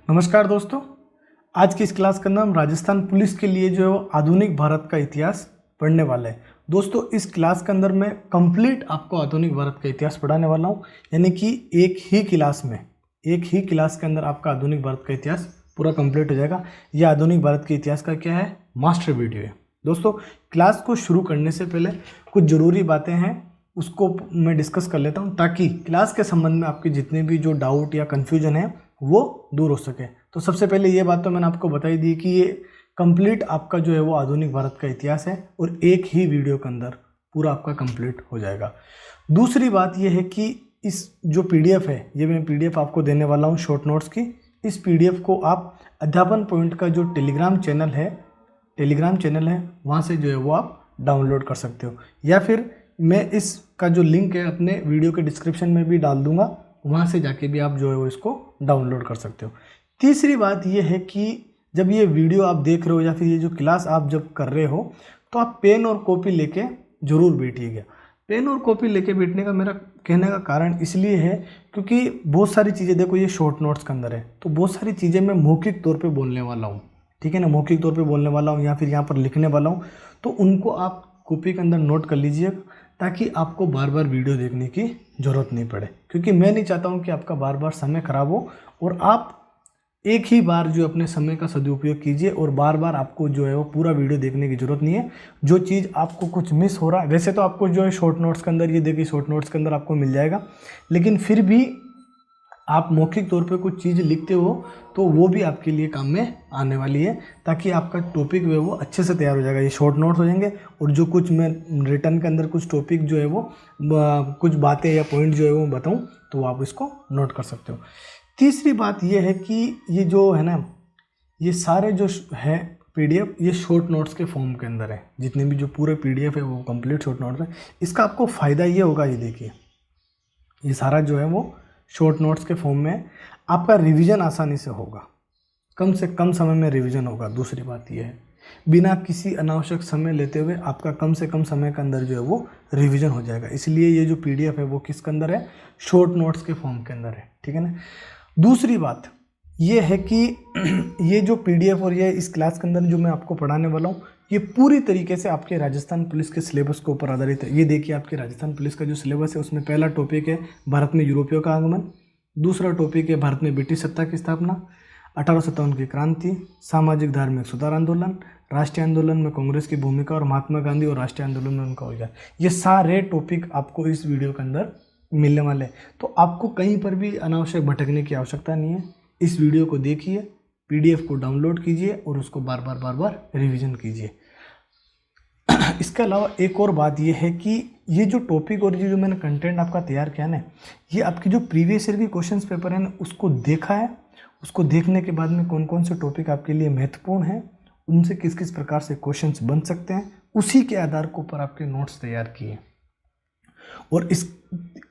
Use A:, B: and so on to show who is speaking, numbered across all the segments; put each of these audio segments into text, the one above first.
A: नमस्कार दोस्तों। आज की इस क्लास का नाम राजस्थान पुलिस के लिए जो आधुनिक भारत का इतिहास पढ़ने वाला है। दोस्तों इस क्लास के अंदर मैं कंप्लीट आपको आधुनिक भारत का इतिहास पढ़ाने वाला हूं, यानी कि एक ही क्लास के अंदर आपका आधुनिक भारत का इतिहास पूरा कंप्लीट हो जाएगा। यह आधुनिक भारत के इतिहास का क्या है, मास्टर वीडियो है। दोस्तों क्लास को शुरू करने से पहले कुछ ज़रूरी बातें हैं, उसको मैं डिस्कस कर लेता हूँ ताकि क्लास के संबंध में आपके जितने भी जो डाउट या कन्फ्यूजन है वो दूर हो सके। तो सबसे पहले ये बात तो मैंने आपको बताई दी कि ये कंप्लीट आपका जो है वो आधुनिक भारत का इतिहास है और एक ही वीडियो के अंदर पूरा आपका कंप्लीट हो जाएगा। दूसरी बात ये है कि इस जो पीडीएफ है, ये मैं पीडीएफ आपको देने वाला हूँ शॉर्ट नोट्स की। इस पीडीएफ को आप अध्यापन पॉइंट का जो टेलीग्राम चैनल है वहाँ से जो है वो आप डाउनलोड कर सकते हो, या फिर मैं इसका जो लिंक है अपने वीडियो के डिस्क्रिप्शन में भी डाल दूंगा, वहाँ से जाके भी आप जो है वो इसको डाउनलोड कर सकते हो। तीसरी बात ये है कि जब ये वीडियो आप देख रहे हो या फिर ये जो क्लास आप जब कर रहे हो तो आप पेन और कॉपी लेके ज़रूर बैठिएगा। पेन और कॉपी लेके बैठने का मेरा कहने का कारण इसलिए है क्योंकि बहुत सारी चीज़ें, देखो ये शॉर्ट नोट्स के अंदर है तो बहुत सारी चीज़ें मैं मौखिक तौर पे बोलने वाला हूँ, ठीक है ना, मौखिक तौर पे बोलने वाला हूँ या फिर यहाँ पर लिखने वाला हूँ, तो उनको आप कॉपी के अंदर नोट कर लीजिएगा ताकि आपको बार बार वीडियो देखने की ज़रूरत नहीं पड़े। क्योंकि मैं नहीं चाहता हूँ कि आपका बार बार समय खराब हो और आप एक ही बार जो अपने समय का सदुपयोग कीजिए और बार बार आपको जो है वो पूरा वीडियो देखने की ज़रूरत नहीं है। जो चीज़ आपको कुछ मिस हो रहा है, वैसे तो आपको जो है शॉर्ट नोट्स के अंदर, ये देखिए शॉर्ट नोट्स के अंदर आपको मिल जाएगा, लेकिन फिर भी आप मौखिक तौर पे कुछ चीज़ लिखते हो तो वो भी आपके लिए काम में आने वाली है, ताकि आपका टॉपिक जो है वो अच्छे से तैयार हो जाएगा। ये शॉर्ट नोट्स हो जाएंगे और जो कुछ मैं रिटर्न के अंदर कुछ टॉपिक जो है वो कुछ बातें या पॉइंट जो है वो बताऊं तो आप इसको नोट कर सकते हो। तीसरी बात ये है कि ये जो है ना, ये सारे जो है पीडीएफ ये शॉर्ट नोट्स के फॉर्म के अंदर है। जितने भी जो पूरे पीडीएफ है वो कंप्लीट शॉर्ट नोट्स है। इसका आपको फ़ायदा ये होगा, ये देखिए ये सारा जो है वो शॉर्ट नोट्स के फॉर्म में आपका रिवीजन आसानी से होगा, कम से कम समय में रिवीजन होगा। दूसरी बात ये है बिना किसी अनावश्यक समय लेते हुए आपका कम से कम समय के अंदर जो है वो रिवीजन हो जाएगा। इसलिए ये जो पीडीएफ है वो किसके अंदर है, शॉर्ट नोट्स के फॉर्म के अंदर है, ठीक है ना। दूसरी बात ये है कि ये जो पीडीएफ और ये इस क्लास के अंदर जो मैं आपको पढ़ाने वाला हूँ ये पूरी तरीके से आपके राजस्थान पुलिस के सिलेबस के ऊपर आधारित है। ये देखिए आपके राजस्थान पुलिस का जो सिलेबस है उसमें पहला टॉपिक है भारत में यूरोपियों का आगमन, दूसरा टॉपिक है भारत में ब्रिटिश सत्ता की स्थापना, 1857 की क्रांति, सामाजिक धार्मिक सुधार आंदोलन, राष्ट्रीय आंदोलन में कांग्रेस की भूमिका और महात्मा गांधी और राष्ट्रीय आंदोलन में उनका योगदान। ये सारे टॉपिक आपको इस वीडियो के अंदर मिलने वाले हैं, तो आपको कहीं पर भी अनावश्यक भटकने की आवश्यकता नहीं है। इस वीडियो को देखिए, पीडीएफ को डाउनलोड कीजिए और उसको बार बार रिवीजन कीजिए। इसके अलावा एक और बात ये है कि ये जो टॉपिक और ये जो मैंने कंटेंट आपका तैयार किया ना, ये आपकी जो प्रीवियस ईयर की क्वेश्चंस पेपर है ना उसको देखा है। उसको देखने के बाद में कौन कौन से टॉपिक आपके लिए महत्वपूर्ण हैं, उनसे किस किस प्रकार से क्वेश्चंस बन सकते हैं, उसी के आधार के ऊपर आपके नोट्स तैयार किए। और इस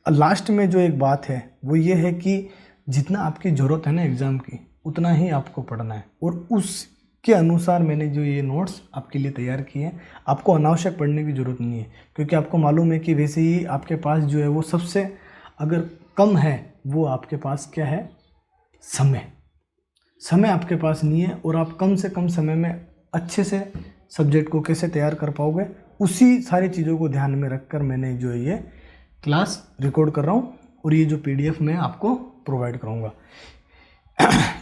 A: लास्ट में जो एक बात है वो ये है कि जितना आपकी ज़रूरत है ना एग्ज़ाम की उतना ही आपको पढ़ना है, और उसके अनुसार मैंने जो ये नोट्स आपके लिए तैयार किए हैं। आपको अनावश्यक पढ़ने की ज़रूरत नहीं है, क्योंकि आपको मालूम है कि वैसे ही आपके पास जो है वो सबसे अगर कम है वो आपके पास क्या है, समय आपके पास नहीं है। और आप कम से कम समय में अच्छे से सब्जेक्ट को कैसे तैयार कर पाओगे, उसी सारी चीज़ों को ध्यान में रखकर मैंने जो है ये क्लास रिकॉर्ड कर रहा हूँ और ये जो पीडीएफ मैं आपको प्रोवाइड कराऊंगा।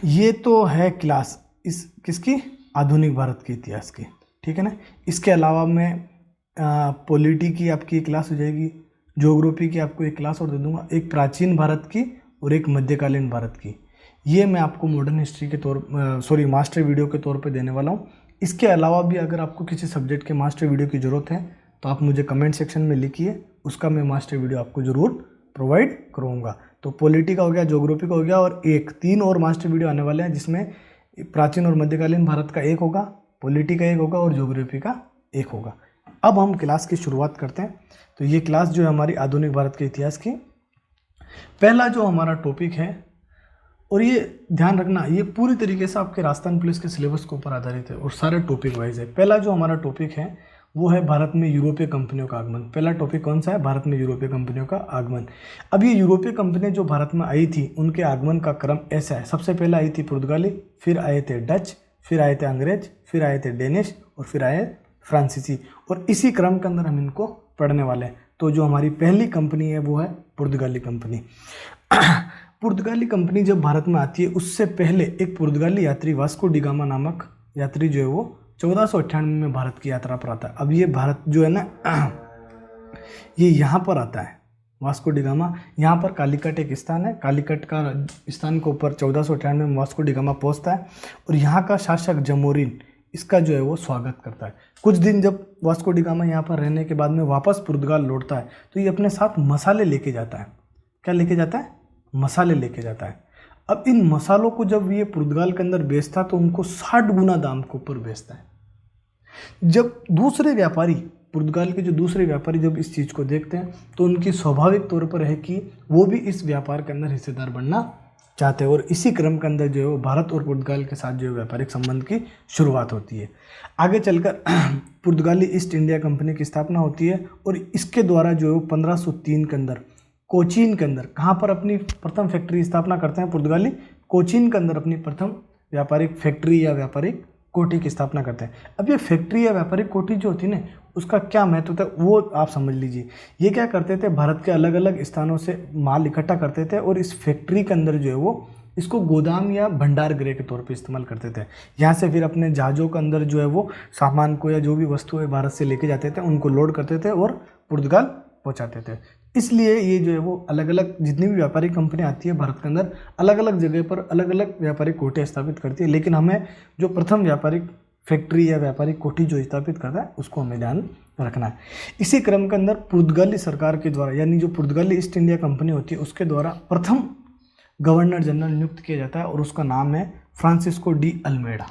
A: ये तो है क्लास इस किसकी, आधुनिक भारत के इतिहास की, ठीक है ना। इसके अलावा मैं पॉलिटी की आपकी क्लास हो जाएगी, ज्योग्राफी की आपको एक क्लास और दे दूंगा, एक प्राचीन भारत की और एक मध्यकालीन भारत की। ये मैं आपको मॉडर्न हिस्ट्री के मास्टर वीडियो के तौर पे देने वाला हूँ। इसके अलावा भी अगर आपको किसी सब्जेक्ट के मास्टर वीडियो की ज़रूरत है तो आप मुझे कमेंट सेक्शन में लिखिए, उसका मैं मास्टर वीडियो आपको ज़रूर प्रोवाइड करूँगा। तो पॉलिटी का हो गया, ज्योग्राफी का हो गया, और तीन और मास्टर वीडियो आने वाले हैं जिसमें प्राचीन और मध्यकालीन भारत का एक होगा, पॉलिटी का एक होगा और ज्योग्राफी का एक होगा। अब हम क्लास की शुरुआत करते हैं। तो ये क्लास जो है हमारी आधुनिक भारत के इतिहास की, पहला जो हमारा टॉपिक है, और ये ध्यान रखना ये पूरी तरीके से आपके राजस्थान पुलिस के सिलेबस के ऊपर आधारित है और सारे टॉपिक वाइज है। पहला जो हमारा टॉपिक है वो है भारत में यूरोपीय कंपनियों का आगमन। पहला टॉपिक कौन सा है? भारत में यूरोपीय कंपनियों का आगमन। अब ये यूरोपीय कंपनियां जो भारत में आई थी उनके आगमन का क्रम ऐसा है। सबसे पहले आई थी पुर्तगाली, फिर आए थे डच, फिर आए थे अंग्रेज, फिर आए थे डेनिश और फिर आए फ्रांसीसी। और इसी क्रम के अंदर हम इनको पढ़ने वाले हैं। तो जो हमारी पहली कंपनी है वो है पुर्तगाली कंपनी। पुर्तगाली कंपनी जब भारत में आती है उससे पहले एक पुर्तगाली यात्री वास्को डी गामा नामक यात्री जो है वो 1498 में भारत की यात्रा पर आता है। अब ये भारत जो है ना ये यहाँ पर आता है, वास्को डी गामा। यहाँ पर कालीकट एक स्थान है, कालीकट का स्थान के ऊपर 1498 में वास्को डी गामा पहुँचता है और यहाँ का शासक जमोरिन इसका जो है वो स्वागत करता है। कुछ दिन जब वास्को डी गामा यहाँ पर रहने के बाद में वापस पुर्तगाल लौटता है तो ये अपने साथ मसाले लेके जाता है। क्या लेके जाता है? मसाले लेके जाता है। अब इन मसालों को जब ये पुर्तगाल के अंदर बेचता है तो उनको 60 गुना दाम के ऊपर बेचता है। जब दूसरे व्यापारी, पुर्तगाल के जो दूसरे व्यापारी जब इस चीज़ को देखते हैं तो उनकी स्वाभाविक तौर पर है कि वो भी इस व्यापार के अंदर हिस्सेदार बनना चाहते हैं। और इसी क्रम के अंदर जो है वो भारत और पुर्तगाल के साथ जो है व्यापारिक संबंध की शुरुआत होती है। आगे चलकर पुर्तगाली ईस्ट इंडिया कंपनी की स्थापना होती है और इसके द्वारा जो है वो 1503 के अंदर कोचीन के अंदर, कहाँ पर अपनी प्रथम फैक्ट्री स्थापना करते हैं पुर्तगाली? कोचीन के अंदर अपनी प्रथम व्यापारिक फैक्ट्री या व्यापारिक कोठी की स्थापना करते हैं। अब ये फैक्ट्री या व्यापारिक कोठी जो होती है ना उसका क्या महत्व था वो आप समझ लीजिए। ये क्या करते थे, भारत के अलग अलग स्थानों से माल इकट्ठा करते थे और इस फैक्ट्री के अंदर जो है वो इसको गोदाम या भंडार गृह के तौर पे इस्तेमाल करते थे। यहाँ से फिर अपने जहाज़ों के अंदर जो है वो सामान को या जो भी वस्तुएं भारत से लेके जाते थे उनको लोड करते थे और पुर्तगाल पहुँचाते थे। इसलिए ये जो है वो अलग अलग जितनी भी व्यापारिक कंपनी आती है भारत के अंदर अलग अलग जगह पर अलग अलग व्यापारिक कोठियाँ स्थापित करती है। लेकिन हमें जो प्रथम व्यापारिक फैक्ट्री या व्यापारिक कोठी जो स्थापित करता है उसको हमें ध्यान रखना है। इसी क्रम के अंदर पुर्तगाली सरकार के द्वारा यानी जो पुर्तगाली ईस्ट इंडिया कंपनी होती है उसके द्वारा प्रथम गवर्नर जनरल नियुक्त किया जाता है और उसका नाम है फ्रांसिस्को डी अल्मेडा।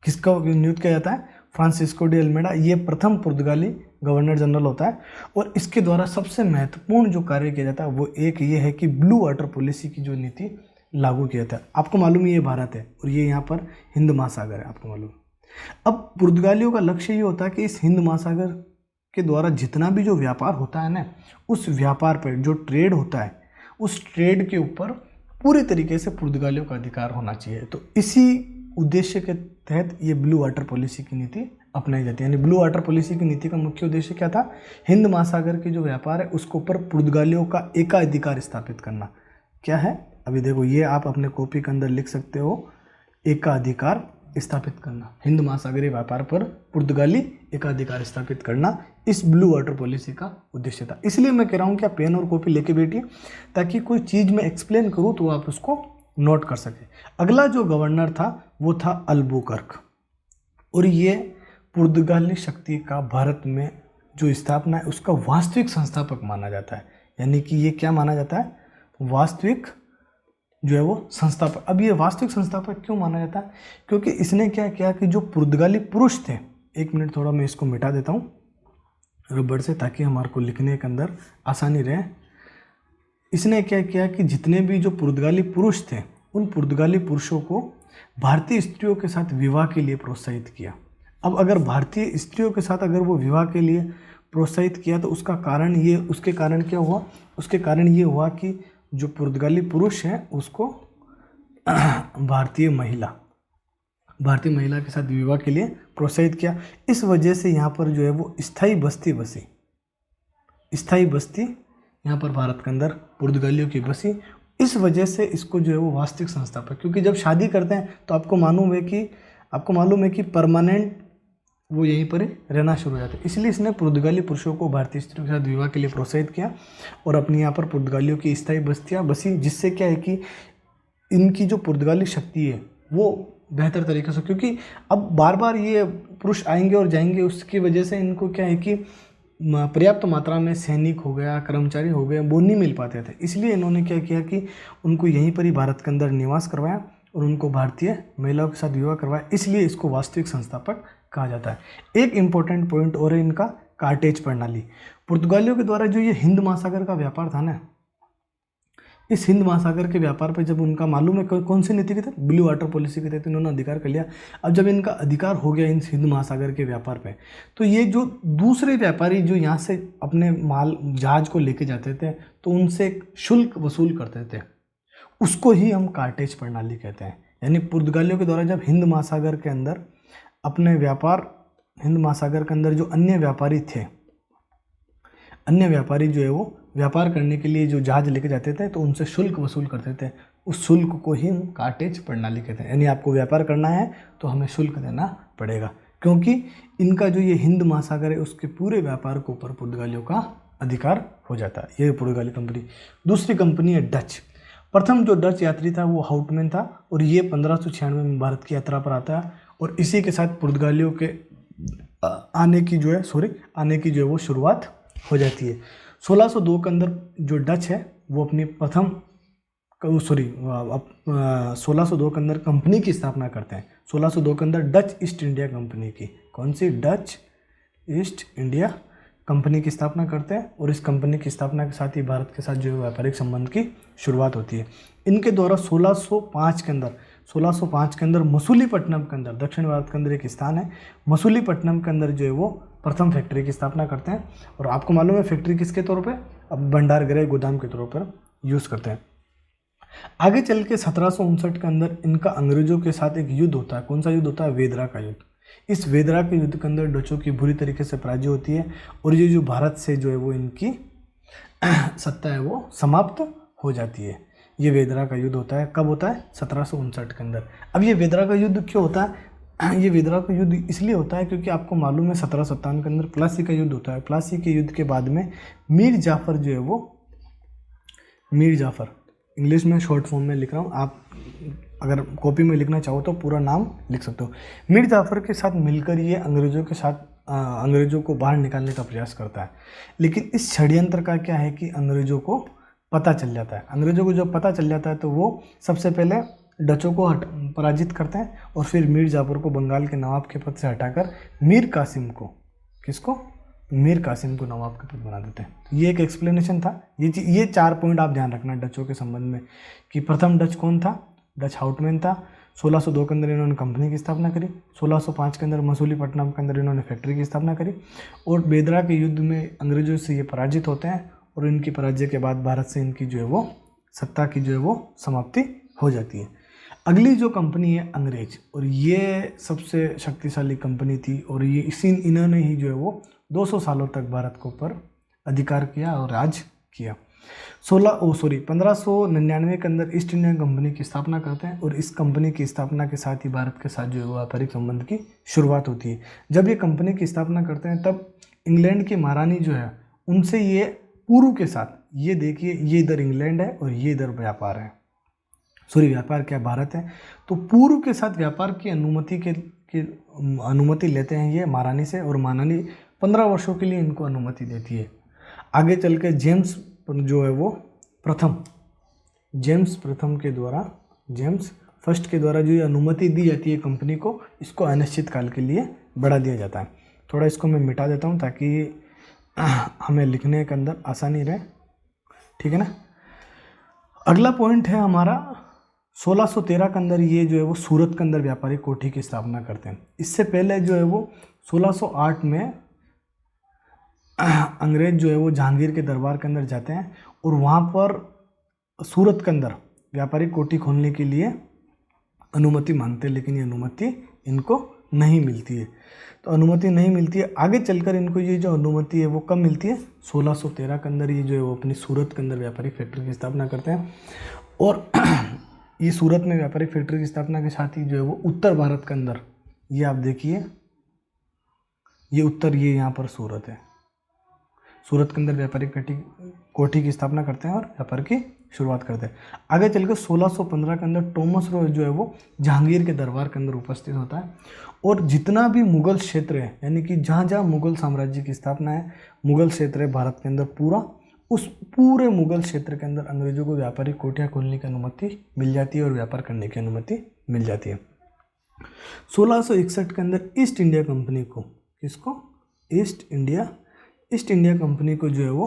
A: किसका नियुक्त किया जाता है? Francisco de Almeida. ये प्रथम पुर्तगाली गवर्नर जनरल होता है और इसके द्वारा सबसे महत्वपूर्ण जो कार्य किया जाता है वो एक ये है कि ब्लू वाटर पॉलिसी की जो नीति लागू किया जाता है। आपको मालूम है ये भारत है और ये यहाँ पर हिंद महासागर है, आपको मालूम। अब पुर्तगालियों का लक्ष्य ये होता है कि इस हिंद महासागर के द्वारा जितना भी जो व्यापार होता है ना उस व्यापार पर जो ट्रेड होता है उस ट्रेड के ऊपर पूरी तरीके से पुर्तगालियों का अधिकार होना चाहिए। तो इसी उद्देश्य के तहत ये ब्लू वाटर पॉलिसी की नीति अपनाई जाती है। यानी ब्लू वाटर पॉलिसी की नीति का मुख्य उद्देश्य क्या था? हिंद महासागर के जो व्यापार है उसके ऊपर पुर्तगालियों का एकाधिकार स्थापित करना। क्या है? अभी देखो ये आप अपने कॉपी के अंदर लिख सकते हो, एकाधिकार स्थापित करना। हिंद महासागरीय व्यापार पर पुर्तगाली एकाधिकार स्थापित करना इस ब्लू वाटर पॉलिसी का उद्देश्य था। इसलिए मैं कह रहा हूँ कि आप पेन और कॉपी लेके बैठिए ताकि कोई चीज़ मैं एक्सप्लेन करूँ तो आप उसको नोट कर सके। अगला जो गवर्नर था वो था अल्बुकर्क और ये पुर्तगाली शक्ति का भारत में जो स्थापना है उसका वास्तविक संस्थापक माना जाता है। यानी कि ये क्या माना जाता है? वास्तविक जो है वो संस्थापक। अब ये वास्तविक संस्थापक क्यों माना जाता है? क्योंकि इसने क्या किया कि जो पुर्तगाली पुरुष थे, एक मिनट थोड़ा मैं इसको मिटा देता हूँ रबड़ से ताकि हमारे को लिखने के अंदर आसानी रहे। इसने क्या किया कि जितने भी जो पुर्तगाली पुरुष थे उन पुर्तगाली पुरुषों को भारतीय स्त्रियों के साथ विवाह के लिए प्रोत्साहित किया। अब अगर भारतीय स्त्रियों के साथ अगर वो विवाह के लिए प्रोत्साहित किया तो उसके कारण क्या हुआ? उसके कारण ये हुआ कि जो पुर्तगाली पुरुष हैं उसको भारतीय महिला के साथ विवाह के लिए प्रोत्साहित किया। इस वजह से यहाँ पर जो है वो स्थायी बस्ती यहाँ पर भारत के अंदर पुर्तगालियों की बसी। इस वजह से इसको जो है वो वास्तविक संस्थापक, क्योंकि जब शादी करते हैं तो आपको मालूम है कि परमानेंट वो यहीं पर ही रहना शुरू हो जाता है। इसलिए इसने पुर्तगाली पुरुषों को भारतीय स्त्रियों के साथ विवाह के लिए प्रोत्साहित किया और अपनी यहाँ पर पुर्तगालियों की स्थायी बस्तियाँ बसी, जिससे क्या है कि इनकी जो पुर्तगाली शक्ति है वो बेहतर तरीके से, क्योंकि अब बार बार ये पुरुष आएंगे और जाएंगे उसकी वजह से इनको क्या है कि पर्याप्त मात्रा में सैनिक हो गया, कर्मचारी हो गए, वो नहीं मिल पाते थे। इसलिए इन्होंने क्या किया कि उनको यहीं पर ही भारत के अंदर निवास करवाया और उनको भारतीय महिलाओं के साथ विवाह करवाया। इसलिए इसको वास्तविक संस्थापक कहा जाता है। एक इम्पोर्टेंट पॉइंट और है इनका कार्टेज प्रणाली। पुर्तगालियों के द्वारा जो ये हिंद महासागर का व्यापार था ना, इस हिंद महासागर के व्यापार पे जब उनका मालूम है कौन सी नीति के तहत, ब्लू वाटर पॉलिसी के तहत इन्होंने अधिकार कर लिया। अब जब इनका अधिकार हो गया इन हिंद महासागर के व्यापार पे, तो ये जो दूसरे व्यापारी जो यहाँ से अपने माल जहाज को लेके जाते थे तो उनसे एक शुल्क वसूल करते थे, उसको ही हम कार्टेज प्रणाली कहते हैं। यानी पुर्तगालियों के द्वारा जब हिंद महासागर के अंदर अपने व्यापार, हिंद महासागर के अंदर जो अन्य व्यापारी थे, अन्य व्यापारी जो है वो व्यापार करने के लिए जो जहाज लेके जाते थे तो उनसे शुल्क वसूल करते थे, उस शुल्क को ही हम कार्टेज प्रणाली कहते हैं। यानी आपको व्यापार करना है तो हमें शुल्क देना पड़ेगा, क्योंकि इनका जो ये हिंद महासागर है उसके पूरे व्यापार के ऊपर पुर्तगालियों का अधिकार हो जाता है। ये पुर्तगाली कंपनी। दूसरी कंपनी है डच। प्रथम जो डच यात्री था वो हाउटमैन था और ये 1596 में भारत की यात्रा पर आता है और इसी के साथ पुर्तगालियों के आने की जो है वो शुरुआत हो जाती है। 1602 के अंदर जो डच है वो अपनी प्रथम 1602 के अंदर कंपनी की स्थापना करते हैं। 1602 के अंदर डच ईस्ट इंडिया कंपनी की, कौन सी, डच ईस्ट इंडिया कंपनी की स्थापना करते हैं और इस कंपनी की स्थापना के साथ ही भारत के साथ जो है व्यापारिक संबंध की शुरुआत होती है। इनके द्वारा 1605 के अंदर मसूलीपट्टनम के अंदर, दक्षिण भारत के अंदर एक स्थान है मसूलीपट्टनम के अंदर जो है वो प्रथम फैक्ट्री की स्थापना करते हैं। और आपको मालूम है फैक्ट्री किसके तौर पे, अब भंडार गृह गोदाम के तौर पर यूज़ करते हैं। आगे चल के 1759 के अंदर इनका अंग्रेजों के साथ एक युद्ध होता है। कौन सा युद्ध होता है, वेदरा का युद्ध। इस वेदरा के युद्ध के अंदर डचों की बुरी तरीके से पराजय होती है और ये जो भारत से जो है वो इनकी सत्ता है वो समाप्त हो जाती है। ये वेदरा का युद्ध होता है, कब होता है, 1759 के अंदर। अब ये वेदरा का युद्ध क्यों होता है, ये वेदरा का युद्ध इसलिए होता है क्योंकि आपको मालूम है 1757 के अंदर प्लासी का युद्ध होता है। प्लासी के युद्ध के बाद में मीर जाफर जो है वो, मीर जाफर, इंग्लिश में शॉर्ट फॉर्म में लिख रहा हूँ, आप अगर कॉपी में लिखना चाहो तो पूरा नाम लिख सकते हो। मीर जाफर के साथ मिलकर ये अंग्रेज़ों को बाहर निकालने का प्रयास करता है। लेकिन इस षड्यंत्र का क्या है कि अंग्रेज़ों को पता चल जाता है। अंग्रेज़ों को जब पता चल जाता है तो वो सबसे पहले डचों को पराजित करते हैं और फिर मीर जाफर को बंगाल के नवाब के पद से हटाकर मीर कासिम को, किसको, मीर कासिम को नवाब के पद बना देते हैं। ये एक एक्सप्लेनेशन था। ये 4 पॉइंट आप ध्यान रखना डचों के संबंध में कि प्रथम डच कौन था, डच हाउटमैन था। 1602 के अंदर इन्होंने कंपनी की स्थापना करी। 1605 के अंदर मसूलीपट्टनम के अंदर इन्होंने फैक्ट्री की स्थापना करी और बेदरा के युद्ध में अंग्रेजों से ये पराजित होते हैं और इनकी पराजय के बाद भारत से इनकी जो है वो सत्ता की जो है वो समाप्ति हो जाती है। अगली जो कंपनी है अंग्रेज, और ये सबसे शक्तिशाली कंपनी थी और ये इन्होंने ही जो है वो 200 सालों तक भारत के ऊपर अधिकार किया और राज किया। 1599 के अंदर ईस्ट इंडिया कंपनी की स्थापना करते हैं और इस कंपनी की स्थापना के साथ ही भारत के साथ जो है वो व्यापारिक संबंध की शुरुआत होती है। जब ये कंपनी की स्थापना करते हैं तब इंग्लैंड की महारानी जो है उनसे ये पूर्व के साथ, ये देखिए ये इधर इंग्लैंड है और ये इधर व्यापार है, व्यापार क्या भारत है, तो पूर्व के साथ व्यापार की अनुमति लेते हैं ये महारानी से और महारानी 15 वर्षों के लिए इनको अनुमति देती है। आगे चल के जेम्स जो है वो जेम्स फर्स्ट के द्वारा जो ये अनुमति दी जाती है कंपनी को, इसको अनिश्चित काल के लिए बढ़ा दिया जाता है। थोड़ा इसको मैं मिटा देता हूँ ताकि हमें लिखने के अंदर आसानी रहे, ठीक है ना। अगला पॉइंट है हमारा 1613 के अंदर ये जो है वो सूरत के अंदर व्यापारिक कोठी की स्थापना करते हैं। इससे पहले जो है वो 1608 में अंग्रेज जो है वो जहांगीर के दरबार के अंदर जाते हैं और वहाँ पर सूरत के अंदर व्यापारिक कोठी खोलने के लिए अनुमति मांगते हैं, लेकिन ये अनुमति इनको नहीं मिलती है। तो अनुमति नहीं मिलती है, आगे चलकर इनको ये जो अनुमति है वो कब मिलती है, 1613 के अंदर ये जो है वो अपनी सूरत के अंदर व्यापारिक फैक्ट्री की स्थापना करते हैं और ये सूरत में व्यापारिक फैक्ट्री की स्थापना के साथ ही जो है वो उत्तर भारत के अंदर, ये आप देखिए ये उत्तर, ये यहाँ पर सूरत है, सूरत के अंदर व्यापारिक कोठी की स्थापना करते हैं और व्यापार की शुरुआत करते हैं। आगे चलकर 1615 के अंदर टॉमस रॉय जो है वो जहांगीर के दरबार के अंदर उपस्थित होता है और जितना भी मुगल क्षेत्र है, यानी कि जहाँ जहाँ मुगल साम्राज्य की स्थापना है, मुगल क्षेत्र है भारत के अंदर पूरा, उस पूरे मुगल क्षेत्र के अंदर अंग्रेजों को व्यापारिक कोठियाँ खोलने की अनुमति मिल जाती है और व्यापार करने की अनुमति मिल जाती है। 1661 के अंदर ईस्ट इंडिया कंपनी को, किसको, ईस्ट इंडिया कंपनी को जो है वो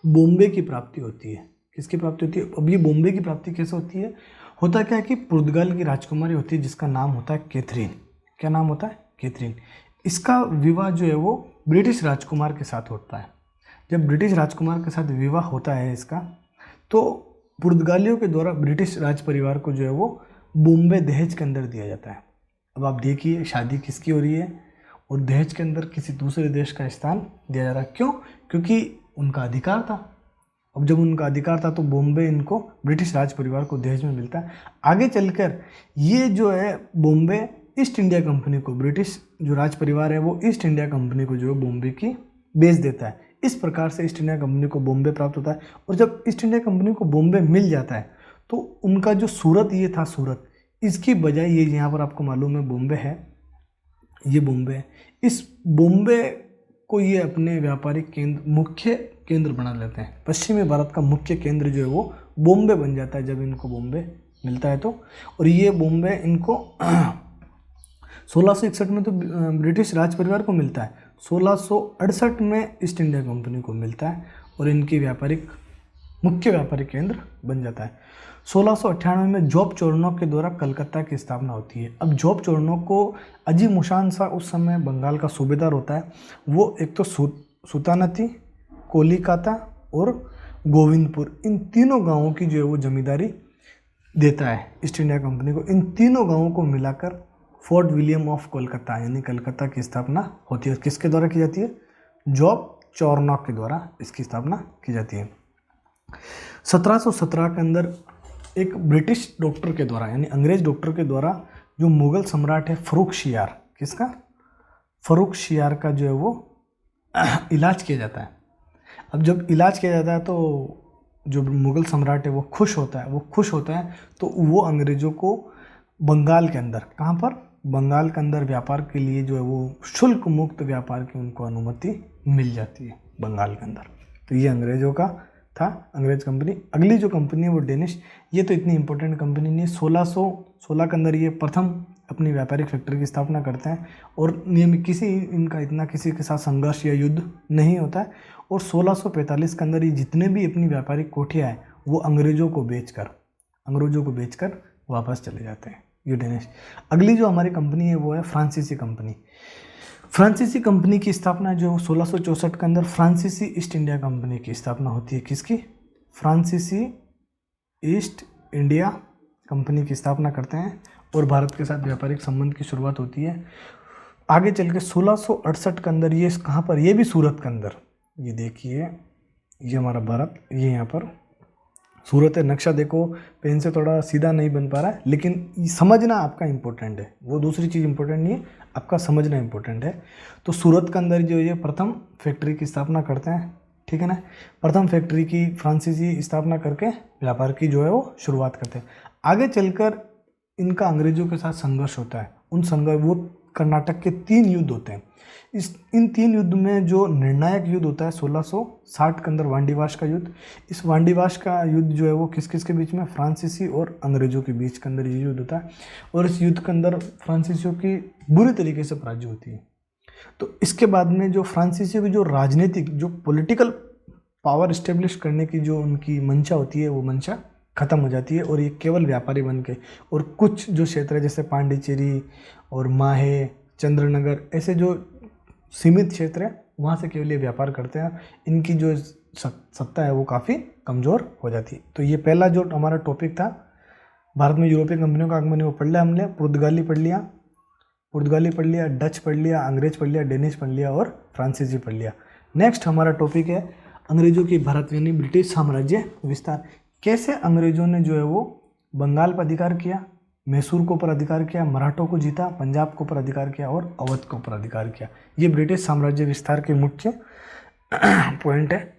A: बॉम्बे की प्राप्ति होती है। किसकी प्राप्ति होती है? अब ये बॉम्बे की प्राप्ति कैसे होती है? होता क्या है कि पुर्तगाल की राजकुमारी होती है जिसका नाम होता है कैथरीन। क्या नाम होता है? कैथरीन। इसका विवाह जो है वो ब्रिटिश राजकुमार के साथ होता है। जब ब्रिटिश राजकुमार के साथ विवाह होता है इसका, तो पुर्तगालियों के द्वारा ब्रिटिश राज परिवार को जो है वो बॉम्बे दहेज के अंदर दिया जाता है। अब आप देखिए शादी किसकी हो रही है और दहेज के अंदर किसी दूसरे देश का स्थान दिया जा रहा है। क्यों? क्योंकि उनका अधिकार था। अब जब उनका अधिकार था तो बॉम्बे इनको ब्रिटिश राज परिवार को दहेज में मिलता है। आगे चलकर ये जो है बॉम्बे ईस्ट इंडिया कंपनी को, ब्रिटिश जो राज परिवार है वो ईस्ट इंडिया कंपनी को जो है बॉम्बे की बेच देता है। इस प्रकार से ईस्ट इंडिया कंपनी को बॉम्बे प्राप्त होता है। और जब ईस्ट इंडिया कंपनी को बॉम्बे मिल जाता है तो उनका जो सूरत ये था, सूरत, इसकी बजाय ये यहाँ पर आपको मालूम है बॉम्बे है, ये बॉम्बे है, इस बॉम्बे को ये अपने व्यापारिक केंद्र, मुख्य केंद्र बना लेते हैं। पश्चिमी भारत का मुख्य केंद्र जो है वो बॉम्बे बन जाता है जब इनको बॉम्बे मिलता है तो। और ये बॉम्बे इनको 1661 में तो ब्रिटिश राज परिवार को मिलता है, 1668 में ईस्ट इंडिया कंपनी को मिलता है और इनकी मुख्य व्यापारिक केंद्र बन जाता है। 1698 में जॉब चोरनोक के द्वारा कलकत्ता की स्थापना होती है। अब जॉब चोरनोक को अजी मुशान शाह उस समय बंगाल का सूबेदार होता है। वो एक तो सुल्तानती, कोलिकाता और गोविंदपुर, इन तीनों गांवों की जो है वो जमींदारी देता है ईस्ट इंडिया कंपनी को। इन तीनों गांवों को मिलाकर फोर्ट विलियम ऑफ कोलकाता यानी कलकत्ता की स्थापना होती है। किसके द्वारा की जाती है? जॉब चोरनोक के द्वारा इसकी स्थापना की जाती है। 1717 के अंदर एक ब्रिटिश डॉक्टर के द्वारा यानी अंग्रेज डॉक्टर के द्वारा जो मुगल सम्राट है फर्रुख शियार, किसका? फर्रुख शियार का जो है वो इलाज किया जाता है। अब जब इलाज किया जाता है तो जो मुगल सम्राट है वो खुश होता है तो वो अंग्रेज़ों को बंगाल के अंदर, कहाँ पर? बंगाल के अंदर व्यापार के लिए जो है वो शुल्क मुक्त व्यापार की उनको अनुमति मिल जाती है बंगाल के अंदर। तो ये अंग्रेज़ों का था, अंग्रेज कंपनी। अगली जो कंपनी है वो डेनिश, ये तो इतनी इंपॉर्टेंट कंपनी नहीं है। 1616 के अंदर ये प्रथम अपनी व्यापारिक फैक्ट्री की स्थापना करते हैं और नियमित किसी के साथ संघर्ष या युद्ध नहीं होता है। और 1645 के अंदर ये जितने भी अपनी व्यापारिक कोठियाँ हैं वो अंग्रेज़ों को बेचकर वापस चले जाते हैं, ये डेनिश। अगली जो हमारी कंपनी है वो है फ्रांसीसी कंपनी। फ्रांसीसी कंपनी की स्थापना जो 1664 के अंदर फ्रांसीसी ईस्ट इंडिया कंपनी की स्थापना होती है। किसकी? फ्रांसीसी ईस्ट इंडिया कंपनी की स्थापना करते हैं और भारत के साथ व्यापारिक संबंध की शुरुआत होती है। आगे चल के 1668 के अंदर ये कहाँ पर? ये भी सूरत के अंदर। ये देखिए, ये हमारा भारत, ये यहाँ पर सूरत है। नक्शा देखो, पेन से थोड़ा सीधा नहीं बन पा रहा है, लेकिन समझना आपका इम्पोर्टेंट है, वो दूसरी चीज़ इम्पोर्टेंट नहीं है, आपका समझना इम्पोर्टेंट है। तो सूरत के अंदर जो ये प्रथम फैक्ट्री की स्थापना करते हैं, ठीक है ना। प्रथम फैक्ट्री की फ्रांसीसी स्थापना करके व्यापार की जो है वो शुरुआत करते हैं। आगे चलकर इनका अंग्रेज़ों के साथ संघर्ष होता है। वो कर्नाटक के 3 युद्ध होते हैं। इन 3 युद्ध में जो निर्णायक युद्ध होता है 1660 के अंदर वांडीवाश का युद्ध। इस वांडीवाश का युद्ध जो है वो किस किस के बीच में? फ्रांसीसी और अंग्रेज़ों के बीच के अंदर ये युद्ध होता है और इस युद्ध के अंदर फ्रांसीसियों की बुरी तरीके से पराजय होती है। तो इसके बाद में जो फ्रांसीसियों की जो राजनीतिक, जो पॉलिटिकल पावर इस्टेब्लिश करने की जो उनकी मंशा होती है वो मंशा खत्म हो जाती है और ये केवल व्यापारी बन के, और कुछ जो क्षेत्र है जैसे पांडिचेरी और माहे, चंद्रनगर, ऐसे जो सीमित क्षेत्र है वहाँ से केवल ये व्यापार करते हैं। इनकी जो सत्ता है वो काफ़ी कमज़ोर हो जाती है। तो ये पहला जो हमारा टॉपिक था, भारत में यूरोपीय कंपनियों का आगमन, वो पढ़ लिया हमने। पुर्तगाली पढ़ लिया, डच पढ़ लिया, अंग्रेज पढ़ लिया, डेनिश पढ़ लिया और फ्रांसीसी पढ़ लिया। नेक्स्ट हमारा टॉपिक है अंग्रेज़ों की भारत यानी ब्रिटिश साम्राज्य विस्तार। कैसे अंग्रेज़ों ने जो है वो बंगाल पर अधिकार किया, मैसूर को ऊपर अधिकार किया, मराठों को जीता, पंजाब को ऊपर अधिकार किया और अवध को ऊपर अधिकार किया। ये ब्रिटिश साम्राज्य विस्तार के मुख्य पॉइंट है।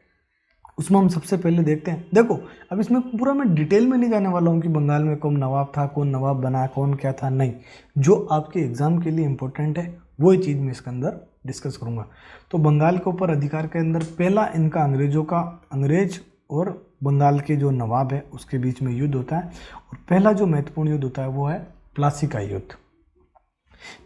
A: उसमें हम सबसे पहले देखते हैं। देखो, अब इसमें पूरा मैं डिटेल में नहीं जाने वाला हूँ कि बंगाल में कौन नवाब था, कौन नवाब बना, कौन क्या था, नहीं। जो आपके एग्जाम के लिए इम्पोर्टेंट है वही चीज़ मैं इसके अंदर डिस्कस करूँगा। तो बंगाल के ऊपर अधिकार के अंदर पहला इनका अंग्रेज और बंगाल के जो नवाब है उसके बीच में युद्ध होता है और पहला जो महत्वपूर्ण युद्ध होता है वो है प्लासी का युद्ध।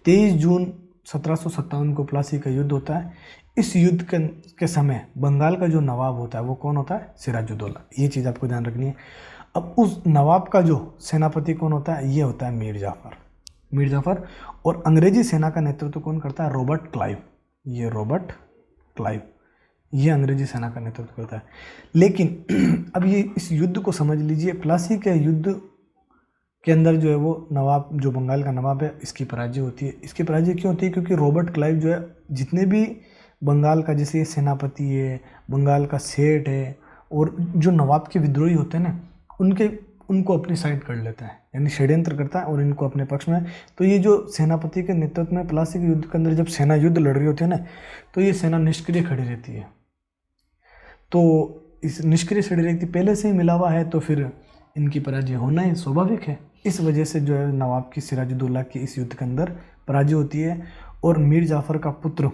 A: 23 जून 1757 को प्लासी का युद्ध होता है। इस युद्ध के समय बंगाल का जो नवाब होता है वो कौन होता है? सिराजुद्दौला। ये चीज़ आपको ध्यान रखनी है। अब उस नवाब का जो सेनापति कौन होता है? ये होता है मीर जाफ़र। मीर जाफ़र। और अंग्रेजी सेना का नेतृत्व कौन करता है? Robert Clive. ये रॉबर्ट क्लाइव, ये अंग्रेजी सेना का नेतृत्व करता है। लेकिन अब ये इस युद्ध को समझ लीजिए, प्लासी के युद्ध के अंदर जो है वो नवाब, जो बंगाल का नवाब है, इसकी पराजय होती है। इसकी पराजय क्यों होती है? क्योंकि रॉबर्ट क्लाइव जो है जितने भी बंगाल का, जैसे ये सेनापति है, बंगाल का सेठ है, और जो नवाब के विद्रोही होते हैं ना, उनको अपनी साइड कर लेता है, यानी षड्यंत्र करता है और इनको अपने पक्ष में। तो ये जो सेनापति के नेतृत्व में प्लासी के युद्ध के अंदर जब सेना युद्ध लड़ रही होती है ना, तो ये सेना निष्क्रिय खड़ी रहती है। तो इस निष्क्रिय खड़ी रहती पहले से ही मिला हुआ है, तो फिर इनकी पराजय होना ही स्वाभाविक है। इस वजह से जो है नवाब की, सिराजुद्दौला की इस युद्ध के अंदर पराजय होती है और मीर जाफ़र का पुत्र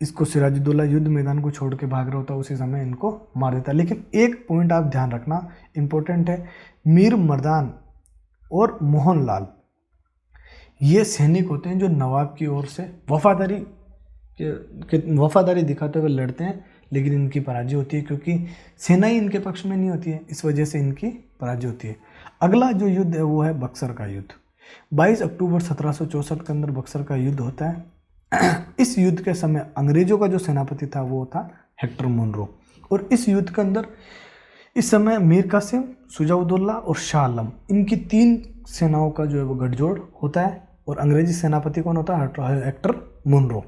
A: इसको, सिराजुद्दौला युद्ध मैदान को छोड़ के भाग रहा होता है, उसी समय इनको मार देता है। लेकिन एक पॉइंट आप ध्यान रखना, इम्पोर्टेंट है, मीर मर्दान और मोहनलाल ये सैनिक होते हैं जो नवाब की ओर से वफादारी दिखाते हुए लड़ते हैं, लेकिन इनकी पराजय होती है क्योंकि सेना ही इनके पक्ष में नहीं होती है, इस वजह से इनकी पराजय होती है। अगला जो युद्ध है वो है बक्सर का युद्ध। 22 अक्टूबर 1764 के अंदर बक्सर का युद्ध होता है। इस युद्ध के समय अंग्रेजों का जो सेनापति था वो था हेक्टर मुनरो। और इस युद्ध के अंदर इस समय मीर कासिम, शुजाउद्दौला और शाह आलम, इनकी 3 सेनाओं का जो है वो गठजोड़ होता है और अंग्रेजी सेनापति कौन होता है? Hector Munro.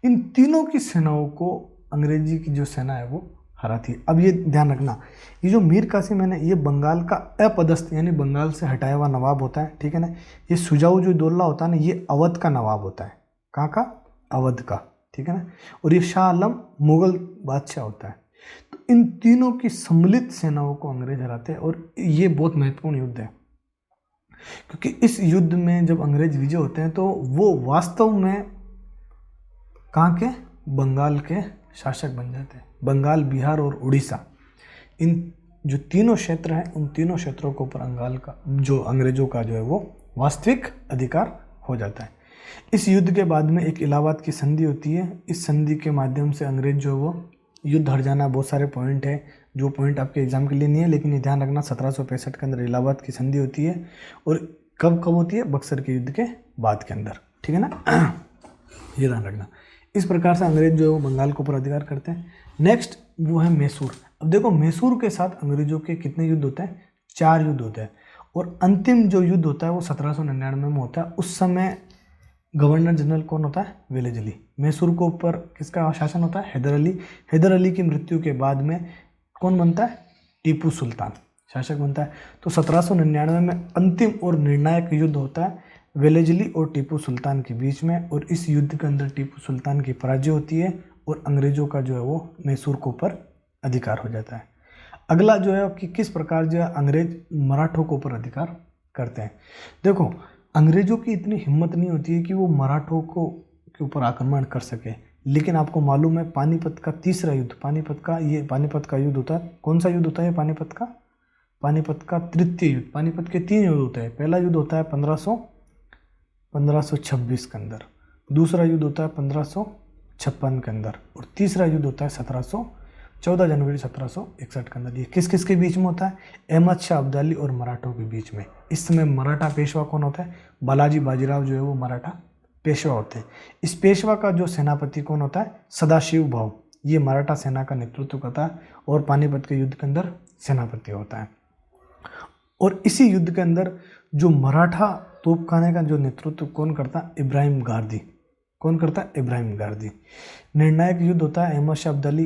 A: इन तीनों की सेनाओं को अंग्रेजी की जो सेना है वो हराती है। अब ये ध्यान रखना, ये जो मीर कासिम है ना, ये बंगाल का अपदस्थ यानी बंगाल से हटाया हुआ नवाब होता है, ठीक है ना। ये शुजाउद्दौला होता है ना, ये अवध का नवाब होता है। कहाँ का? अवध का, ठीक है ना। और ये शाह आलम मुगल बादशाह होता है। तो इन तीनों की सम्मिलित सेनाओं को अंग्रेज हराते हैं और ये बहुत महत्वपूर्ण युद्ध है, क्योंकि इस युद्ध में जब अंग्रेज विजय होते हैं तो वो वास्तव में कहाँ के? बंगाल के शासक बन जाते हैं। बंगाल, बिहार और उड़ीसा, इन जो तीनों क्षेत्र हैं, उन तीनों क्षेत्रों के ऊपर जो अंग्रेजों का जो है वो वास्तविक अधिकार हो जाता है। इस युद्ध के बाद में एक इलाहाबाद की संधि होती है। इस संधि के माध्यम से अंग्रेज जो है वो युद्ध हार जाना, बहुत सारे पॉइंट है जो पॉइंट आपके एग्जाम के लिए नहीं है, लेकिन ये ध्यान रखना 1765 के अंदर इलाहाबाद की संधि होती है। और कब होती है? बक्सर के युद्ध के बाद के अंदर, ठीक है ना। ये ध्यान रखना। इस प्रकार से अंग्रेज जो है वो बंगाल के ऊपर अधिकार करते हैं। नेक्स्ट वो है मैसूर। अब देखो, मैसूर के साथ अंग्रेजों के कितने युद्ध होते हैं? 4 युद्ध होते हैं। और अंतिम जो युद्ध होता है वो 1799 में होता है। उस समय गवर्नर जनरल कौन होता है? वेलेजली। मैसूर के ऊपर किसका शासन होता है? हैदर अली। हैदर अली की मृत्यु के बाद में कौन बनता है? टीपू सुल्तान शासक बनता है। तो 1799 में अंतिम और निर्णायक युद्ध होता है वेलेजली और टीपू सुल्तान के बीच में। और इस युद्ध के अंदर टीपू सुल्तान की पराजय होती है और अंग्रेजों का जो है वो मैसूर के ऊपर अधिकार हो जाता है। अगला जो है कि किस प्रकार जो है अंग्रेज मराठों के ऊपर अधिकार करते हैं। देखो, अंग्रेजों की इतनी हिम्मत नहीं होती है कि वो मराठों के ऊपर आक्रमण कर सके, लेकिन आपको मालूम है पानीपत का तीसरा युद्ध, पानीपत का युद्ध होता है। कौन सा युद्ध होता है? पानीपत का तृतीय युद्ध। पानीपत के 3 युद्ध होते हैं। पहला युद्ध होता है 1526 के अंदर, दूसरा युद्ध होता है 1556 के अंदर, और तीसरा युद्ध होता है 14 जनवरी 1761 के अंदर। ये किस किस के बीच में होता है? अहमद शाह अब्दाली और मराठों के बीच में। इस समय मराठा पेशवा कौन होता है? बालाजी बाजीराव जो है वो मराठा पेशवा होते हैं। इस पेशवा का जो सेनापति कौन होता है? सदाशिव भाऊ। ये मराठा सेना का नेतृत्व करता है और पानीपत के युद्ध के अंदर सेनापति होता है। और इसी युद्ध के अंदर जो मराठा तोपखाने का जो नेतृत्व कौन करता है? इब्राहिम गारदी। कौन करता है? इब्राहिम गारदी। निर्णायक युद्ध होता है अहमद शाह अब्दाली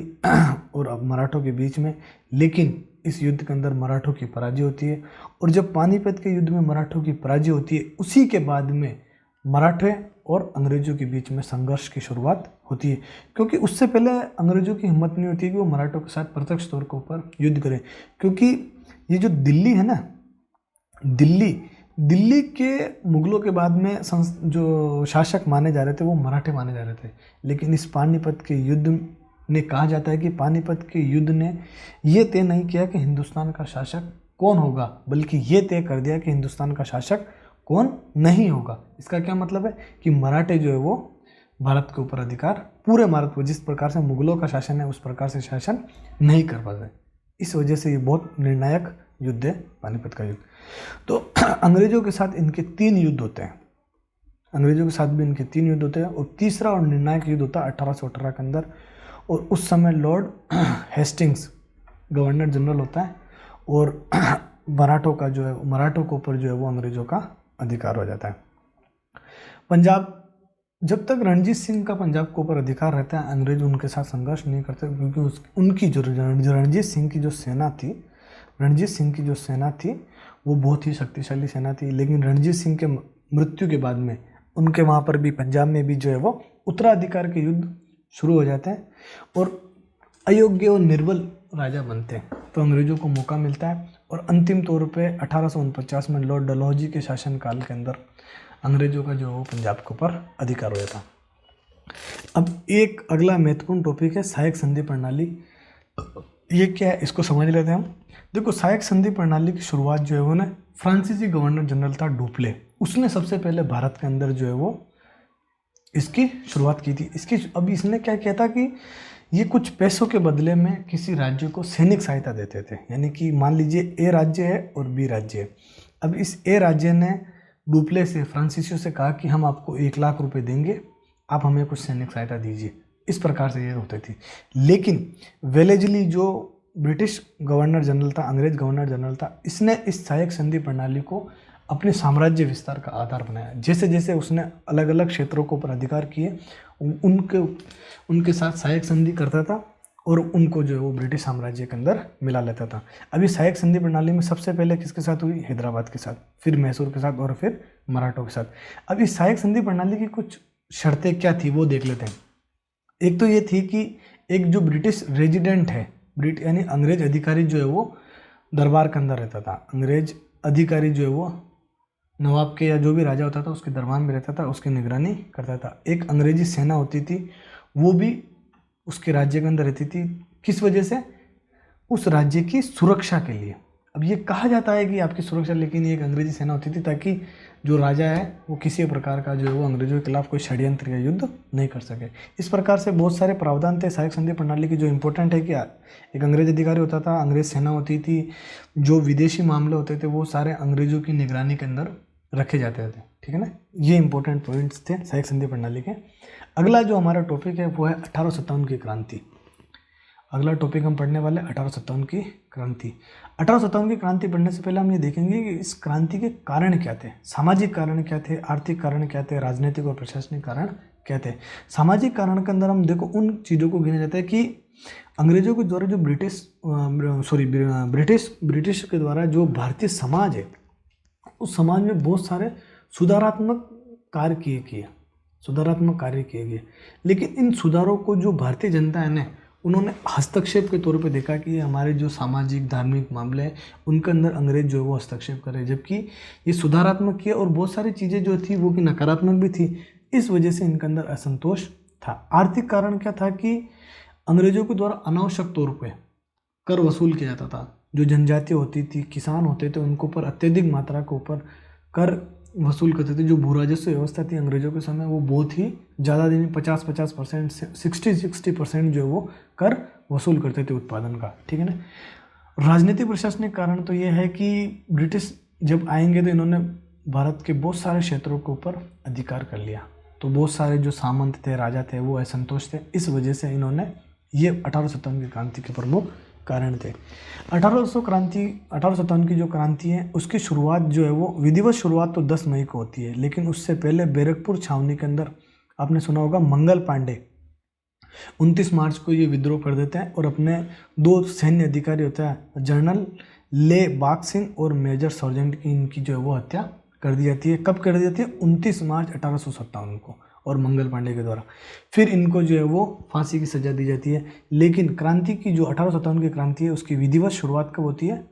A: और मराठों के बीच में, लेकिन इस युद्ध के अंदर मराठों की पराजय होती है। और जब पानीपत के युद्ध में मराठों की पराजय होती है, उसी के बाद में मराठे और अंग्रेजों के बीच में संघर्ष की शुरुआत होती है, क्योंकि उससे पहले अंग्रेजों की हिम्मत नहीं होती कि वो मराठों के साथ प्रत्यक्ष तौर के ऊपर युद्ध करें, क्योंकि ये जो दिल्ली है ना, दिल्ली के मुगलों के बाद में जो शासक माने जा रहे थे वो मराठे माने जा रहे थे। लेकिन इस पानीपत के युद्ध ने, कहा जाता है कि पानीपत के युद्ध ने ये तय नहीं किया कि हिंदुस्तान का शासक कौन होगा, बल्कि ये तय कर दिया कि हिंदुस्तान का शासक कौन नहीं होगा। इसका क्या मतलब है कि मराठे जो है वो भारत के ऊपर अधिकार, पूरे भारत को जिस प्रकार से मुगलों का शासन है उस प्रकार से शासन नहीं कर पाते। इस वजह से ये बहुत निर्णायक युद्ध है पानीपत का युद्ध। तो अंग्रेजों के साथ इनके 3 युद्ध होते हैं, अंग्रेजों के साथ भी इनके 3 युद्ध होते हैं, और तीसरा और निर्णायक युद्ध होता है 1818 के अंदर। और उस समय लॉर्ड हेस्टिंग्स गवर्नर जनरल होता है, और मराठों का जो है, मराठों के ऊपर जो है वो अंग्रेजों का अधिकार हो जाता है। पंजाब, जब तक रणजीत सिंह का पंजाब के ऊपर अधिकार रहता है, अंग्रेज उनके साथ संघर्ष नहीं करते, क्योंकि उनकी जो रणजीत सिंह की जो सेना थी, रणजीत सिंह की जो सेना थी वो बहुत ही शक्तिशाली सेना थी। लेकिन रणजीत सिंह के मृत्यु के बाद में उनके वहाँ पर भी, पंजाब में भी जो है वो उत्तराधिकार के युद्ध शुरू हो जाते हैं, और अयोग्य और निर्बल राजा बनते हैं। तो अंग्रेजों को मौका मिलता है, और अंतिम तौर पे 1849 में लॉर्ड डलहौजी के शासनकाल के अंदर अंग्रेजों का जो पंजाब के ऊपर अधिकार हो जाता। अब एक अगला महत्वपूर्ण टॉपिक है सहायक संधि प्रणाली। ये क्या है, इसको समझ लेते हैं हम। देखो, सहायक संधि प्रणाली की शुरुआत जो है वो ना फ्रांसीसी गवर्नर जनरल था डुप्ले, उसने सबसे पहले भारत के अंदर जो है वो इसकी शुरुआत की थी। अभी इसने क्या किया था कि ये कुछ पैसों के बदले में किसी राज्य को सैनिक सहायता देते थे। यानी कि मान लीजिए ए राज्य है और बी राज्य है। अब इस ए राज्य ने डुप्ले से, फ्रांसीसियों से कहा कि हम आपको 1 लाख रुपए देंगे, आप हमें कुछ सैनिक सहायता दीजिए। इस प्रकार से ये होती थी। लेकिन वेलेजली जो ब्रिटिश गवर्नर जनरल था, अंग्रेज गवर्नर जनरल था, इसने इस सहायक संधि प्रणाली को अपने साम्राज्य विस्तार का आधार बनाया। जैसे जैसे उसने अलग अलग क्षेत्रों के ऊपर अधिकार किए, उनके साथ सहायक संधि करता था, और उनको जो है वो ब्रिटिश साम्राज्य के अंदर मिला लेता था। अभी सहायक संधि प्रणाली में सबसे पहले किसके साथ हुई? हैदराबाद के साथ, फिर मैसूर के साथ, और फिर मराठों के साथ। अब इस सहायक संधि प्रणाली की कुछ शर्तें क्या थी वो देख लेते हैं। एक तो ये थी कि एक जो ब्रिटिश रेजिडेंट है, यानी अंग्रेज अधिकारी जो है वो दरबार के अंदर रहता था। अंग्रेज अधिकारी जो है वो नवाब के या जो भी राजा होता था उसके दरबार में रहता था, उसकी निगरानी करता था। एक अंग्रेजी सेना होती थी, वो भी उसके राज्य के अंदर रहती थी। किस वजह से? उस राज्य की सुरक्षा के लिए। अब ये कहा जाता है कि आपकी सुरक्षा, लेकिन ये एक अंग्रेजी सेना होती थी ताकि जो राजा है वो किसी प्रकार का जो है वो अंग्रेजों के खिलाफ कोई षड्यंत्र या युद्ध नहीं कर सके। इस प्रकार से बहुत सारे प्रावधान थे सहायक संधि प्रणाली की। जो इंपॉर्टेंट है कि एक अंग्रेज अधिकारी होता था, अंग्रेज सेना होती थी, जो विदेशी मामले होते थे वो सारे अंग्रेजों की निगरानी के अंदर रखे जाते थे। ठीक है ना, ये इंपॉर्टेंट पॉइंट्स थे सहायक संधि प्रणाली के। अगला जो हमारा टॉपिक है वो है 1857 की क्रांति। अगला टॉपिक हम पढ़ने वाले 1857 की क्रांति। 1857 की क्रांति पढ़ने से पहले हम ये देखेंगे कि इस क्रांति के कारण क्या थे, सामाजिक कारण क्या थे, आर्थिक कारण क्या थे, राजनीतिक और प्रशासनिक कारण क्या थे। सामाजिक कारण के अंदर हम देखो उन चीज़ों को गिना जाता है कि अंग्रेजों के द्वारा जो ब्रिटिश के द्वारा जो भारतीय समाज है उस समाज में बहुत सारे सुधारात्मक कार्य किए गए। लेकिन इन सुधारों को जो भारतीय जनता है ना, उन्होंने हस्तक्षेप के तौर पे देखा कि हमारे जो सामाजिक धार्मिक मामले हैं उनके अंदर अंग्रेज जो है वो हस्तक्षेप करे, जबकि ये सुधारात्मक किया और बहुत सारी चीज़ें जो थी वो कि नकारात्मक भी थी। इस वजह से इनके अंदर असंतोष था। आर्थिक कारण क्या था कि अंग्रेजों के द्वारा अनावश्यक तौर पर कर वसूल किया जाता था। जो जनजाति होती थी, किसान होते थे, उनके ऊपर अत्यधिक मात्रा के ऊपर कर वसूल करते थे। जो भू राजस्व व्यवस्था थी अंग्रेजों के समय वो बहुत ही ज़्यादा दिन 50% 60% जो है वो कर वसूल करते थे उत्पादन का। ठीक है ना। राजनीतिक प्रशासनिक कारण तो ये है कि ब्रिटिश जब आएंगे तो इन्होंने भारत के बहुत सारे क्षेत्रों के ऊपर अधिकार कर लिया, तो बहुत सारे जो सामंत थे, राजा थे, वो असंतुष्ट थे। इस वजह से इन्होंने ये 1857 की क्रांति के प्रमुख कारण थे। 1857 की जो क्रांति है उसकी शुरुआत जो है वो विधिवत शुरुआत तो 10 मई को होती है, लेकिन उससे पहले बैरकपुर छावनी के अंदर आपने सुना होगा मंगल पांडे 29 मार्च को ये विद्रोह कर देते हैं और अपने 2 सैन्य अधिकारी होता है जनरल ले बाग सिंह और मेजर सर्जेंट की, इनकी जो है वो हत्या कर दी जाती है। कब कर दी जाती है? 29 मार्च 1857 को, और मंगल पांडे के द्वारा। फिर इनको जो है वो फांसी की सजा दी जाती है। लेकिन क्रांति की जो 1857 की क्रांति है उसकी विधिवत शुरुआत कब होती है?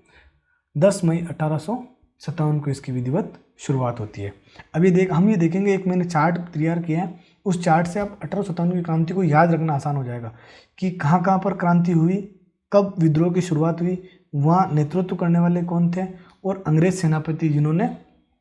A: 10 मई 1857 को इसकी विधिवत शुरुआत होती है। अभी हम ये देखेंगे, एक मैंने चार्ट तैयार किया है, उस चार्ट से आप 1857 की क्रांति को याद रखना आसान हो जाएगा कि कहाँ कहाँ पर क्रांति हुई, कब विद्रोह की शुरुआत हुई, वहाँ नेतृत्व करने वाले कौन थे और अंग्रेज सेनापति जिन्होंने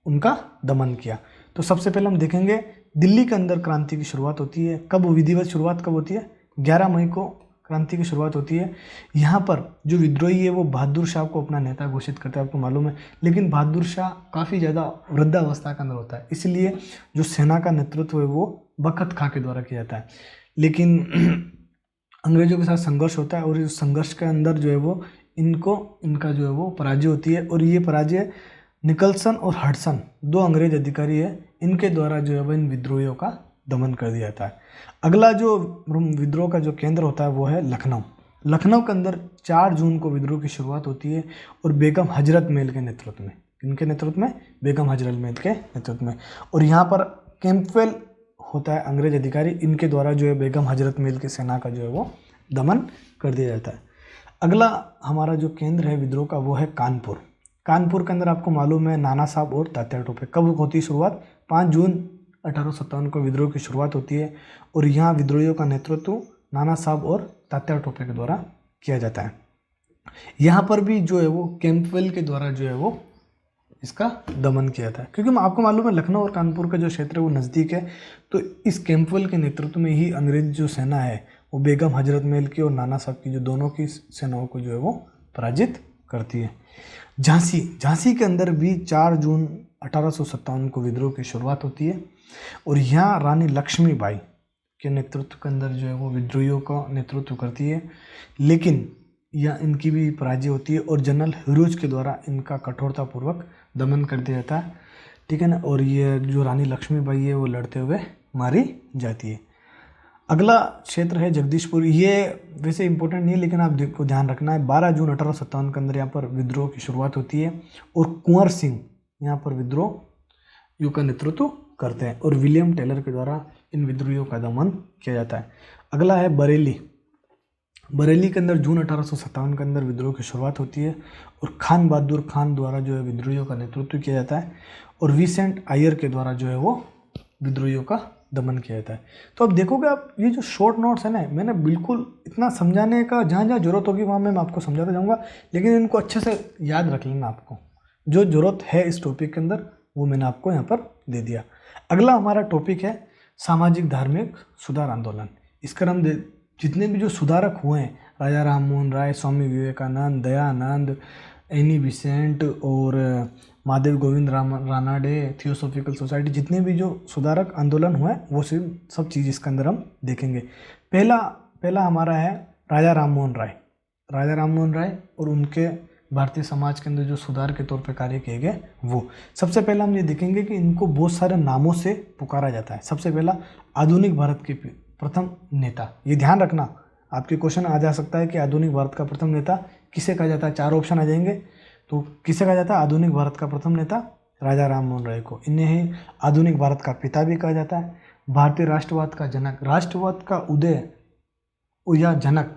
A: उनका दमन किया। तो सबसे पहले हम देखेंगे दिल्ली के अंदर क्रांति की शुरुआत होती है। कब विधिवत शुरुआत कब होती है? 11 मई को क्रांति की शुरुआत होती है। यहाँ पर जो विद्रोही है वो बहादुर शाह को अपना नेता घोषित करता है, आपको मालूम है। लेकिन बहादुर शाह काफ़ी ज़्यादा वृद्धावस्था के अंदर होता है, इसलिए जो सेना का नेतृत्व है वो बखत खां के द्वारा किया जाता है। लेकिन अंग्रेजों के साथ संघर्ष होता है और इस संघर्ष के अंदर जो है वो इनका जो है वो पराजय होती है। और ये पराजय निकलसन और हडसन, 2 अंग्रेज अधिकारी है, इनके द्वारा जो है वो इन विद्रोहियों का दमन कर दिया जाता है। अगला जो विद्रोह का जो केंद्र होता है वो है लखनऊ। लखनऊ के अंदर 4 जून को विद्रोह की शुरुआत होती है और बेगम हजरत महल के नेतृत्व में, इनके नेतृत्व में, बेगम हजरत महल के नेतृत्व में। और यहाँ पर कैंपवेल होता है अंग्रेज अधिकारी, इनके द्वारा जो है बेगम हजरत महल की सेना का जो है वो दमन कर दिया जाता है। अगला हमारा जो केंद्र है विद्रोह का वो है कानपुर। कानपुर के अंदर आपको मालूम है नाना साहब और तात्या टोपे। कब होती है शुरुआत? 5 जून 1857 को विद्रोह की शुरुआत होती है और यहाँ विद्रोहियों का नेतृत्व नाना साहब और तात्या टोपे के द्वारा किया जाता है। यहाँ पर भी जो है वो कैंपवेल के द्वारा जो है वो इसका दमन किया था, क्योंकि आपको मालूम है लखनऊ और कानपुर का जो क्षेत्र है वो नज़दीक है। तो इस कैंपवेल के नेतृत्व में ही अंग्रेज जो सेना है वो बेगम हजरत महल की और नाना साहब की जो दोनों की सेनाओं को जो है वो पराजित करती है। झांसी के अंदर भी 4 जून 1857 को विद्रोह की शुरुआत होती है और यहाँ रानी लक्ष्मीबाई के नेतृत्व के अंदर जो है वो विद्रोहियों का नेतृत्व करती है। लेकिन यह इनकी भी पराजय होती है और जनरल हिरोज के द्वारा इनका कठोरतापूर्वक दमन कर दिया जाता है, ठीक है ना। और ये जो रानी लक्ष्मीबाई है वो लड़ते हुए मारी जाती है। अगला क्षेत्र है जगदीशपुर। ये वैसे इंपॉर्टेंट नहीं है लेकिन आपको ध्यान रखना है। 12 जून 1857 के अंदर यहाँ पर विद्रोह की शुरुआत होती है और कुंवर सिंह यहाँ पर विद्रोह का नेतृत्व करते हैं और विलियम टेलर के द्वारा इन विद्रोहियों का दमन किया जाता है। अगला है बरेली। बरेली के अंदर जून 1857 के अंदर विद्रोह की शुरुआत होती है और खान बहादुर खान द्वारा जो है विद्रोहियों का नेतृत्व किया जाता है और विसेंट आयर के द्वारा जो है वो विद्रोहियों का दमन किया जाता है। तो अब देखोगे आप ये जो शॉर्ट नोट्स है ना, मैंने बिल्कुल इतना समझाने का जहाँ जहाँ जरूरत होगी वहाँ मैं आपको समझाता जाऊँगा, लेकिन इनको अच्छे से याद रख लेना। आपको जो ज़रूरत है इस टॉपिक के अंदर वो मैंने आपको यहाँ पर दे दिया। अगला हमारा टॉपिक है सामाजिक धार्मिक सुधार आंदोलन। इसका हम जितने भी जो सुधारक हुए हैं, राजा राम मोहन राय, स्वामी विवेकानंद, दयानंद, एनी बिसेंट और महादेव गोविंद रानाडे, थियोसॉफिकल सोसाइटी, जितने भी जो सुधारक आंदोलन हुए वो सब चीज़ इसके अंदर हम देखेंगे। पहला हमारा है राजा राम मोहन राय। राजा राम मोहन राय और उनके भारतीय समाज के अंदर जो सुधार के तौर पे कार्य किए गए वो। सबसे पहला हम ये देखेंगे कि इनको बहुत सारे नामों से पुकारा जाता है। सबसे पहला आधुनिक भारत के प्रथम नेता। ये ध्यान रखना, आपके क्वेश्चन आ जा सकता है कि आधुनिक भारत का प्रथम नेता किसे कहा जाता है। 4 ऑप्शन आ जाएंगे, तो किसे कहा जाता है? आधुनिक भारत का प्रथम नेता राजा राम मोहन राय को। इन्हें ही आधुनिक भारत का पिता भी कहा जाता है। भारतीय राष्ट्रवाद का जनक, राष्ट्रवाद का उदय या जनक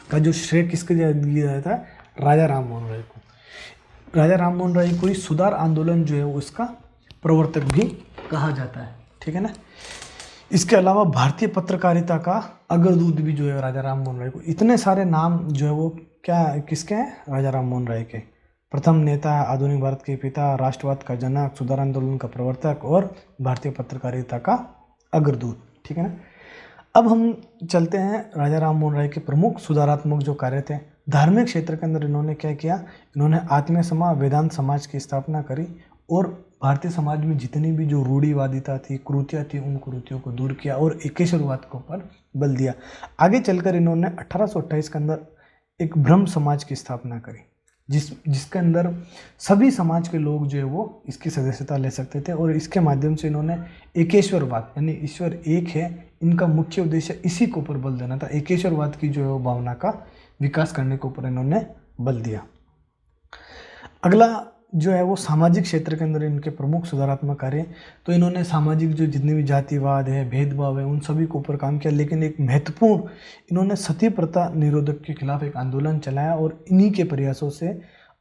A: का जो श्रेय किसके दिया जाता है? राजा राम मोहन राय को। राजा राम मोहन राय को ही सुधार आंदोलन जो है उसका प्रवर्तक भी कहा जाता है, ठीक है ना। इसके अलावा भारतीय पत्रकारिता का अग्रदूत भी जो है राजा राम मोहन राय को। इतने सारे नाम जो है वो किसके हैं? राजा राम मोहन राय के। प्रथम नेता, आधुनिक भारत के पिता, राष्ट्रवाद का जनक, सुधार आंदोलन का प्रवर्तक और भारतीय पत्रकारिता का अग्रदूत, ठीक है ना। अब हम चलते हैं राजा राम मोहन राय के प्रमुख सुधारात्मक जो कार्य थे। धार्मिक क्षेत्र के अंदर इन्होंने क्या किया? इन्होंने आत्मीय समाज, वेदांत समाज की स्थापना करी और भारतीय समाज में जितनी भी जो रूढ़िवादिता थी, कुरीतियाँ थी, उन कुरीतियों को दूर किया और एकेश्वरवाद के ऊपर बल दिया। आगे चलकर इन्होंने 1828 के अंदर एक ब्रह्म समाज की स्थापना करी, जिसके अंदर सभी समाज के लोग जो है वो इसकी सदस्यता ले सकते थे और इसके माध्यम से इन्होंने एकेश्वरवाद, यानी ईश्वर एक है, इनका मुख्य उद्देश्य इसी के ऊपर बल देना था। एकेश्वरवाद की जो है वो भावना का विकास करने के ऊपर इन्होंने बल दिया। अगला जो है वो सामाजिक क्षेत्र के अंदर इनके प्रमुख सुधारात्मक कार्य। तो इन्होंने सामाजिक जो जितने भी जातिवाद है, भेदभाव है, उन सभी के ऊपर काम किया। लेकिन एक महत्वपूर्ण, इन्होंने सती प्रथा निरोधक के खिलाफ एक आंदोलन चलाया और इन्हीं के प्रयासों से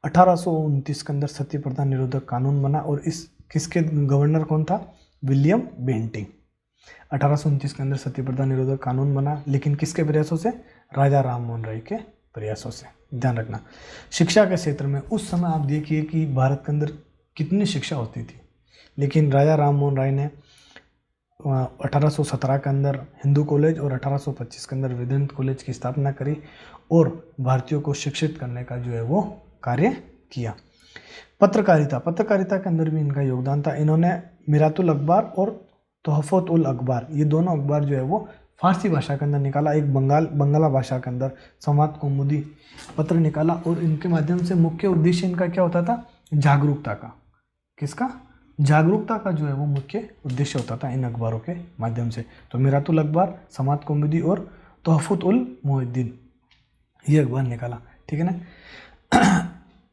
A: 1829 के अंदर सती प्रथा निरोधक कानून बना और इस किसके गवर्नर कौन था? William Bentinck. 1829 के अंदर सती प्रथा निरोधक कानून बना, लेकिन किसके प्रयासों से? राजा राम मोहन राय के प्रयासों से। ध्यान रखना। शिक्षा के क्षेत्र में उस समय आप देखिए कि भारत के अंदर कितनी शिक्षा होती थी, लेकिन राजा राम मोहन राय ने 1817 के अंदर हिंदू कॉलेज और 1825 के अंदर वेदांत कॉलेज की स्थापना करी और भारतीयों को शिक्षित करने का जो है वो कार्य किया। पत्रकारिता के अंदर भी इनका योगदान था। इन्होंने मिरातुल अखबार और तोहफत उल अखबार, ये दोनों अखबार जो है वो फारसी भाषा के अंदर निकाला। एक बंगाला भाषा के अंदर संवाद कौमुदी पत्र निकाला और इनके माध्यम से मुख्य उद्देश्य इनका क्या होता था? जागरूकता का। किसका? जागरूकता का जो है वो मुख्य उद्देश्य होता था इन अखबारों के माध्यम से। तो मिरातुल अखबार, संवाद कौमुदी और तोहफत उल मोहिउद्दीन, ये अखबार निकाला। ठीक है ना।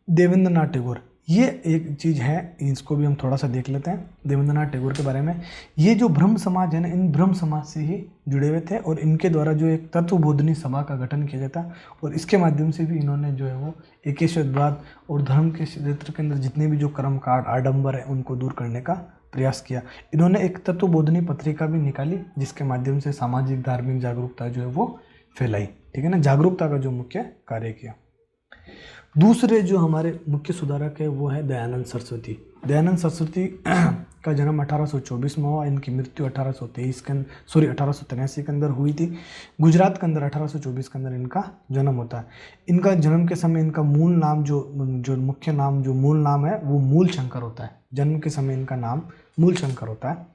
A: देवेंद्रनाथ टैगोर, ये एक चीज़ है, इसको भी हम थोड़ा सा देख लेते हैं देवेंद्रनाथ टैगोर के बारे में। ये जो ब्रह्म समाज है ना, इन ब्रह्म समाज से ही जुड़े हुए थे और इनके द्वारा जो एक तत्वबोधिनी सभा का गठन किया जाता और इसके माध्यम से भी इन्होंने जो है वो एकेश्वरवाद और धर्म के क्षेत्र के अंदर जितने भी जो कर्मकांड, आडंबर है, उनको दूर करने का प्रयास किया। इन्होंने एक तत्वबोधिनी पत्रिका भी निकाली जिसके माध्यम से सामाजिक धार्मिक जागरूकता जो है वो फैलाई। ठीक है ना, जागरूकता का जो मुख्य कार्य किया। दूसरे जो हमारे मुख्य सुधारक है वो है दयानंद सरस्वती। दयानंद सरस्वती का जन्म 1824 में हुआ। इनकी मृत्यु 1883 के अंदर हुई थी। गुजरात के अंदर 1824 के अंदर इनका जन्म होता है। इनका जन्म के समय इनका मूल नाम जो मुख्य नाम, जो मूल नाम है वो मूल शंकर होता है। जन्म के समय इनका नाम मूल शंकर होता है।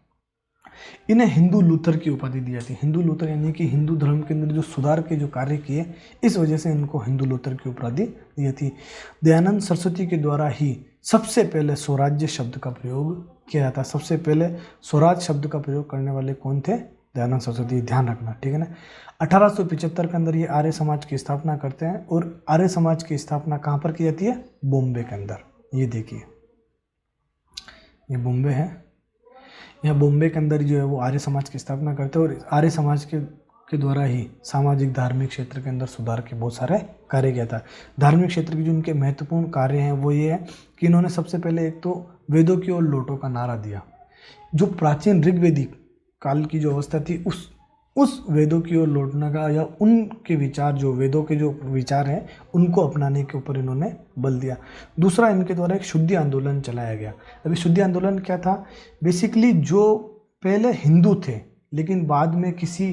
A: इन्हें हिंदू लूथर की उपाधि दी जाती है। हिंदू लूथर यानी कि हिंदू धर्म के अंदर जो सुधार के जो कार्य किए, इस वजह से इनको हिंदू लूथर की उपाधि दी जाती है। दयानंद सरस्वती के द्वारा ही सबसे पहले स्वराज्य शब्द का प्रयोग किया जाता है। सबसे पहले स्वराज शब्द का प्रयोग करने वाले कौन थे? दयानंद सरस्वती, ध्यान रखना। ठीक है ना। 1875 के अंदर ये आर्य समाज की स्थापना करते हैं और आर्य समाज की स्थापना कहाँ पर की जाती है? बॉम्बे के अंदर। ये देखिए, ये बॉम्बे है। यहाँ बॉम्बे के अंदर जो है वो आर्य समाज की स्थापना करते हैं और आर्य समाज के द्वारा ही सामाजिक धार्मिक क्षेत्र के अंदर सुधार के बहुत सारे कार्य किया था। धार्मिक क्षेत्र के जो उनके महत्वपूर्ण कार्य हैं वो ये है कि इन्होंने सबसे पहले एक तो वेदों की ओर लौटो का नारा दिया। जो प्राचीन ऋग्वेदिक काल की जो अवस्था थी उस वेदों की ओर लौटने का, या उनके विचार, जो वेदों के जो विचार हैं उनको अपनाने के ऊपर इन्होंने बल दिया। दूसरा, इनके द्वारा एक शुद्धि आंदोलन चलाया गया। अभी शुद्धि आंदोलन क्या था? बेसिकली जो पहले हिंदू थे लेकिन बाद में किसी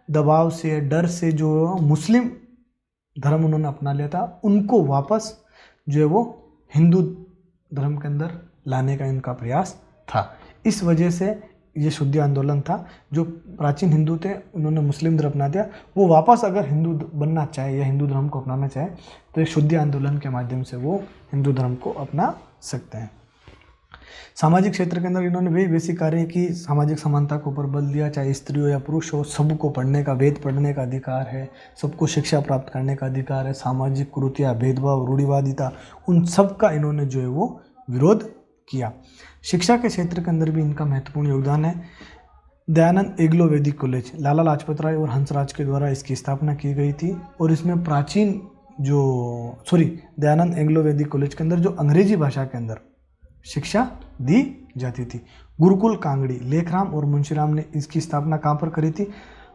A: दबाव से, डर से जो मुस्लिम धर्म उन्होंने अपना लिया था, उनको वापस जो है वो हिंदू धर्म के अंदर लाने का इनका प्रयास था। इस वजह से ये शुद्धि आंदोलन था। जो प्राचीन हिंदू थे उन्होंने मुस्लिम धर्म अपना दिया, वो वापस अगर हिंदू बनना चाहे या हिंदू धर्म को अपनाना चाहे तो ये शुद्धि आंदोलन के माध्यम से वो हिंदू धर्म को अपना सकते हैं। सामाजिक क्षेत्र के अंदर इन्होंने भी बेसिक कार्य की, सामाजिक समानता के ऊपर बल दिया। चाहे स्त्री हो या पुरुष हो, सबको पढ़ने का, वेद पढ़ने का अधिकार है, सबको शिक्षा प्राप्त करने का अधिकार है। सामाजिक कुरीतियाँ, भेदभाव, रूढ़िवादिता, उन सब का इन्होंने जो है वो विरोध किया। शिक्षा के क्षेत्र के अंदर भी इनका महत्वपूर्ण योगदान है। दयानंद एग्लो वैदिक कॉलेज, लाला लाजपत राय और हंसराज के द्वारा इसकी स्थापना की गई थी और इसमें दयानंद एग्लो वैदिक कॉलेज के अंदर जो अंग्रेजी भाषा के अंदर शिक्षा दी जाती थी। गुरुकुल कांगड़ी, लेखराम और मुंशीराम ने इसकी स्थापना कहाँ पर करी थी?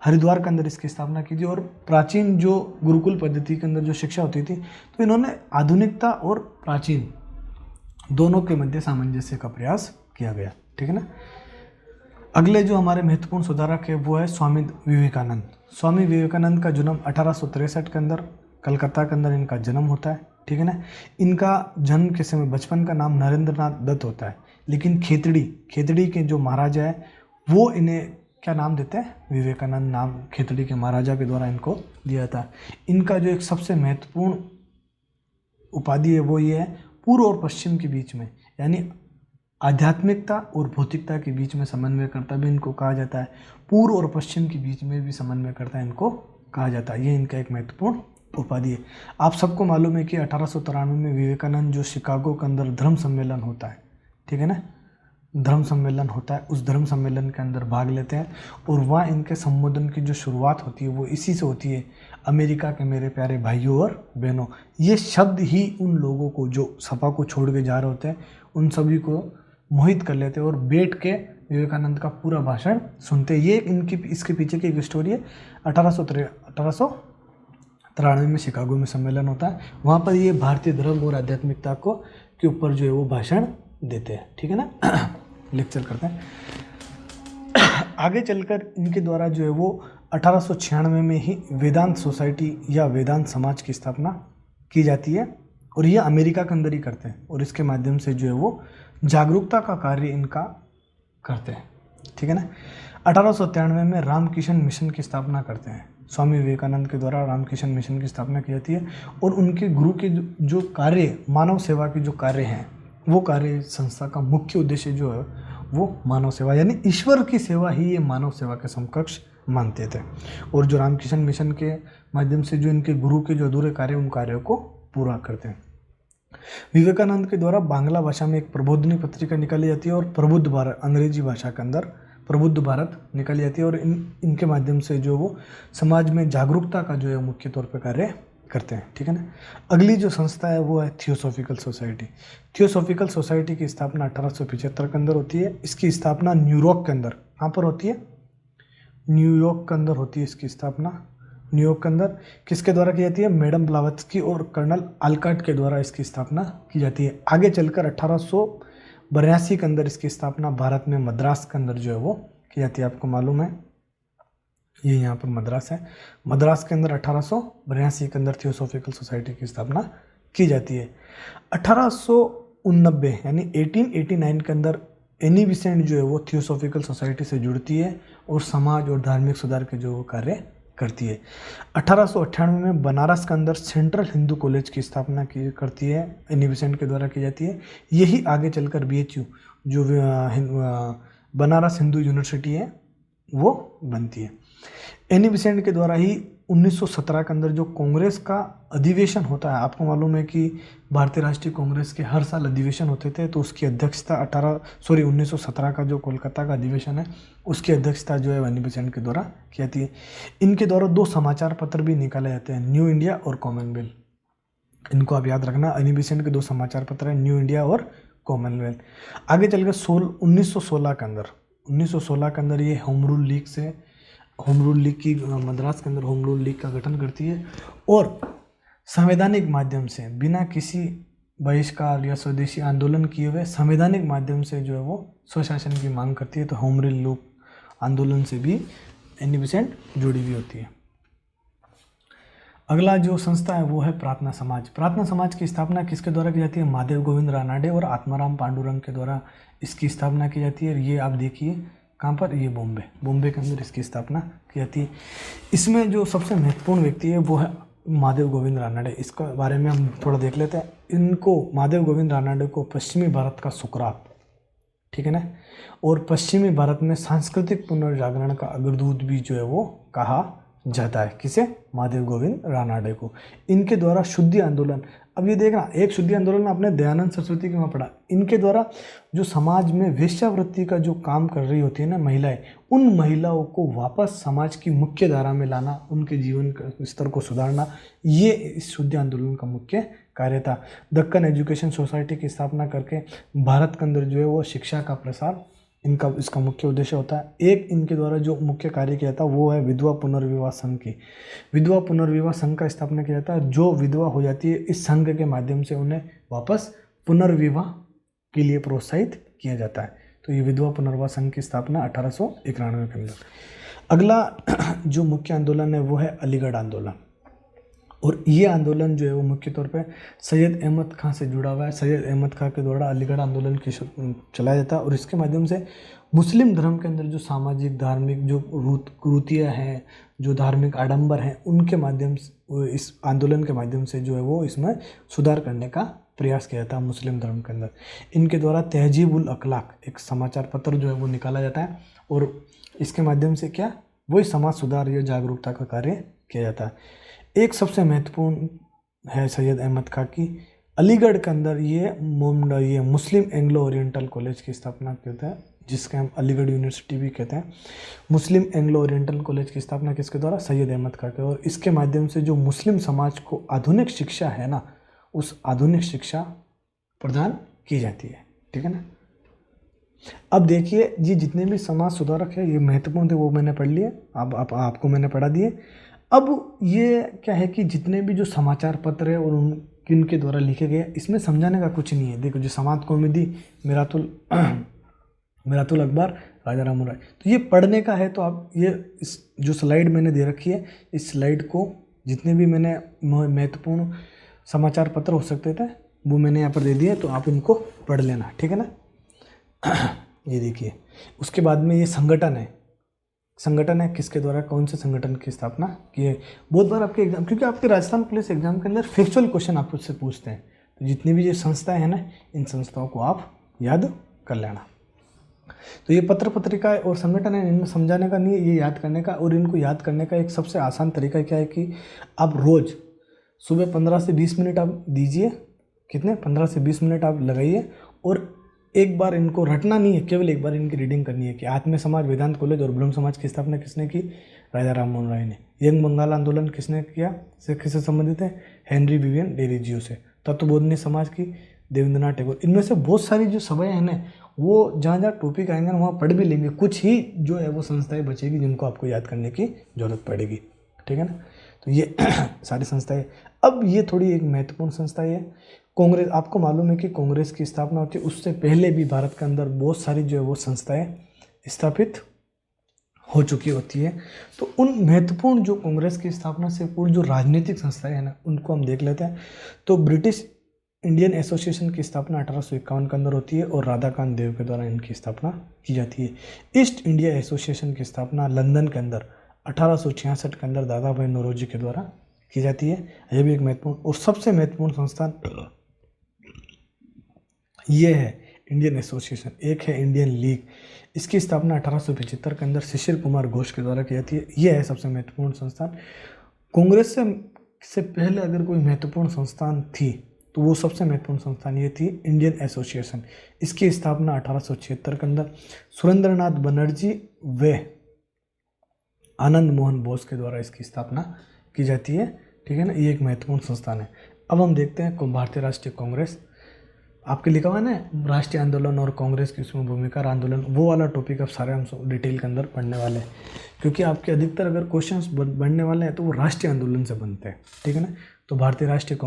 A: हरिद्वार के अंदर इसकी स्थापना की थी। और प्राचीन जो गुरुकुल पद्धति के अंदर जो शिक्षा होती थी, तो इन्होंने आधुनिकता और प्राचीन दोनों के मध्य सामंजस्य का प्रयास किया गया। ठीक है ना। अगले जो हमारे महत्वपूर्ण सुधारक है वो है स्वामी विवेकानंद। स्वामी विवेकानंद का जन्म 1863 के अंदर कलकत्ता के अंदर इनका जन्म होता है। ठीक है ना। इनका जन्म के समय बचपन का नाम नरेंद्रनाथ दत्त होता है, लेकिन खेतड़ी के जो महाराजा है वो इन्हें क्या नाम देते हैं? विवेकानंद नाम खेतड़ी के महाराजा के द्वारा इनको दिया था। इनका जो एक सबसे महत्वपूर्ण उपाधि है वो ये है, पूर्व और पश्चिम के बीच में, यानी आध्यात्मिकता और भौतिकता के बीच में समन्वयकर्ता भी इनको कहा जाता है। पूर्व और पश्चिम के बीच में भी समन्वयकर्ता इनको कहा जाता है। ये इनका एक महत्वपूर्ण उपाधि है। आप सबको मालूम है कि 1893 में विवेकानंद जो शिकागो के अंदर धर्म सम्मेलन होता है, ठीक है ना, धर्म सम्मेलन होता है, उस धर्म सम्मेलन के अंदर भाग लेते हैं और वहाँ इनके संबोधन की जो शुरुआत होती है वो इसी से होती है, अमेरिका के मेरे प्यारे भाइयों और बहनों। ये शब्द ही उन लोगों को जो सभा को छोड़ के जा रहे होते हैं उन सभी को मोहित कर लेते हैं और बैठ के विवेकानंद का पूरा भाषण सुनते हैं। ये इसके पीछे की एक स्टोरी है। 1893 में शिकागो में सम्मेलन होता है, वहाँ पर ये भारतीय धर्म और आध्यात्मिकता के ऊपर जो है वो भाषण देते हैं। ठीक है ना, लेक्चर करते हैं। आगे चलकर इनके द्वारा जो है वो 1896 में ही वेदांत सोसाइटी या वेदांत समाज की स्थापना की जाती है और ये अमेरिका के अंदर ही करते हैं और इसके माध्यम से जो है वो जागरूकता का कार्य इनका करते हैं। ठीक है ना। 1893 में रामकृष्ण मिशन की स्थापना करते हैं। स्वामी विवेकानंद के द्वारा रामकृष्ण मिशन की स्थापना की जाती है और उनके गुरु के जो कार्य, मानव सेवा के जो कार्य हैं, वो कार्य संस्था का मुख्य उद्देश्य जो है वो मानव सेवा, यानी ईश्वर की सेवा ही ये मानव सेवा के समकक्ष मानते थे। और जो रामकृष्ण मिशन के माध्यम से जो इनके गुरु के जो अधूरे कार्य, उन कार्यों को पूरा करते हैं। विवेकानंद के द्वारा बांग्ला भाषा में एक प्रबोधिनी पत्रिका निकाली जाती है और प्रबुद्ध भारत, अंग्रेजी भाषा के अंदर प्रबुद्ध भारत निकाली जाती है और इनके माध्यम से जो वो समाज में जागरूकता का जो है मुख्य तौर पर कार्य करते हैं। ठीक है ना। अगली जो संस्था है वो है थियोसॉफिकल सोसाइटी। थियोसॉफिकल सोसाइटी की स्थापना 1875 के अंदर होती है। इसकी स्थापना न्यूयॉर्क के अंदर, कहाँ पर होती है? न्यूयॉर्क के अंदर होती है इसकी स्थापना। न्यूयॉर्क के अंदर किसके द्वारा की जाती है? मैडम ब्लावत्स्की और कर्नल आल्काट के द्वारा इसकी स्थापना की जाती है। आगे चलकर 1882 के अंदर इसकी स्थापना भारत में मद्रास के अंदर जो है वो की जाती है। आपको मालूम है ये यहाँ पर मद्रास है। मद्रास के अंदर 1882 के अंदर थियोसॉफिकल सोसाइटी की स्थापना की जाती है। 1889 यानी 1889 के अंदर एनी बिसेंट जो है वो थियोसॉफिकल सोसाइटी से जुड़ती है और समाज और धार्मिक सुधार के जो कार्य करती है। 1898 में बनारस के अंदर सेंट्रल हिंदू कॉलेज की स्थापना की करती है, एनी बिसेंट के द्वारा की जाती है। यही आगे चलकर BHU जो बनारस हिंदू यूनिवर्सिटी है वो बनती है। एनी बिसेंट के द्वारा ही 1917 के अंदर जो कांग्रेस का अधिवेशन होता है, आपको मालूम है कि भारतीय राष्ट्रीय कांग्रेस के हर साल अधिवेशन होते थे, तो उसकी अध्यक्षता 1917 का जो कोलकाता का अधिवेशन है उसकी अध्यक्षता जो है एनी बिसेंट के द्वारा की जाती है। इनके द्वारा 2 समाचार पत्र भी निकाले जाते हैं, न्यू इंडिया और कॉमनवेल्थ। इनको आप याद रखना, एनी बिसेंट के 2 समाचार पत्र हैं, न्यू इंडिया और कॉमनवेल्थ। आगे चलकर 1916 के अंदर ये होम रूल लीग की मद्रास के अंदर होम रूल लीग का गठन करती है और संवैधानिक माध्यम से, बिना किसी बहिष्कार या स्वदेशी आंदोलन किए हुए संवैधानिक माध्यम से जो है वो स्वशासन की मांग करती है। तो होम रूल लीग आंदोलन से भी एनी बिसेंट जुड़ी हुई होती है। अगला जो संस्था है वो है प्रार्थना समाज। प्रार्थना समाज की स्थापना किसके द्वारा की जाती है? महादेव गोविंद रानाडे और आत्माराम पांडुरंग के द्वारा इसकी स्थापना की जाती है। ये आप देखिए कहाँ पर? ये बॉम्बे के अंदर इसकी स्थापना की जाती है। इसमें जो सबसे महत्वपूर्ण व्यक्ति है वो है महादेव गोविंद रानाडे। इसके बारे में हम थोड़ा देख लेते हैं। इनको, महादेव गोविंद रानाडे को पश्चिमी भारत का सुकरात, ठीक है ना, और पश्चिमी भारत में सांस्कृतिक पुनर्जागरण का अग्रदूत भी जो है वो कहा जाता है। किसे? महादेव गोविंद रानाडे को। इनके द्वारा शुद्धि आंदोलन, अब ये देखना, एक शुद्धि आंदोलन आपने दयानंद सरस्वती के वहाँ पढ़ा। इनके द्वारा जो समाज में वेश्यावृत्ति का जो काम कर रही होती है ना महिलाएं, उन महिलाओं को वापस समाज की मुख्य धारा में लाना, उनके जीवन स्तर को सुधारना, ये इस शुद्धि आंदोलन का मुख्य कार्य था। दक्कन एजुकेशन सोसाइटी की स्थापना करके भारत के अंदर जो है वो शिक्षा का प्रसार इसका मुख्य उद्देश्य होता है। एक इनके द्वारा जो मुख्य कार्य किया था वो है विधवा पुनर्विवाह संघ की। विधवा पुनर्विवाह संघ का स्थापना किया जाता है। जो विधवा हो जाती है, इस संघ के माध्यम से उन्हें वापस पुनर्विवाह के लिए प्रोत्साहित किया जाता है। तो ये विधवा पुनर्विवाह संघ की स्थापना 1891 के अंदर। अगला जो मुख्य आंदोलन है वो है अलीगढ़ आंदोलन, और ये आंदोलन जो है वो मुख्य तौर पे सैयद अहमद खां से जुड़ा हुआ है। सैयद अहमद खां के द्वारा अलीगढ़ आंदोलन की चलाया जाता है और इसके माध्यम से मुस्लिम धर्म के अंदर जो सामाजिक धार्मिक जो कुरीतियाँ हैं, जो धार्मिक आडंबर हैं, उनके माध्यम से, इस आंदोलन के माध्यम से जो है वो इसमें सुधार करने का प्रयास किया जाता है मुस्लिम धर्म के अंदर। इनके द्वारा तहजीब उल अखलाक एक समाचार पत्र जो है वो निकाला जाता है और इसके माध्यम से क्या, वही समाज सुधार या जागरूकता का कार्य किया जाता है। एक सबसे महत्वपूर्ण है सैयद अहमद खां की, अलीगढ़ के अंदर ये मुस्लिम एंग्लो ओरिएंटल कॉलेज की स्थापना करता है, जिसके हम अलीगढ़ यूनिवर्सिटी भी कहते हैं। मुस्लिम एंग्लो ओरिएंटल कॉलेज की स्थापना किसके द्वारा? सैयद अहमद खां के। और इसके माध्यम से जो मुस्लिम समाज को आधुनिक शिक्षा है ना, उस आधुनिक शिक्षा प्रदान की जाती है, ठीक है ना। अब देखिए, ये जितने भी समाज सुधारक है ये महत्वपूर्ण थे, वो मैंने पढ़ लिए, अब आपको मैंने पढ़ा दिए। अब ये क्या है कि जितने भी जो समाचार पत्र है और किनके द्वारा लिखे गए, इसमें समझाने का कुछ नहीं है। देखो, जो समाज कौमुदी मिरातुल मिरातुल अखबार, राजा राम मोहन राय। तो ये पढ़ने का है, तो आप ये इस जो स्लाइड मैंने दे रखी है, इस स्लाइड को जितने भी मैंने महत्वपूर्ण समाचार पत्र हो सकते थे वो मैंने यहाँ पर दे दिए, तो आप इनको पढ़ लेना, ठीक है ना। ये देखिए, उसके बाद में ये संगठन है किसके द्वारा, कौन से संगठन की स्थापना की है। बहुत बार आपके एग्जाम, क्योंकि आपके राजस्थान पुलिस एग्जाम के अंदर फैक्चुअल क्वेश्चन आप उससे पूछते हैं, तो जितनी भी ये संस्थाएं हैं ना, इन संस्थाओं को आप याद कर लेना। तो ये पत्र पत्रिका और संगठन है, इनमें समझाने का नहीं, ये याद करने का। और इनको याद करने का एक सबसे आसान तरीका क्या है कि आप रोज़ सुबह 15 से 20 मिनट आप दीजिए, कितने 15 से 20 मिनट आप लगाइए, और एक बार इनको रटना नहीं है, केवल एक बार इनकी रीडिंग करनी है कि आत्म समाज वेदांत कॉलेज और ब्रह्म समाज की स्थापना किसने की, राजा राम मोहन राय ने। यंग बंगाल आंदोलन किसने किया, से किससे संबंधित है, हेनरी विवियन डेरिजियो से। तत्वबोधनी समाज की देवेंद्रनाथ टैगोर। इनमें से बहुत सारी जो सभाएं हैं ना, वो जहाँ जहाँ टॉपिक आएंगे ना वहाँ पढ़ भी लेंगे, कुछ ही जो है वो संस्थाएं बचेगी जिनको आपको याद करने की जरूरत पड़ेगी, ठीक है ना। तो ये सारी संस्थाएं। अब ये थोड़ी एक महत्वपूर्ण संस्था है कांग्रेस। आपको मालूम है कि कांग्रेस की स्थापना होती है, उससे पहले भी भारत के अंदर बहुत सारी जो है वो संस्थाएं स्थापित हो चुकी होती है। तो उन महत्वपूर्ण जो कांग्रेस की स्थापना से पूर्व जो राजनीतिक संस्थाएं हैं ना, उनको हम देख लेते हैं। तो ब्रिटिश इंडियन एसोसिएशन की स्थापना 1851 के अंदर होती है और राधाकांत देव के द्वारा इनकी स्थापना की जाती है। ईस्ट इंडिया एसोसिएशन की स्थापना लंदन के अंदर 1866 के अंदर दादा भाई नौरोजी के द्वारा की जाती है। यह भी एक महत्वपूर्ण और सबसे महत्वपूर्ण संस्थान ये है इंडियन एसोसिएशन। एक है इंडियन लीग, इसकी स्थापना 1875 के अंदर शिशिर कुमार घोष के द्वारा की जाती है। यह है सबसे महत्वपूर्ण संस्थान। कांग्रेस से पहले अगर कोई महत्वपूर्ण संस्थान थी तो वो सबसे महत्वपूर्ण संस्थान ये थी इंडियन एसोसिएशन। इसकी स्थापना 1876 के अंदर सुरेंद्रनाथ बनर्जी व आनंद मोहन बोस के द्वारा इसकी स्थापना की जाती है, ठीक है ना। ये एक महत्वपूर्ण संस्थान है। अब हम देखते हैं भारतीय राष्ट्रीय कांग्रेस। आपके लिखा हुआ है ना राष्ट्रीय आंदोलन और कांग्रेस की उसमें भूमिका आंदोलन, वो वाला टॉपिक अब सारे हम डिटेल के अंदर पढ़ने वाले हैं, क्योंकि आपके अधिकतर अगर क्वेश्चंस बनने वाले हैं तो वो राष्ट्रीय आंदोलन से बनते हैं, ठीक है ना। तो भारतीय राष्ट्रीय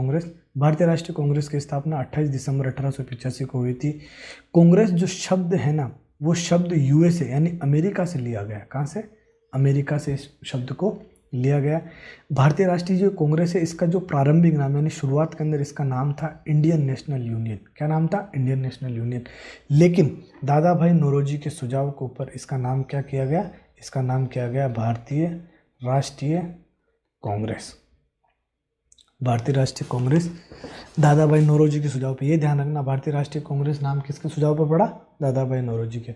A: कांग्रेस की स्थापना 28 दिसंबर 1885 को हुई थी। कांग्रेस जो शब्द है ना, वो शब्द यूएसए यानी अमेरिका से लिया गया। कहाँ से, अमेरिका से इस शब्द को लिया गया। भारतीय राष्ट्रीय जो कांग्रेस है, इसका जो प्रारंभिक नाम यानी शुरुआत के अंदर इसका नाम था इंडियन नेशनल यूनियन। क्या नाम था, इंडियन नेशनल यूनियन। लेकिन दादा भाई नौरोजी के सुझाव के ऊपर इसका नाम क्या किया गया, इसका नाम किया गया भारतीय राष्ट्रीय कांग्रेस। भारतीय राष्ट्रीय कांग्रेस दादा भाई नौरोजी के सुझाव पे, ये ध्यान रखना भारतीय राष्ट्रीय कांग्रेस नाम किसके सुझाव पर पड़ा, दादा भाई नौरोजी के।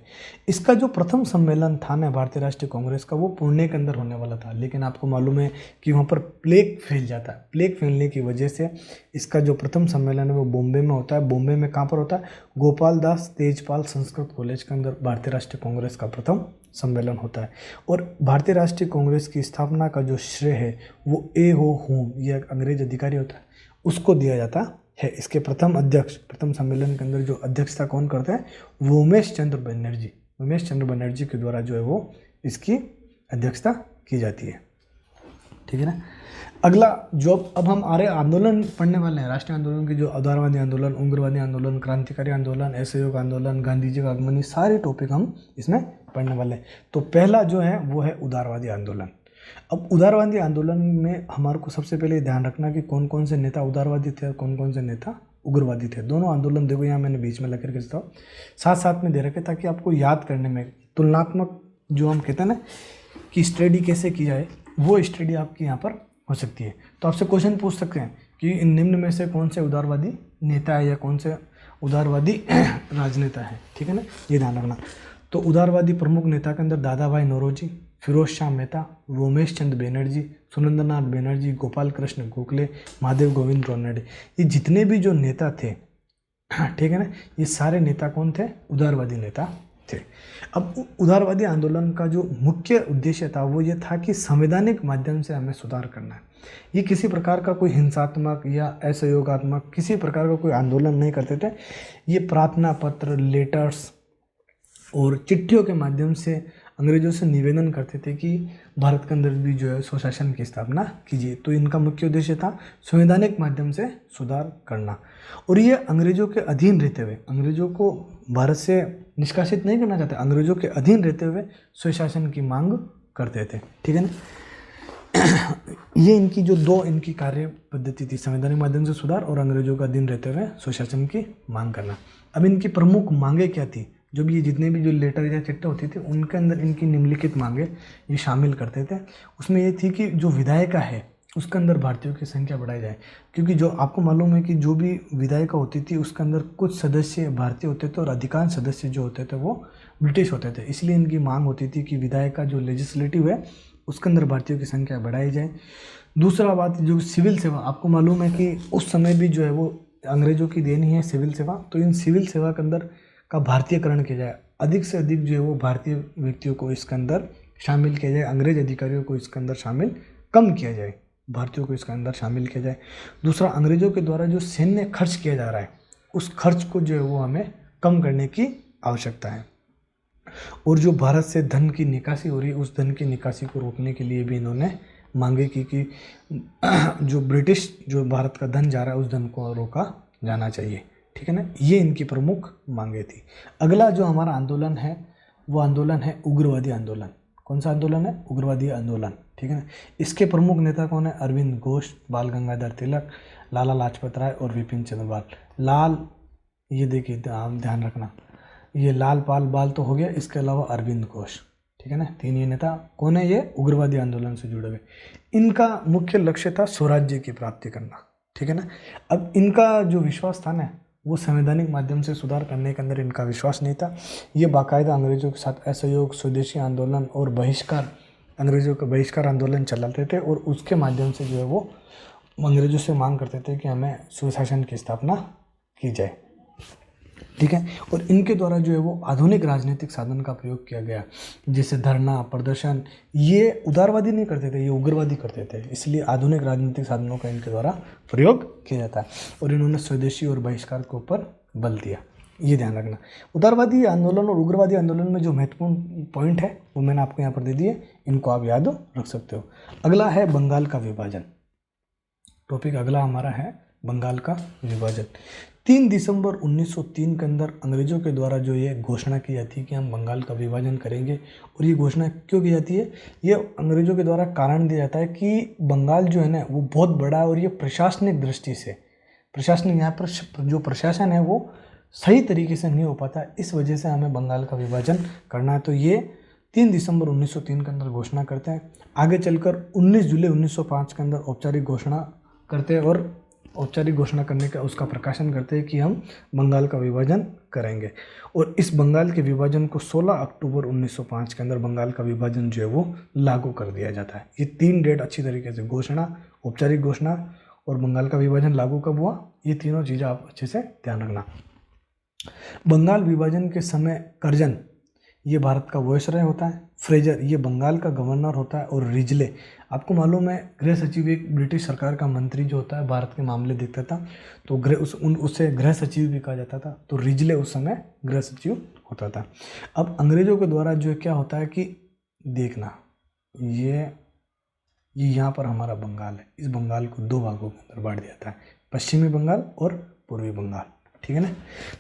A: इसका जो प्रथम सम्मेलन था ना भारतीय राष्ट्रीय कांग्रेस का, वो पुणे के अंदर होने वाला था, लेकिन आपको मालूम है कि वहाँ पर प्लेग फैल जाता है। प्लेग फैलने की वजह से इसका जो प्रथम सम्मेलन है वो बॉम्बे में होता है। बॉम्बे में कहाँ पर होता है, गोपाल दास तेजपाल संस्कृत कॉलेज के अंदर भारतीय राष्ट्रीय कांग्रेस का प्रथम सम्मेलन होता है। और भारतीय राष्ट्रीय कांग्रेस की स्थापना का जो श्रेय है वो ए हो होम, यह एक अंग्रेज अधिकारी होता है, उसको दिया जाता है। इसके प्रथम सम्मेलन के अंदर जो अध्यक्षता कौन करते हैं, उमेश चंद्र बनर्जी के द्वारा जो है वो इसकी अध्यक्षता की जाती है, ठीक है ना। अगला जो अब हम आ रहे आंदोलन पढ़ने वाले हैं, राष्ट्रीय आंदोलन के जो उदारवादी आंदोलन, उग्रवादी आंदोलन, क्रांतिकारी आंदोलन, असहयोग आंदोलन, गांधी जी का आगमन, ये सारे टॉपिक हम इसमें पढ़ने वाले हैं। तो पहला जो है वो है उदारवादी आंदोलन। अब उदारवादी आंदोलन में हमारे को सबसे पहले ध्यान रखना कि कौन कौन से नेता उदारवादी थे और कौन कौन से नेता उग्रवादी थे। दोनों आंदोलन देखो यहाँ मैंने बीच में लग करके देता हूँ, साथ साथ में दे रखे ताकि आपको याद करने में तुलनात्मक जो हम कहते हैं ना कि स्टडी कैसे की जाए, वो स्टडी आपकी यहाँ पर हो सकती है। तो आपसे क्वेश्चन पूछ सकते हैं कि इन निम्न में से कौन से उदारवादी नेता है या कौन से उदारवादी राजनेता है, ठीक है ना, ये ध्यान रखना। तो उदारवादी प्रमुख नेता के अंदर दादा भाई नौरोजी, फिरोज शाह मेहता, रोमेश चंद बनर्जी, सुरेंद्रनाथ बनर्जी, गोपाल कृष्ण गोखले, महादेव गोविंद रानडे, ये जितने भी जो नेता थे, ठीक है ना, ये सारे नेता कौन थे, उदारवादी नेता थे। अब उदारवादी आंदोलन का जो मुख्य उद्देश्य था वो ये था कि संवैधानिक माध्यम से हमें सुधार करना है। ये किसी प्रकार का कोई हिंसात्मक या असहयोगात्मक किसी प्रकार का कोई आंदोलन नहीं करते थे। ये प्रार्थना पत्र, लेटर्स और चिट्ठियों के माध्यम से अंग्रेजों से निवेदन करते थे कि भारत के अंदर भी जो है स्वशासन की स्थापना कीजिए। तो इनका मुख्य उद्देश्य था संवैधानिक माध्यम से सुधार करना, और ये अंग्रेजों के अधीन रहते हुए, अंग्रेजों को भारत से निष्कासित नहीं करना चाहते, अंग्रेजों के अधीन रहते हुए स्वशासन की मांग करते थे। ठीक है ना। ये इनकी जो दो इनकी कार्य पद्धति थी, संवैधानिक माध्यम से सुधार और अंग्रेजों का अधीन रहते हुए स्वशासन की मांग करना। अब इनकी प्रमुख मांगे क्या थी? जो भी ये जितने भी जो लेटर या चिट्ठा होती थी उनके अंदर इनकी निम्नलिखित मांगे ये शामिल करते थे। उसमें ये थी कि जो विधायिका है उसके अंदर भारतीयों की संख्या बढ़ाई जाए, क्योंकि जो आपको मालूम है कि जो भी विधायिका होती थी उसके अंदर कुछ सदस्य भारतीय होते थे और अधिकांश सदस्य जो होते थे वो ब्रिटिश होते थे। इसलिए इनकी मांग होती थी कि विधायिका जो लेजिस्लेटिव है उसके अंदर भारतीयों की संख्या बढ़ाई जाए। दूसरा बात, जो सिविल सेवा, आपको मालूम है कि उस समय भी जो है वो अंग्रेजों की देन ही है सिविल सेवा, तो इन सिविल सेवा के अंदर का भारतीयकरण किया जाए, अधिक से अधिक जो है वो भारतीय व्यक्तियों को इसके अंदर शामिल किया जाए, अंग्रेज अधिकारियों को इसके अंदर शामिल कम किया जाए, भारतीयों को इसके अंदर शामिल किया जाए। दूसरा, अंग्रेजों के द्वारा जो सैन्य खर्च किया जा रहा है उस खर्च को जो है वो हमें कम करने की आवश्यकता है, और जो भारत से धन की निकासी हो रही है उस धन की निकासी को रोकने के लिए भी इन्होंने मांगे की कि जो ब्रिटिश जो भारत का धन जा रहा है उस धन को रोका जाना चाहिए। ठीक है ना। ये इनकी प्रमुख मांगे थी। अगला जो हमारा आंदोलन है वो आंदोलन है उग्रवादी आंदोलन। कौन सा आंदोलन है? उग्रवादी आंदोलन। ठीक है ना। इसके प्रमुख नेता कौन है? अरविंद घोष, बाल गंगाधर तिलक, लाला लाजपत राय और विपिन चंद्र पाल। लाल, ये देखिए आप ध्यान रखना, ये लाल पाल बाल तो हो गया, इसके अलावा अरविंद घोष। ठीक है ना। तीन ये नेता कौन है? ये उग्रवादी आंदोलन से जुड़े हुए। इनका मुख्य लक्ष्य था स्वराज्य की प्राप्ति करना। ठीक है ना। अब इनका जो विश्वास था ना वो संवैधानिक माध्यम से सुधार करने के अंदर इनका विश्वास नहीं था। ये बाकायदा अंग्रेजों के साथ असहयोग, स्वदेशी आंदोलन और बहिष्कार, अंग्रेजों का बहिष्कार आंदोलन चलाते थे, और उसके माध्यम से जो है वो अंग्रेजों से मांग करते थे कि हमें स्वशासन की स्थापना की जाए। ठीक है। और इनके द्वारा जो है वो आधुनिक राजनीतिक साधन का प्रयोग किया गया, जैसे धरना, प्रदर्शन। ये उदारवादी नहीं करते थे, ये उग्रवादी करते थे, इसलिए आधुनिक राजनीतिक साधनों का इनके द्वारा प्रयोग किया जाता है। और इन्होंने स्वदेशी और बहिष्कार के ऊपर बल दिया, ये ध्यान रखना। उदारवादी आंदोलन और उग्रवादी आंदोलन में जो महत्वपूर्ण पॉइंट है वो मैंने आपको यहाँ पर दे दिए, इनको आप याद रख सकते हो। अगला है बंगाल का विभाजन। टॉपिक अगला हमारा है बंगाल का विभाजन। 3 दिसंबर 1903 के अंदर अंग्रेजों के द्वारा जो ये घोषणा की जाती है कि हम बंगाल का विभाजन करेंगे। और ये घोषणा क्यों की जाती है? ये अंग्रेजों के द्वारा कारण दिया जाता है कि बंगाल जो है ना वो बहुत बड़ा है और ये प्रशासनिक दृष्टि से, प्रशासनिक यहाँ पर जो प्रशासन है वो सही तरीके से नहीं हो पाता, इस वजह से हमें बंगाल का विभाजन करना है। तो ये 3 दिसंबर 1903 के अंदर घोषणा करते हैं। आगे चलकर 19 जुलाई 1905 के अंदर औपचारिक घोषणा करते हैं, और औपचारिक घोषणा करने का उसका प्रकाशन करते हैं कि हम बंगाल का विभाजन करेंगे। और इस बंगाल के विभाजन को 16 अक्टूबर 1905 के अंदर बंगाल का विभाजन जो है वो लागू कर दिया जाता है। ये 3 डेट अच्छी तरीके से, घोषणा, औपचारिक घोषणा और बंगाल का विभाजन लागू कब हुआ, ये तीनों चीज़ें आप अच्छे से ध्यान रखना। बंगाल विभाजन के समय कर्जन ये भारत का वायसरॉय होता है, फ्रेजर ये बंगाल का गवर्नर होता है, और रिजले, आपको मालूम है गृह सचिव एक ब्रिटिश सरकार का मंत्री जो होता है भारत के मामले देखता था, तो उससे गृह सचिव भी कहा जाता था। तो रिजले उस समय गृह सचिव होता था। अब अंग्रेजों के द्वारा जो क्या होता है कि देखना, ये यहाँ पर हमारा बंगाल है, इस बंगाल को 2 भागों के अंदर बांट दिया जाता है, पश्चिमी बंगाल और पूर्वी बंगाल। ठीक है ना।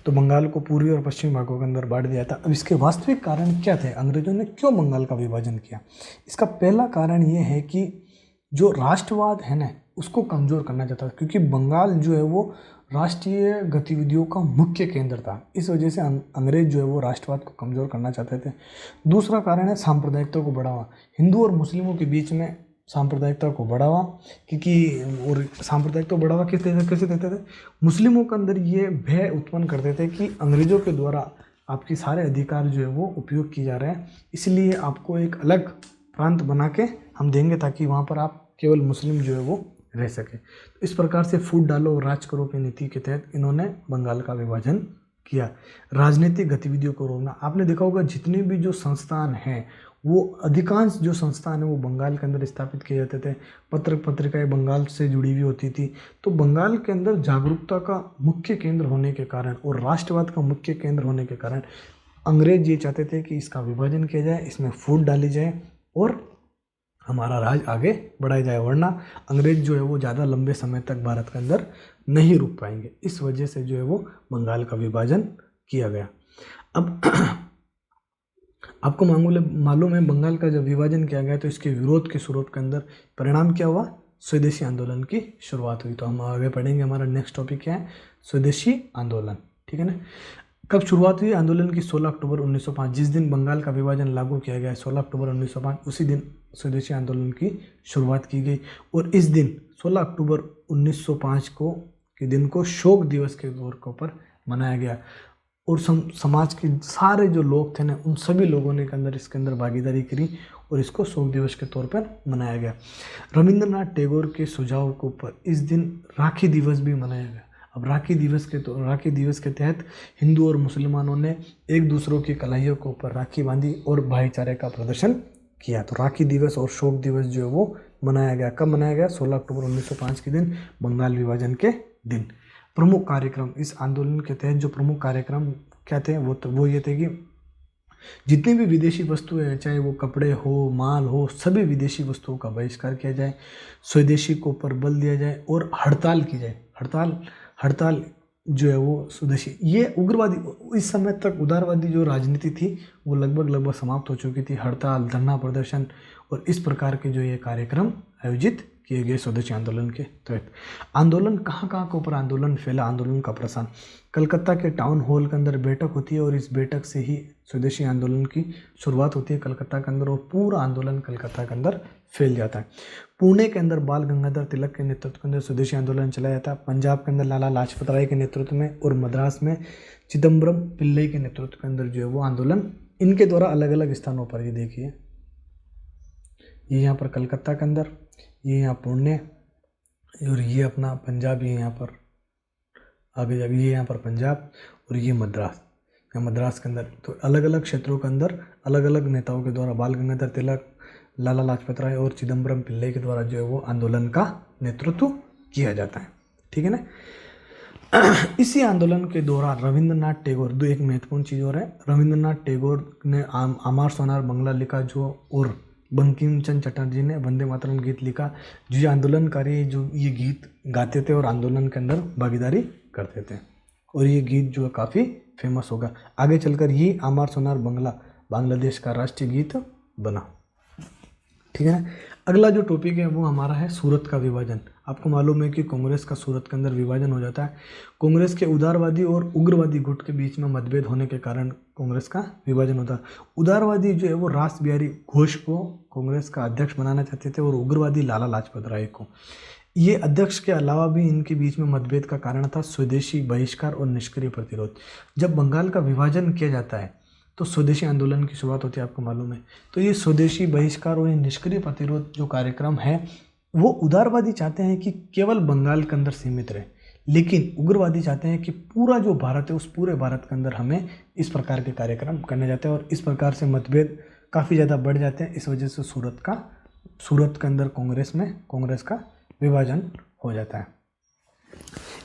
A: तो बंगाल को पूर्वी और पश्चिमी भागों के अंदर बांट दिया था। अब इसके वास्तविक कारण क्या थे, अंग्रेजों ने क्यों बंगाल का विभाजन किया? इसका पहला कारण ये है कि जो राष्ट्रवाद है ना उसको कमज़ोर करना चाहता था, क्योंकि बंगाल जो है वो राष्ट्रीय गतिविधियों का मुख्य केंद्र था। इस वजह से अंग्रेज जो है वो राष्ट्रवाद को कमज़ोर करना चाहते थे। दूसरा कारण है सांप्रदायिकता को बढ़ावा, हिंदू और मुस्लिमों के बीच में सांप्रदायिकता को बढ़ावा, क्योंकि और सांप्रदायिकता को बढ़ावा कैसे देते थे? मुस्लिमों के अंदर ये भय उत्पन्न करते थे कि अंग्रेजों के द्वारा आपके सारे अधिकार जो है वो उपयोग किए जा रहे हैं, इसलिए आपको एक अलग प्रांत बना के हम देंगे ताकि वहाँ पर आप केवल मुस्लिम जो है वो रह सके। तो इस प्रकार से फूट डालो और राज करो की नीति के तहत इन्होंने बंगाल का विभाजन किया। राजनीतिक गतिविधियों को रोकना, आपने देखा होगा जितने भी जो संस्थान हैं वो अधिकांश जो संस्थान है वो बंगाल के अंदर स्थापित किए जाते थे। पत्रिकाएं बंगाल से जुड़ी हुई होती थी। तो बंगाल के अंदर जागरूकता का मुख्य केंद्र होने के कारण और राष्ट्रवाद का मुख्य केंद्र होने के कारण अंग्रेज ये चाहते थे कि इसका विभाजन किया जाए, इसमें फूट डाली जाए और हमारा राज आगे बढ़ाया जाए, वरना अंग्रेज जो है वो ज़्यादा लंबे समय तक भारत के अंदर नहीं रुक पाएंगे। इस वजह से जो है वो बंगाल का विभाजन किया गया। अब आपको मालूम है बंगाल का जब विभाजन किया गया तो इसके विरोध के स्वरूप के अंदर परिणाम क्या हुआ, स्वदेशी आंदोलन की शुरुआत हुई। तो हम आगे पढ़ेंगे, हमारा नेक्स्ट टॉपिक क्या है, स्वदेशी आंदोलन। ठीक है ना। कब शुरुआत हुई आंदोलन की, 16 अक्टूबर 1905। जिस दिन बंगाल का विभाजन लागू किया गया 16 अक्टूबर 1905, उसी दिन स्वदेशी आंदोलन की शुरुआत की गई। और इस दिन 16 अक्टूबर 1905 के दिन को शोक दिवस के तौर पर मनाया गया। और समाज के सारे जो लोग थे ना, उन सभी लोगों ने इसके अंदर भागीदारी करी और इसको शोक दिवस के तौर पर मनाया गया। रविंद्रनाथ टैगोर के सुझाव के ऊपर इस दिन राखी दिवस भी मनाया गया। अब राखी दिवस के तहत हिंदू और मुसलमानों ने एक दूसरों की कलाइयों के ऊपर राखी बांधी और भाईचारे का प्रदर्शन किया। तो राखी दिवस और शोक दिवस जो है वो मनाया गया। कब मनाया गया, 16 अक्टूबर 1905 के दिन, बंगाल विभाजन के दिन। प्रमुख कार्यक्रम इस आंदोलन के तहत जो प्रमुख कार्यक्रम क्या थे, वो ये थे कि जितनी भी विदेशी वस्तुएं हैं, चाहे वो कपड़े हो, माल हो, सभी विदेशी वस्तुओं का बहिष्कार किया जाए, स्वदेशी को ऊपर बल दिया जाए और हड़ताल की जाए। हड़ताल जो है वो स्वदेशी, ये उग्रवादी, इस समय तक उदारवादी जो राजनीति थी वो लगभग समाप्त हो चुकी थी। हड़ताल, धरना प्रदर्शन और इस प्रकार के जो ये कार्यक्रम आयोजित किए गए स्वदेशी आंदोलन के तहत। आंदोलन कहाँ के ऊपर आंदोलन फैला, आंदोलन का प्रसार, कलकत्ता के टाउन हॉल के अंदर बैठक होती है और इस बैठक से ही स्वदेशी आंदोलन की शुरुआत होती है कलकत्ता के अंदर, और पूरा आंदोलन कलकत्ता के अंदर फैल जाता है। पुणे के अंदर बाल गंगाधर तिलक के नेतृत्व के अंदर स्वदेशी आंदोलन चलाया जाता है। पंजाब के अंदर लाला लाजपत राय के नेतृत्व में और मद्रास में चिदम्बरम पिल्लई के नेतृत्व के अंदर जो है वो आंदोलन, इनके द्वारा अलग अलग स्थानों पर, ये देखिए, ये यहाँ पर कलकत्ता के अंदर, ये यहाँ पुणे, और ये अपना पंजाब, ये यहाँ पर आगे जाके ये यहाँ पर पंजाब, और ये मद्रास, या मद्रास के अंदर। तो अलग अलग क्षेत्रों के अंदर अलग अलग नेताओं के द्वारा, बाल गंगाधर तिलक, लाला लाजपत राय और चिदम्बरम पिल्लई के द्वारा जो है वो आंदोलन का नेतृत्व किया जाता है। ठीक है ना। इसी आंदोलन के दौरान रविंद्रनाथ टैगोर, दो एक महत्वपूर्ण चीज़ और है, रविंद्रनाथ टैगोर ने आमार सोनार बंगला लिखा जो, और बंकिम चंद्र चटर्जी ने वंदे मातरम गीत लिखा। जो ये आंदोलनकारी जो ये गीत गाते थे और आंदोलन के अंदर भागीदारी करते थे, और ये गीत जो है काफ़ी फेमस होगा। आगे चलकर ये आमार सोनार बंगला बांग्लादेश का राष्ट्रीय गीत बना। ठीक है ना। अगला जो टॉपिक है वो हमारा है सूरत का विभाजन। आपको मालूम है कि कांग्रेस का सूरत के अंदर विभाजन हो जाता है। कांग्रेस के उदारवादी और उग्रवादी गुट के बीच में मतभेद होने के कारण कांग्रेस का विभाजन होता है। उदारवादी जो है वो रास बिहारी घोष को कांग्रेस का अध्यक्ष बनाना चाहते थे और उग्रवादी लाला लाजपत राय को। ये अध्यक्ष के अलावा भी इनके बीच में मतभेद का कारण था स्वदेशी बहिष्कार और निष्क्रिय प्रतिरोध। जब बंगाल का विभाजन किया जाता है तो स्वदेशी आंदोलन की शुरुआत होती है, आपको मालूम है। तो ये स्वदेशी बहिष्कार और निष्क्रिय प्रतिरोध जो कार्यक्रम है वो उदारवादी चाहते हैं कि केवल बंगाल के अंदर सीमित रहे, लेकिन उग्रवादी चाहते हैं कि पूरा जो भारत है उस पूरे भारत के अंदर हमें इस प्रकार के कार्यक्रम करने जाते हैं, और इस प्रकार से मतभेद काफ़ी ज़्यादा बढ़ जाते हैं। इस वजह से सूरत के अंदर कांग्रेस का विभाजन हो जाता है।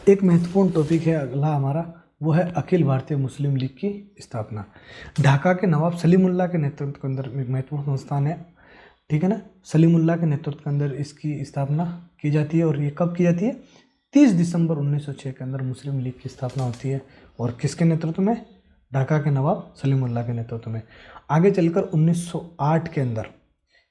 A: एक महत्वपूर्ण टॉपिक है अगला हमारा, वो है अखिल भारतीय मुस्लिम लीग की स्थापना। ढाका के नवाब सलीमुल्लाह के नेतृत्व के अंदर एक महत्वपूर्ण संस्थान है। ठीक है ना। सलीमुल्लाह के नेतृत्व के अंदर इसकी स्थापना की जाती है, और ये कब की जाती है, 30 दिसंबर 1906 के अंदर मुस्लिम लीग की स्थापना होती है। और किसके नेतृत्व में, ढाका के नवाब सलीमुल्लाह के नेतृत्व में। आगे चलकर 1908 के अंदर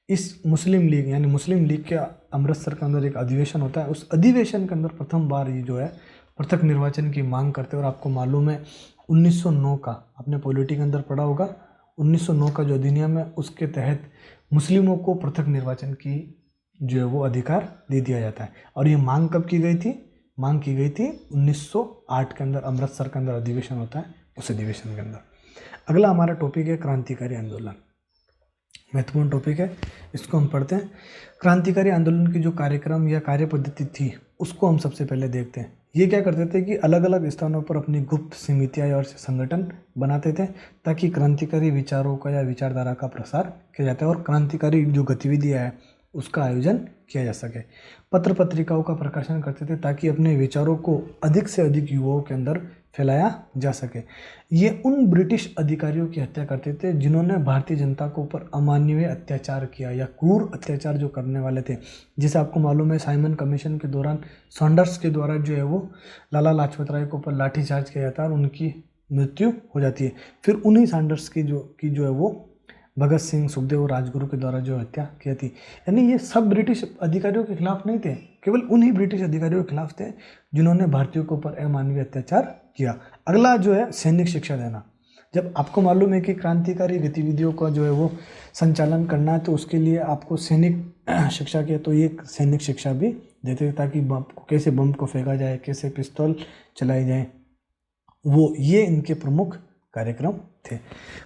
A: इस मुस्लिम लीग यानी मुस्लिम लीग के अमृतसर के अंदर एक अधिवेशन होता है। उस अधिवेशन के अंदर प्रथम बार ये जो है पृथक निर्वाचन की मांग करते हैं। और आपको मालूम है 1909 का, आपने पॉलिटी के अंदर पढ़ा होगा, 1909 का जो अधिनियम है उसके तहत मुस्लिमों को पृथक निर्वाचन की जो है वो अधिकार दे दिया जाता है। और ये मांग कब की गई थी, मांग की गई थी 1908 के अंदर, अमृतसर के अंदर अधिवेशन होता है, उस अधिवेशन के अंदर। अगला हमारा टॉपिक है क्रांतिकारी आंदोलन। महत्वपूर्ण टॉपिक है, इसको हम पढ़ते हैं। क्रांतिकारी आंदोलन की जो कार्यक्रम या कार्य पद्धति थी उसको हम सबसे पहले देखते हैं। ये क्या करते थे कि अलग अलग स्थानों पर अपनी गुप्त समितियाँ और संगठन बनाते थे ताकि क्रांतिकारी विचारों का या विचारधारा का प्रसार किया जाता है और क्रांतिकारी जो गतिविधियाँ है उसका आयोजन किया जा सके। पत्र पत्रिकाओं का प्रकाशन करते थे ताकि अपने विचारों को अधिक से अधिक युवाओं के अंदर फैलाया जा सके। ये उन ब्रिटिश अधिकारियों की हत्या करते थे जिन्होंने भारतीय जनता को ऊपर अमानवीय अत्याचार किया या क्रूर अत्याचार जो करने वाले थे। जैसे आपको मालूम है साइमन कमीशन के दौरान सॉन्डर्स के द्वारा जो है वो लाला लाजपत राय के ऊपर लाठीचार्ज किया जाता है और उनकी मृत्यु हो जाती है। फिर उन्हीं सॉन्डर्स की जो है वो भगत सिंह, सुखदेव और राजगुरु के द्वारा जो हत्या की थी। यानी ये सब ब्रिटिश अधिकारियों के खिलाफ नहीं थे, केवल उन्हीं ब्रिटिश अधिकारियों के खिलाफ थे जिन्होंने भारतीयों के ऊपर अमानवीय अत्याचार किया। अगला जो है सैनिक शिक्षा देना। जब आपको मालूम है कि क्रांतिकारी गतिविधियों का जो है वो संचालन करना है तो उसके लिए आपको सैनिक शिक्षा की, तो ये सैनिक शिक्षा भी देते थे ताकि कैसे बम को फेंका जाए, कैसे पिस्तौल चलाई जाए, ये इनके प्रमुख कार्यक्रम थे।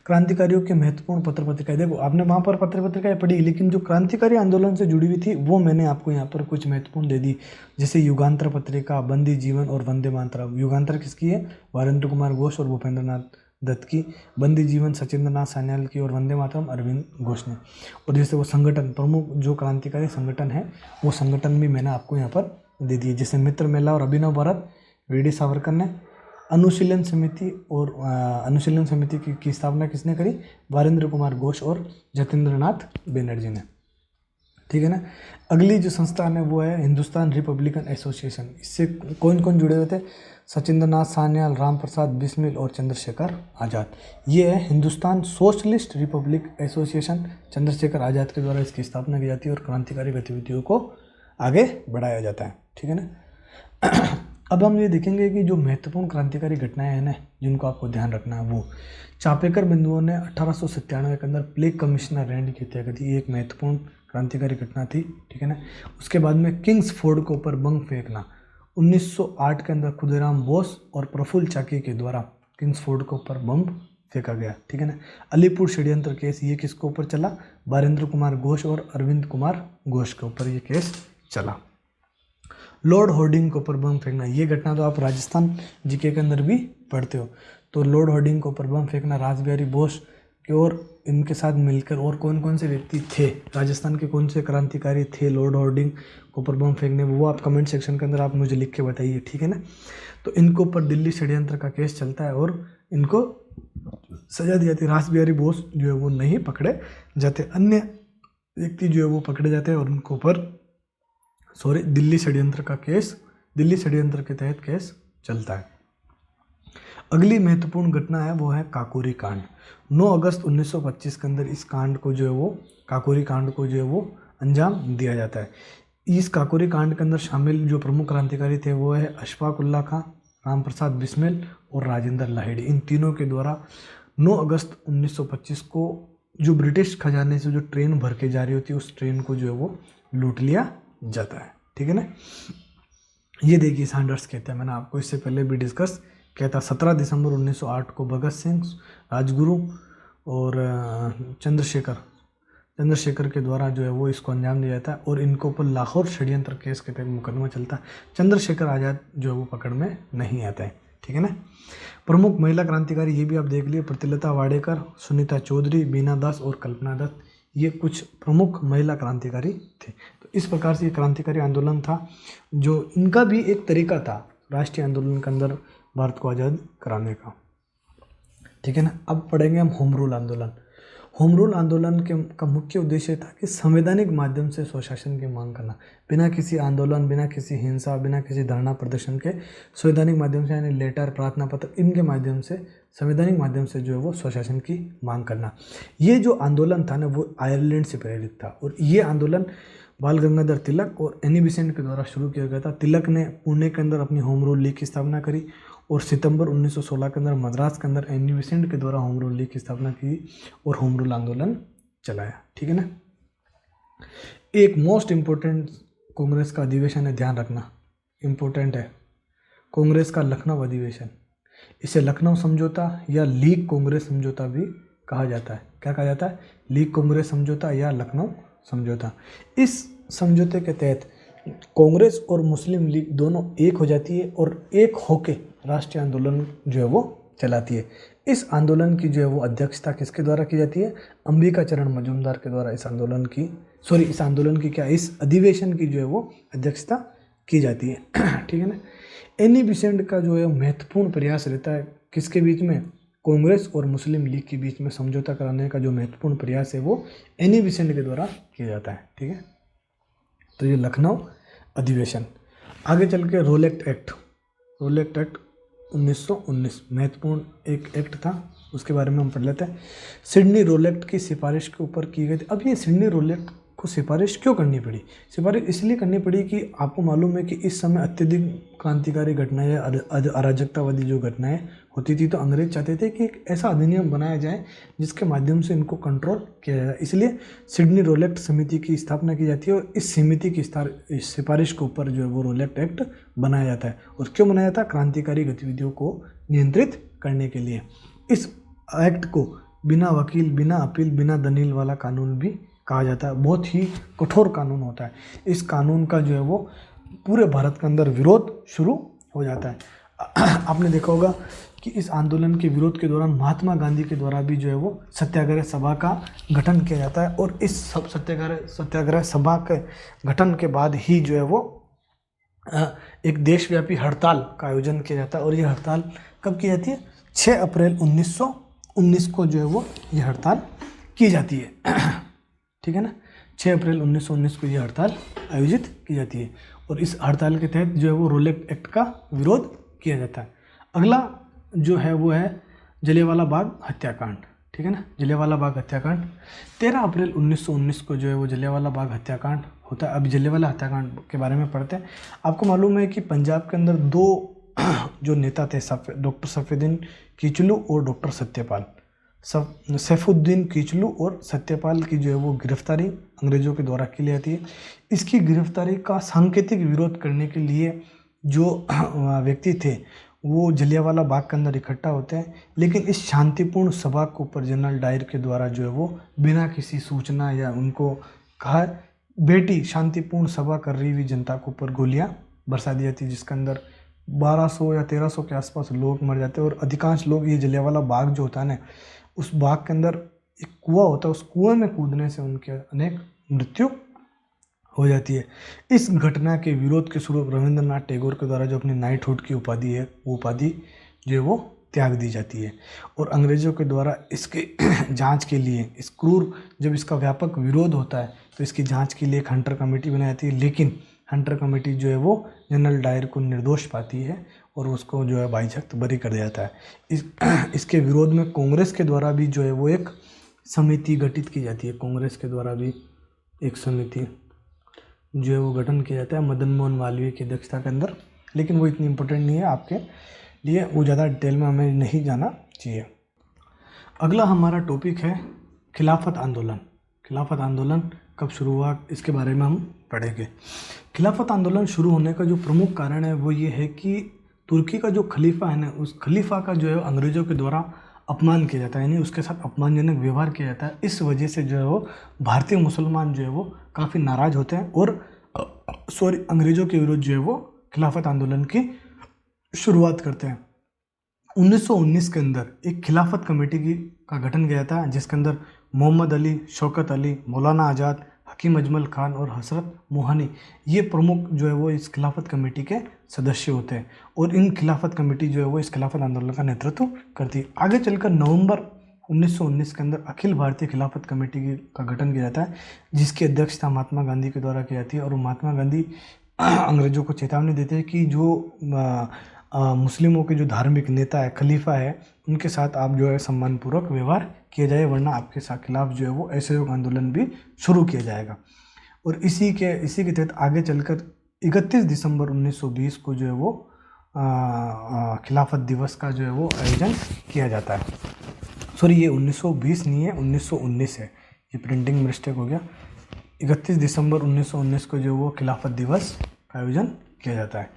A: क्रांतिकारियों के महत्वपूर्ण पत्र पत्रिकाएं, देखो आपने वहाँ पर पत्र पत्रिकाएं पढ़ी, लेकिन जो क्रांतिकारी आंदोलन से जुड़ी हुई थी वो मैंने आपको यहाँ पर कुछ महत्वपूर्ण दे दी। जैसे युगांतर पत्रिका, बंदी जीवन और वंदे मातरम। युगांतर किसकी है? वारेंद्र कुमार घोष और भूपेंद्र नाथ दत्त की। बंदी जीवन सचिंद्र नाथ सान्याल की और वंदे मातरम अरविंद घोष ने। और जैसे वो संगठन, प्रमुख जो क्रांतिकारी संगठन है वो संगठन भी मैंने आपको यहाँ पर दे दिए। जैसे मित्र मेला और अभिनव भारत वी.डी. सावरकर ने। अनुशीलन समिति की स्थापना किसने करी? वारेंद्र कुमार घोष और जतेंद्र नाथ बनर्जी ने। ठीक है ना। अगली जो संस्थान है वो है हिंदुस्तान रिपब्लिकन एसोसिएशन। इससे कौन कौन जुड़े हुए थे? सचिंद्र नाथ सान्याल, राम प्रसाद बिस्मिल और चंद्रशेखर आज़ाद। ये है Hindustan Socialist Republic Association. Chandrashekhar Azad के द्वारा इसकी स्थापना की जाती है और क्रांतिकारी गतिविधियों को आगे बढ़ाया जाता है। ठीक है ना। अब हम ये देखेंगे कि जो महत्वपूर्ण क्रांतिकारी घटनाएं हैं ना जिनको आपको ध्यान रखना है, वो चापेकर बिंदुओं ने 1897 के अंदर प्लेग कमिश्नर रैंड की हत्या की थी। ये एक महत्वपूर्ण क्रांतिकारी घटना थी। ठीक है ना। उसके बाद में किंग्स फोर्ड के ऊपर बम फेंकना 1908 के अंदर खुदीराम बोस और प्रफुल्ल चाकी के द्वारा किंग्स फोर्ड के ऊपर बम फेंका गया। ठीक है ना। अलीपुर षड्यंत्र केस, ये किसके ऊपर चला? वारेंद्र कुमार घोष और अरविंद कुमार घोष के ऊपर ये केस चला। लॉर्ड होर्डिंग के ऊपर बम फेंकना, ये घटना तो आप राजस्थान जीके के अंदर भी पढ़ते हो। तो लॉर्ड होर्डिंग के ऊपर बम फेंकना रासबिहारी बोस के और इनके साथ मिलकर और कौन कौन से व्यक्ति थे, राजस्थान के कौन से क्रांतिकारी थे लॉर्ड होर्डिंग के ऊपर बम फेंकने, वो आप कमेंट सेक्शन के अंदर आप मुझे लिख के बताइए। ठीक है ना। तो इनके ऊपर दिल्ली षड्यंत्र का केस चलता है और इनको सजा दी जाती है। रासबिहारी बोस जो है वो नहीं पकड़े जाते, अन्य व्यक्ति जो है वो पकड़े जाते हैं और उनके ऊपर दिल्ली षड्यंत्र के तहत केस चलता है। अगली महत्वपूर्ण घटना है वो है काकोरी कांड। 9 अगस्त 1925 के अंदर इस कांड को जो है वो काकोरी कांड को जो है वो अंजाम दिया जाता है। इस काकोरी कांड के अंदर शामिल जो प्रमुख क्रांतिकारी थे वो है अशफाक उल्ला खां, राम प्रसाद बिस्मिल और राजेंद्र लाहिड़ी। इन तीनों के द्वारा 9 अगस्त 1925 को जो ब्रिटिश खजाने से जो ट्रेन भर के जा रही होती है उस ट्रेन को जो है वो लूट लिया जाता है। ठीक है ना। ये देखिए सॉन्डर्स कहते हैं, मैंने आपको इससे पहले भी डिस्कस किया था। 17 दिसंबर 1908 को भगत सिंह, राजगुरु और चंद्रशेखर के द्वारा जो है वो इसको अंजाम दिया जाता है और इनको ऊपर लाहौर षड्यंत्र केस के तहत मुकदमा चलता है। चंद्रशेखर आज़ाद जो है वो पकड़ में नहीं आता है। ठीक है ना। प्रमुख महिला क्रांतिकारी ये भी आप देख लिए, प्रतिलता वाडेकर, सुनीता चौधरी, बीना दास और कल्पना दत्त। ये कुछ प्रमुख महिला क्रांतिकारी थे। तो इस प्रकार से ये क्रांतिकारी आंदोलन था जो इनका भी एक तरीका था राष्ट्रीय आंदोलन के अंदर भारत को आज़ाद कराने का। ठीक है ना। अब पढ़ेंगे हम होम रूल आंदोलन। होम रूल आंदोलन का मुख्य उद्देश्य था कि संवैधानिक माध्यम से स्वशासन की मांग करना, बिना किसी आंदोलन, बिना किसी हिंसा, बिना किसी धरना प्रदर्शन के संवैधानिक माध्यम से यानी लेटर, प्रार्थना पत्र, इनके माध्यम से संवैधानिक माध्यम से जो है वो स्वशासन की मांग करना। ये जो आंदोलन था ना वो आयरलैंड से प्रेरित था और ये आंदोलन बाल गंगाधर तिलक और एनी बेसेंट के द्वारा शुरू किया गया था। तिलक ने पुणे के अंदर अपनी होम रूल लीग की स्थापना करी और सितंबर 1916 के अंदर मद्रास के अंदर एनी बेसेंट के द्वारा होम रूल लीग की स्थापना की और होम रूल आंदोलन चलाया। ठीक है ना। एक मोस्ट इम्पोर्टेंट कांग्रेस का अधिवेशन है, ध्यान रखना, इम्पोर्टेंट है, कांग्रेस का लखनऊ अधिवेशन। इसे लखनऊ समझौता या लीग कांग्रेस समझौता भी कहा जाता है। क्या कहा जाता है? लीग कांग्रेस समझौता या लखनऊ समझौता। इस समझौते के तहत कांग्रेस और मुस्लिम लीग दोनों एक हो जाती है और एक होके राष्ट्रीय आंदोलन जो है वो चलाती है। इस आंदोलन की जो है वो अध्यक्षता किसके द्वारा की जाती है? अंबिका चरण मजूमदार के द्वारा इस अधिवेशन की जो है वो अध्यक्षता की जाती है। ठीक है ना। एनी बेसेंट का जो है महत्वपूर्ण प्रयास रहता है किसके बीच में, कांग्रेस और मुस्लिम लीग के बीच में समझौता कराने का जो महत्वपूर्ण प्रयास है वो एनी बेसेंट के द्वारा किया जाता है। ठीक है, तो ये लखनऊ अधिवेशन। आगे चल के रोलेक्ट एक्ट 1919 महत्वपूर्ण एक एक्ट था, उसके बारे में हम पढ़ लेते हैं। सिडनी रोलेक्ट की सिफारिश के ऊपर की गई थी। अब ये सिडनी रोलेक्ट को सिफारिश क्यों करनी पड़ी? सिफारिश इसलिए करनी पड़ी कि आपको मालूम है कि इस समय अत्यधिक क्रांतिकारी घटनाएं, अराजकतावादी जो घटनाएं होती थी, तो अंग्रेज चाहते थे कि एक ऐसा अधिनियम बनाया जाए जिसके माध्यम से इनको कंट्रोल किया जाए। इसलिए सिडनी रोलेक्ट समिति की स्थापना की जाती है और इस समिति की सिफारिश के ऊपर जो है वो रोलेक्ट एक्ट बनाया जाता है। और क्यों बनाया जाता है? क्रांतिकारी गतिविधियों को नियंत्रित करने के लिए। इस एक्ट को बिना वकील, बिना अपील, बिना दलील वाला कानून भी कहा जाता है। बहुत ही कठोर कानून होता है। इस कानून का जो है वो पूरे भारत के अंदर विरोध शुरू हो जाता है। आपने देखा होगा कि इस आंदोलन के विरोध के दौरान महात्मा गांधी के द्वारा भी जो है वो सत्याग्रह सभा का गठन किया जाता है और इस सत्याग्रह सभा के गठन के बाद ही जो है वो एक देशव्यापी हड़ताल का आयोजन किया जाता है। और ये हड़ताल कब की जाती है? 6 अप्रैल 1919 को जो है वो ये हड़ताल की जाती है। ठीक है ना, 6 अप्रैल 1919 को ये हड़ताल आयोजित की जाती है और इस हड़ताल के तहत जो है वो रोलेक्ट एक्ट का विरोध किया जाता है। अगला जो है वो है जलियांवाला बाग हत्याकांड। ठीक है ना, जलियांवाला बाग हत्याकांड 13 अप्रैल 1919 को जो है वो जलियांवाला बाग हत्याकांड होता है। अभी जलियांवाला हत्याकांड के बारे में पढ़ते हैं। आपको मालूम है कि पंजाब के अंदर 2 जो नेता थे, डॉक्टर सैफुद्दीन किचलू और डॉक्टर सत्यपाल। सैफुद्दीन किचलू और सत्यपाल की जो है वो गिरफ्तारी अंग्रेज़ों के द्वारा की जाती है। इसकी गिरफ्तारी का सांकेतिक विरोध करने के लिए जो व्यक्ति थे वो जलियांवाला बाग के अंदर इकट्ठा होते हैं, लेकिन इस शांतिपूर्ण सभा के ऊपर जनरल डायर के द्वारा जो है वो बिना किसी सूचना या उनको कहा बेटी शांतिपूर्ण सभा कर रही हुई जनता के ऊपर गोलियां बरसा दी जाती, जिसके अंदर 1200 या 1300 के आसपास लोग मर जाते हैं। और अधिकांश लोग, ये जलियांवाला बाग जो होता है ना, उस बाग के अंदर एक कुआं होता है, उस कुएं में कूदने से उनके अनेक मृत्यु हो जाती है। इस घटना के विरोध के स्वरूप रविंद्रनाथ टैगोर के द्वारा जो अपनी नाइटहुड की उपाधि है, वो उपाधि जो है वो त्याग दी जाती है। और अंग्रेज़ों के द्वारा इसके जांच के लिए, इस क्रूर, जब इसका व्यापक विरोध होता है तो इसकी जांच के लिए एक हंटर कमेटी बनाई जाती है, लेकिन हंटर कमेटी जो है वो जनरल डायर को निर्दोष पाती है और उसको जो है बाइजख्त बरी कर दिया जाता है। इसके विरोध में कांग्रेस के द्वारा भी जो है वो एक समिति गठित की जाती है। कांग्रेस के द्वारा भी एक समिति जो है वो गठन किया जाता है मदन मोहन मालवीय की अध्यक्षता के अंदर, लेकिन वो इतनी इम्पोर्टेंट नहीं है आपके लिए, वो ज़्यादा डिटेल में हमें नहीं जाना चाहिए। अगला हमारा टॉपिक है खिलाफत आंदोलन। खिलाफत आंदोलन कब शुरू हुआ, इसके बारे में हम पढ़ेंगे। खिलाफत आंदोलन शुरू होने का जो प्रमुख कारण है वो ये है कि तुर्की का जो खलीफा है ना, उस खलीफा का जो है अंग्रेज़ों के द्वारा अपमान किया जाता है, यानी उसके साथ अपमानजनक व्यवहार किया जाता है। इस वजह से जो है वो भारतीय मुसलमान जो है वो काफ़ी नाराज़ होते हैं और अंग्रेज़ों के विरुद्ध जो है वो खिलाफत आंदोलन की शुरुआत करते हैं। 1919 के अंदर एक खिलाफत कमेटी का गठन किया था, जिसके अंदर मोहम्मद अली, शौकत अली, मौलाना आज़ाद, हकीम अजमल खान और हसरत मोहानी, ये प्रमुख जो है वो इस खिलाफत कमेटी के सदस्य होते हैं। और इन खिलाफत कमेटी जो है वो इस खिलाफत आंदोलन का नेतृत्व करती है। आगे चलकर नवंबर 1919 के अंदर अखिल भारतीय खिलाफत कमेटी का गठन किया जाता है, जिसकी अध्यक्षता महात्मा गांधी के द्वारा की जाती है। और महात्मा गांधी अंग्रेज़ों को चेतावनी देते हैं कि जो मुस्लिमों के जो धार्मिक नेता है, खलीफा है, उनके साथ आप जो है सम्मानपूर्वक व्यवहार किया जाए, वरना आपके साथ खिलाफ जो है वो असहयोग आंदोलन भी शुरू किया जाएगा। और इसी के तहत आगे चलकर 31 दिसंबर 1920 को जो है वो खिलाफत दिवस का जो है वो आयोजन किया जाता है। सॉरी, ये 1920 नहीं है, 1919 है, ये प्रिंटिंग मिस्टेक हो गया। 31 दिसंबर 1919 को जो वो खिलाफत दिवस का आयोजन किया जाता है।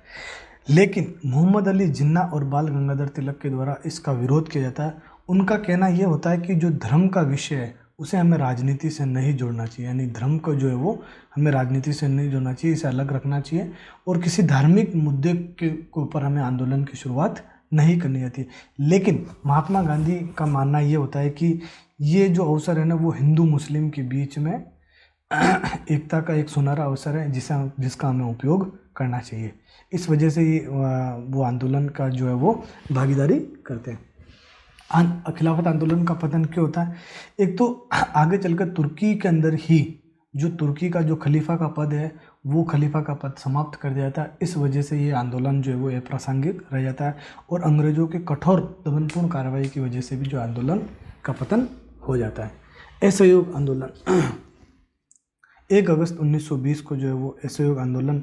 A: लेकिन मोहम्मद अली जिन्ना और बाल गंगाधर तिलक के द्वारा इसका विरोध किया जाता है। उनका कहना यह होता है कि जो धर्म का विषय है उसे हमें राजनीति से नहीं जोड़ना चाहिए, यानी धर्म को जो है वो हमें राजनीति से नहीं जोड़ना चाहिए, इसे अलग रखना चाहिए और किसी धार्मिक मुद्दे के ऊपर हमें आंदोलन की शुरुआत नहीं करनी चाहिए। लेकिन महात्मा गांधी का मानना ये होता है कि ये जो अवसर है ना, वो हिंदू मुस्लिम के बीच में एकता का एक सुनहरा अवसर है, जिसका हमें उपयोग करना चाहिए। इस वजह से ये वो आंदोलन का जो है वो भागीदारी करते हैं। खिलाफत आंदोलन का पतन क्यों होता है? एक तो आगे चलकर तुर्की के अंदर ही जो तुर्की का जो खलीफा का पद है वो खलीफा का पद समाप्त कर दिया जाता है। इस वजह से ये आंदोलन जो है वो अप्रासंगिक रह जाता है और अंग्रेजों के कठोर दमनपूर्ण कार्रवाई की वजह से भी जो आंदोलन का पतन हो जाता है। असहयोग आंदोलन 1 अगस्त 1920 को जो है वो असहयोग आंदोलन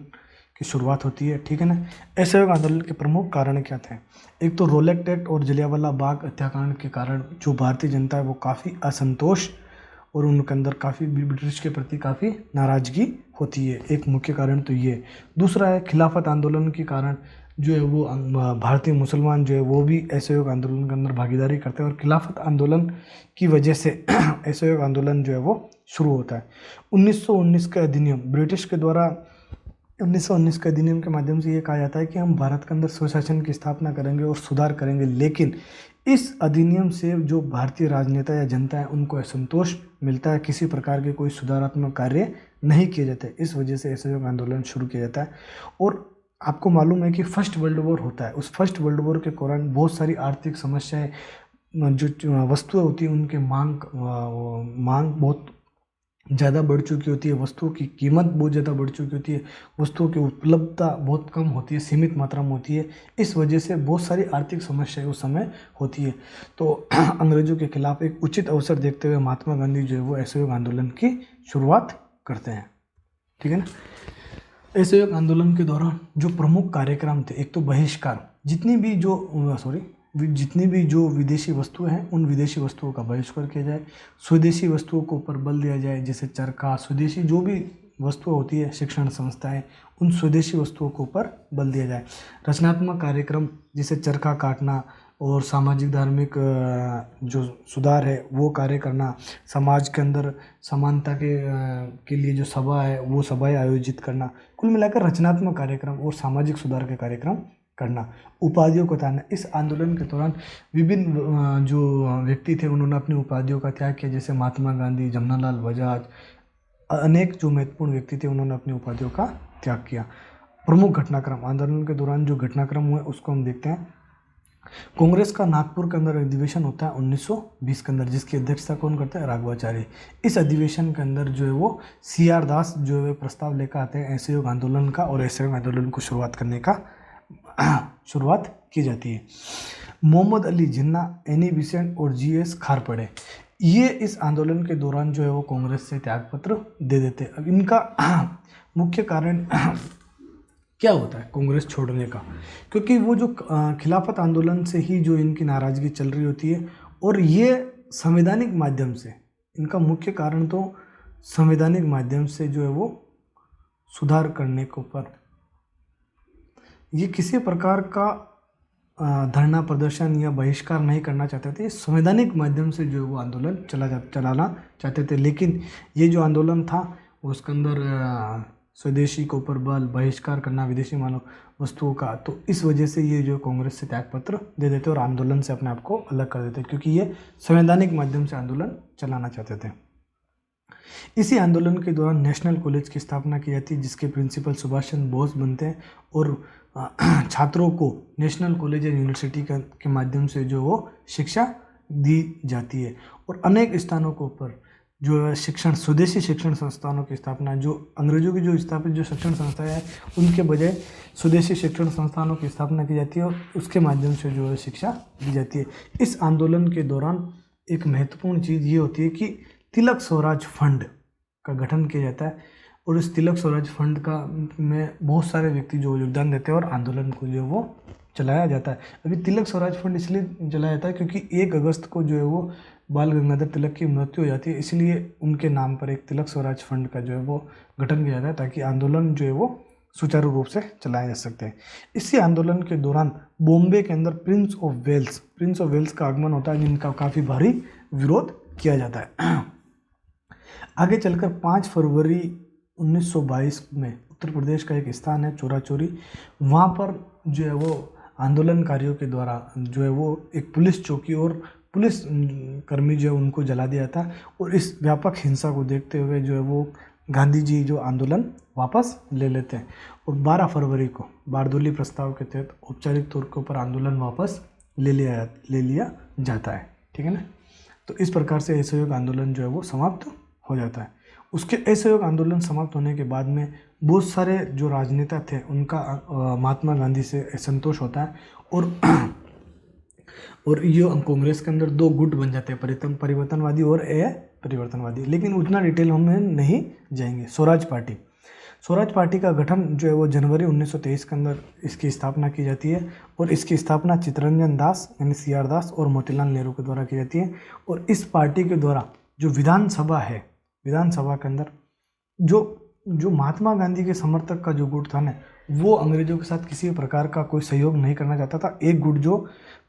A: की शुरुआत होती है, ठीक है ना। असहयोग आंदोलन के प्रमुख कारण क्या थे? एक तो रोलेक्ट एक्ट और जलियांवाला बाग हत्याकांड के कारण जो भारतीय जनता है वो काफ़ी असंतोष और उनके अंदर काफ़ी ब्रिटिश के प्रति काफ़ी नाराज़गी होती है, एक मुख्य कारण तो ये। दूसरा है खिलाफत आंदोलन के कारण जो है वो भारतीय मुसलमान जो है वो भी असहयोग आंदोलन के अंदर भागीदारी करते हैं और खिलाफत आंदोलन की वजह से असहयोग आंदोलन जो है वो शुरू होता है। 1919 का अधिनियम ब्रिटिश के द्वारा 1919 के अधिनियम के माध्यम से ये कहा जाता है कि हम भारत के अंदर स्वशासन की स्थापना करेंगे और सुधार करेंगे, लेकिन इस अधिनियम से जो भारतीय राजनेता या जनता है उनको असंतोष मिलता है, किसी प्रकार के कोई सुधारात्मक कार्य नहीं किए जाते। इस वजह से असहयोग आंदोलन शुरू किया जाता है। और आपको मालूम है कि फर्स्ट वर्ल्ड वॉर होता है, उस फर्स्ट वर्ल्ड वॉर के दौरान बहुत सारी आर्थिक समस्याएं, जो वस्तुएं होती हैं उनके मांग बहुत ज़्यादा बढ़ चुकी होती है, वस्तुओं की कीमत बहुत ज़्यादा बढ़ चुकी होती है, वस्तुओं की उपलब्धता बहुत कम होती है, सीमित मात्रा में होती है। इस वजह से बहुत सारी आर्थिक समस्याएं उस समय होती है। तो अंग्रेजों के खिलाफ एक उचित अवसर देखते हुए महात्मा गांधी जो है वो असहयोग आंदोलन की शुरुआत करते हैं, ठीक है ना। असहयोग आंदोलन के दौरान जो प्रमुख कार्यक्रम थे, एक तो बहिष्कार, जितनी भी जो विदेशी वस्तुएं हैं उन विदेशी वस्तुओं का बहिष्कार किया जाए, स्वदेशी वस्तुओं को ऊपर बल दिया जाए, जैसे चरखा, स्वदेशी जो भी वस्तुएं होती है, शिक्षण संस्थाएं, उन स्वदेशी वस्तुओं को ऊपर बल दिया जाए। रचनात्मक कार्यक्रम जैसे चरखा काटना और सामाजिक धार्मिक जो सुधार है वो कार्य करना, समाज के अंदर समानता के लिए जो सभा है वो सभाएं आयोजित करना, कुल मिलाकर रचनात्मक कार्यक्रम और सामाजिक सुधार के कार्यक्रम करना। उपाधियों को त्यागना, इस आंदोलन के दौरान विभिन्न जो व्यक्ति थे उन्होंने अपनी उपाधियों का त्याग किया, जैसे महात्मा गांधी, जमनालाल बजाज, अनेक जो महत्वपूर्ण व्यक्ति थे उन्होंने अपनी उपाधियों का त्याग किया। प्रमुख घटनाक्रम, आंदोलन के दौरान जो घटनाक्रम हुए उसको हम देखते हैं। कांग्रेस का नागपुर के अंदर अधिवेशन होता है 1920 के अंदर, जिसकी अध्यक्षता कौन करता है? राघवाचार्य। इस अधिवेशन के अंदर जो है वो CR दास जो है प्रस्ताव लेकर आते हैं असहयोग आंदोलन का, और असहयोग आंदोलन को शुरुआत की जाती है। मोहम्मद अली जिन्ना, एनी बेसेंट और GS खारपड़े, ये इस आंदोलन के दौरान जो है वो कांग्रेस से त्यागपत्र दे देते हैं। अब इनका मुख्य कारण क्या होता है कांग्रेस छोड़ने का? क्योंकि वो जो खिलाफत आंदोलन से ही जो इनकी नाराज़गी चल रही होती है, और ये संवैधानिक माध्यम से, इनका मुख्य कारण तो संवैधानिक माध्यम से जो है वो सुधार करने के ऊपर, ये किसी प्रकार का धरना प्रदर्शन या बहिष्कार नहीं करना चाहते थे, संवैधानिक माध्यम से जो है वो आंदोलन चलाना चाहते थे। लेकिन ये जो आंदोलन था उसके अंदर स्वदेशी के ऊपर बल, बहिष्कार करना विदेशी मानव वस्तुओं का, तो इस वजह से ये जो कांग्रेस से त्यागपत्र दे देते और आंदोलन से अपने आप को अलग कर देते, क्योंकि ये संवैधानिक माध्यम से आंदोलन चलाना चाहते थे। इसी आंदोलन के दौरान नेशनल कॉलेज की स्थापना की जाती है, जिसके प्रिंसिपल सुभाष चंद्र बोस बनते हैं, और छात्रों को नेशनल कॉलेज या यूनिवर्सिटी के माध्यम से जो वो शिक्षा दी जाती है। और अनेक स्थानों के ऊपर जो है स्वदेशी शिक्षण संस्थानों की स्थापना, जो अंग्रेजों की जो स्थापित जो शिक्षण संस्थाएं हैं उनके बजाय स्वदेशी शिक्षण संस्थानों की स्थापना की जाती है और उसके माध्यम से जो है शिक्षा दी जाती है। इस आंदोलन के दौरान एक महत्वपूर्ण चीज़ ये होती है कि तिलक स्वराज फंड का गठन किया जाता है, और इस तिलक स्वराज फंड का में बहुत सारे व्यक्ति जो योगदान देते हैं और आंदोलन को जो है वो चलाया जाता है। अभी तिलक स्वराज फंड इसलिए चलाया जाता है क्योंकि 1 अगस्त को जो है वो बाल गंगाधर तिलक की मृत्यु हो जाती है, इसलिए उनके नाम पर एक तिलक स्वराज फंड का जो है वो गठन किया जाता है, ताकि आंदोलन जो है वो सुचारू रूप से चलाए जा सकते हैं। इसी आंदोलन के दौरान बॉम्बे के अंदर प्रिंस ऑफ वेल्स का आगमन होता है, जिनका काफ़ी भारी विरोध किया जाता है। आगे चलकर 5 फरवरी 1922 में उत्तर प्रदेश का एक स्थान है चोराचोरी, वहाँ पर जो है वो आंदोलनकारियों के द्वारा जो है वो एक पुलिस चौकी और पुलिस कर्मी जो है उनको जला दिया था, और इस व्यापक हिंसा को देखते हुए जो है वो गांधी जी जो आंदोलन वापस ले लेते हैं और 12 फरवरी को बारदोली प्रस्ताव के तहत औपचारिक तौर के ऊपर आंदोलन वापस ले लिया जाता है। ठीक है ना। तो इस प्रकार से असहयोग आंदोलन जो है वो समाप्त हो जाता है। उसके असहयोग आंदोलन समाप्त होने के बाद में बहुत सारे जो राजनेता थे उनका महात्मा गांधी से असंतोष होता है और ये कांग्रेस के अंदर दो गुट बन जाते हैं, परिवर्तनवादी और परिवर्तनवादी। लेकिन उतना डिटेल हम नहीं जाएंगे। स्वराज पार्टी का गठन जो है वो जनवरी 1923 के अंदर इसकी स्थापना की जाती है और इसकी स्थापना चित्तरंजन दास यानी CR दास और मोतीलाल नेहरू के द्वारा की जाती है। और इस पार्टी के द्वारा जो विधानसभा है, विधानसभा के अंदर जो महात्मा गांधी के समर्थक का जो गुट था ना, वो अंग्रेजों के साथ किसी प्रकार का कोई सहयोग नहीं करना चाहता था। एक गुट जो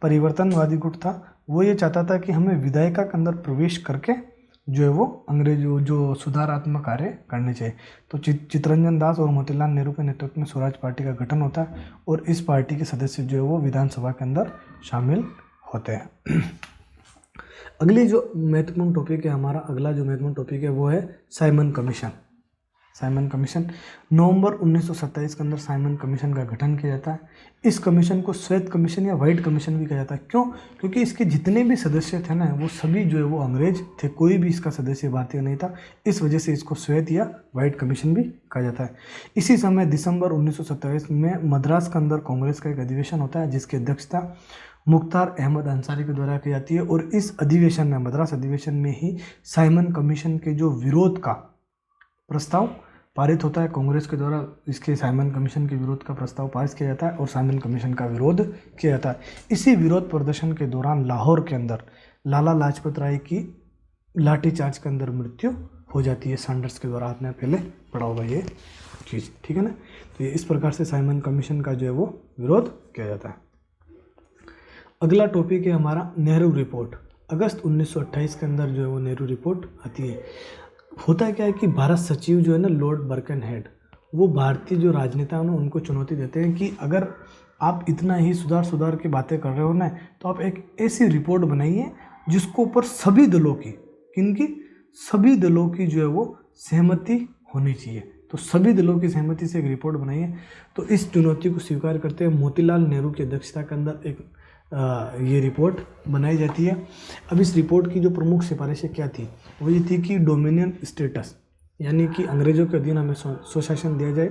A: परिवर्तनवादी गुट था वो ये चाहता था कि हमें विधायिका के अंदर प्रवेश करके जो है वो अंग्रेजों जो सुधारात्मक कार्य करने चाहिए। तो चित्तरंजन दास और मोतीलाल नेहरू के नेतृत्व में स्वराज पार्टी का गठन होता है और इस पार्टी के सदस्य जो है वो विधानसभा के अंदर शामिल होते हैं। अगली जो महत्वपूर्ण टॉपिक है, हमारा अगला जो महत्वपूर्ण टॉपिक है वो है साइमन कमीशन। नवंबर 1927 के अंदर साइमन कमीशन का गठन किया जाता है। इस कमीशन को श्वेत कमीशन या व्हाइट कमीशन भी कहा जाता है। क्यों? क्योंकि इसके जितने भी सदस्य थे ना वो सभी जो है वो अंग्रेज थे, कोई भी इसका सदस्य भारतीय नहीं था। इस वजह से इसको श्वेत या व्हाइट कमीशन भी कहा जाता है। इसी समय दिसंबर 1927 में मद्रास के अंदर कांग्रेस का एक अधिवेशन होता है जिसकी अध्यक्षता मुख्तार अहमद अंसारी के द्वारा की जाती है और इस अधिवेशन में, मद्रास अधिवेशन में ही साइमन कमीशन के जो विरोध का प्रस्ताव पारित होता है कांग्रेस के द्वारा। इसके साइमन कमीशन के विरोध का प्रस्ताव पारित किया जाता है और साइमन कमीशन का विरोध किया जाता है। इसी विरोध प्रदर्शन के दौरान लाहौर के अंदर लाला लाजपत राय की लाठीचार्ज के अंदर मृत्यु हो जाती है सैंडर्स के द्वारा। आपने पहले पढ़ा होगा ये चीज़। ठीक है ना। तो ये इस प्रकार से साइमन कमीशन का जो है वो विरोध किया जाता है। अगला टॉपिक है हमारा नेहरू रिपोर्ट। अगस्त 1928 के अंदर जो है वो नेहरू रिपोर्ट आती है। होता क्या है कि भारत सचिव जो है ना लॉर्ड बर्कनहेड, वो भारतीय जो राजनेता है उनको चुनौती देते हैं कि अगर आप इतना ही सुधार की बातें कर रहे हो ना, तो आप एक ऐसी रिपोर्ट बनाइए जिसको ऊपर सभी दलों की, किनकी, सभी दलों की जो है वो सहमति होनी चाहिए। तो सभी दलों की सहमति से एक रिपोर्ट बनाइए। तो इस चुनौती को स्वीकार करते हुए मोतीलाल नेहरू की अध्यक्षता के अंदर एक ये रिपोर्ट बनाई जाती है। अब इस रिपोर्ट की जो प्रमुख सिफारिशें क्या थी, वो ये थी कि डोमिनियन स्टेटस, यानी कि अंग्रेजों के अधीन हमें स्वशासन दिया जाए।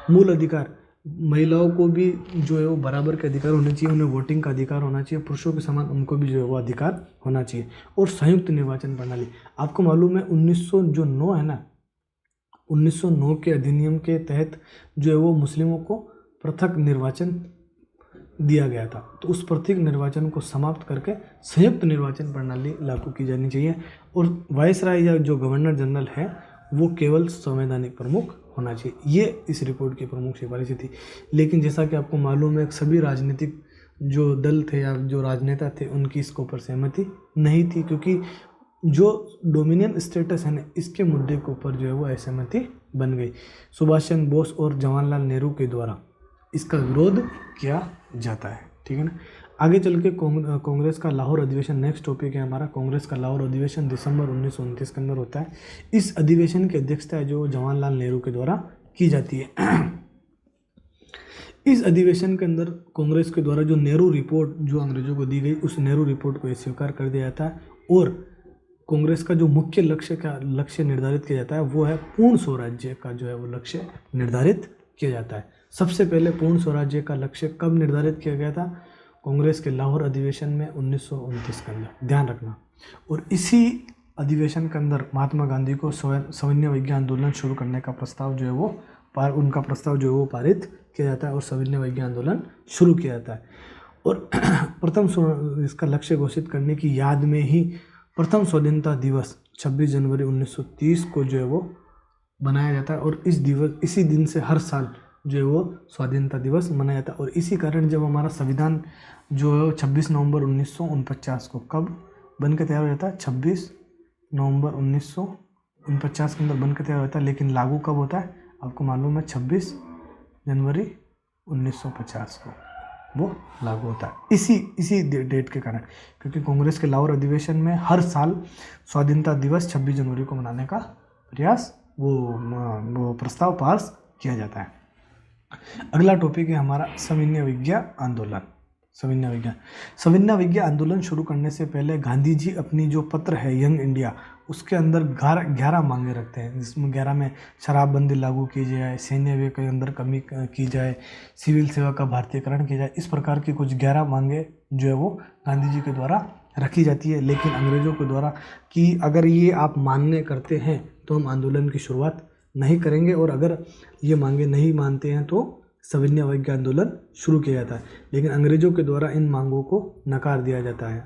A: मूल अधिकार, महिलाओं को भी जो है वो बराबर के अधिकार होने चाहिए, उन्हें वोटिंग का अधिकार होना चाहिए, पुरुषों के समान उनको भी जो है वो अधिकार होना चाहिए। और संयुक्त निर्वाचन प्रणाली, आपको मालूम है 1909 है ना, 1909 के अधिनियम के तहत जो है वो मुस्लिमों को पृथक निर्वाचन दिया गया था। तो उस पृथक निर्वाचन को समाप्त करके संयुक्त निर्वाचन प्रणाली लागू की जानी चाहिए और वायसराय या जो गवर्नर जनरल है वो केवल संवैधानिक प्रमुख होना चाहिए। ये इस रिपोर्ट की प्रमुख सिफारिशें थी। लेकिन जैसा कि आपको मालूम है सभी राजनीतिक जो दल थे या जो राजनेता थे उनकी इसके ऊपर सहमति नहीं थी, क्योंकि जो डोमिनियन स्टेटस है ना, इसके मुद्दे के ऊपर जो है वो असहमति बन गई। सुभाष चंद्र बोस और जवाहरलाल नेहरू के द्वारा इसका विरोध किया जाता है। ठीक है ना। आगे चल के कांग्रेस का लाहौर अधिवेशन नेक्स्ट टॉपिक है हमारा। कांग्रेस का लाहौर अधिवेशन दिसंबर 1929 के अंदर होता है। इस अधिवेशन की अध्यक्षता जो जवाहरलाल नेहरू के द्वारा की जाती है। इस अधिवेशन के अंदर कांग्रेस के द्वारा जो नेहरू रिपोर्ट जो अंग्रेजों को दी गई, उस नेहरू रिपोर्ट को स्वीकार कर दिया जाता है और कांग्रेस का जो मुख्य लक्ष्य निर्धारित किया जाता है वो है पूर्ण स्वराज्य का जो है वो लक्ष्य निर्धारित किया जाता है। सबसे पहले पूर्ण स्वराज्य का लक्ष्य कब निर्धारित किया गया था? कांग्रेस के लाहौर अधिवेशन में 1929 के अंदर, ध्यान रखना। और इसी अधिवेशन के अंदर महात्मा गांधी को सविनय विज्ञान आंदोलन शुरू करने का प्रस्ताव जो है वो उनका प्रस्ताव जो है वो पारित किया जाता है और सविनय विज्ञान आंदोलन शुरू किया जाता है। और प्रथम इसका लक्ष्य घोषित करने की याद में ही प्रथम स्वाधीनता दिवस 26 जनवरी 1930 को जो है वो बनाया जाता है और इसी दिन से हर साल जो है वो स्वाधीनता दिवस मनाया जाता है। और इसी कारण जब हमारा संविधान जो है 26 नवंबर 1949 को कब बन के तैयार हो जाता है? 26 नवंबर 1949 के अंदर बन के तैयार होता है, लेकिन लागू कब होता है आपको मालूम है? 26 जनवरी 1950 को वो लागू होता है। इसी डेट के कारण, क्योंकि कांग्रेस के लाहौर अधिवेशन में हर साल स्वाधीनता दिवस 26 जनवरी को मनाने का प्रयास वो प्रस्ताव पास किया जाता है। अगला टॉपिक है हमारा सविनय अवज्ञा आंदोलन। सविनय अवज्ञा आंदोलन शुरू करने से पहले गांधी जी अपनी जो पत्र है यंग इंडिया, उसके अंदर 11 मांगे रखते हैं, जिसमें 11 में शराबबंदी लागू की जाए, सैन्य व्यय के अंदर कमी की जाए, सिविल सेवा का भारतीयकरण किया जाए। इस प्रकार की कुछ 11 मांगे जो है वो गांधी जी के द्वारा रखी जाती है, लेकिन अंग्रेजों के द्वारा कि अगर ये आप मान्य करते हैं तो हम आंदोलन की शुरुआत नहीं करेंगे, और अगर ये मांगे नहीं मानते हैं तो सविनय अवज्ञा आंदोलन शुरू किया जाता है। लेकिन अंग्रेजों के द्वारा इन मांगों को नकार दिया जाता है,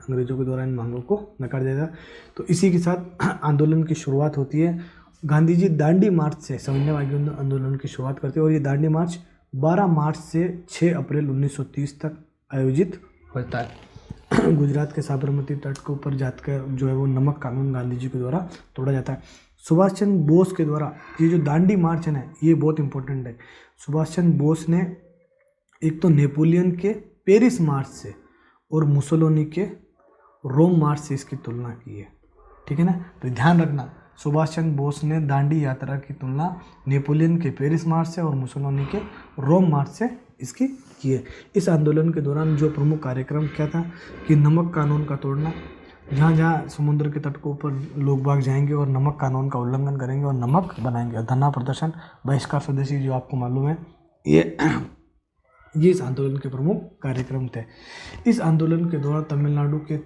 A: तो इसी के साथ आंदोलन की शुरुआत होती है। गांधी जी दांडी मार्च से सविनय अवज्ञा आंदोलन की शुरुआत करते हैं, और ये दांडी मार्च 12 मार्च से 6 अप्रैल 1930 तक आयोजित होता है। गुजरात के साबरमती तट के ऊपर जाकर जो है वो नमक कानून गांधी जी के द्वारा तोड़ा जाता है। सुभाष चंद्र बोस के द्वारा ये जो दांडी मार्च है ना, ये बहुत इंपॉर्टेंट है। सुभाष चंद्र बोस ने एक तो नेपोलियन के पेरिस मार्च से और मुसोलिनी के रोम मार्च से इसकी तुलना की है, ठीक है ना। तो ध्यान रखना, सुभाष चंद्र बोस ने दांडी यात्रा की तुलना नेपोलियन के पेरिस मार्च से और मुसोलिनी के रोम मार्च से इसकी की है। इस आंदोलन के दौरान जो प्रमुख कार्यक्रम क्या था कि नमक कानून का तोड़ना, जहाँ जहाँ समुद्र के तट के ऊपर लोग बाग जाएंगे और नमक कानून का उल्लंघन करेंगे और नमक बनाएंगे, और धरना प्रदर्शन, बहिष्कार स्वदेशी जो आपको मालूम है, ये इस आंदोलन के प्रमुख कार्यक्रम थे। इस आंदोलन के दौरान तमिलनाडु के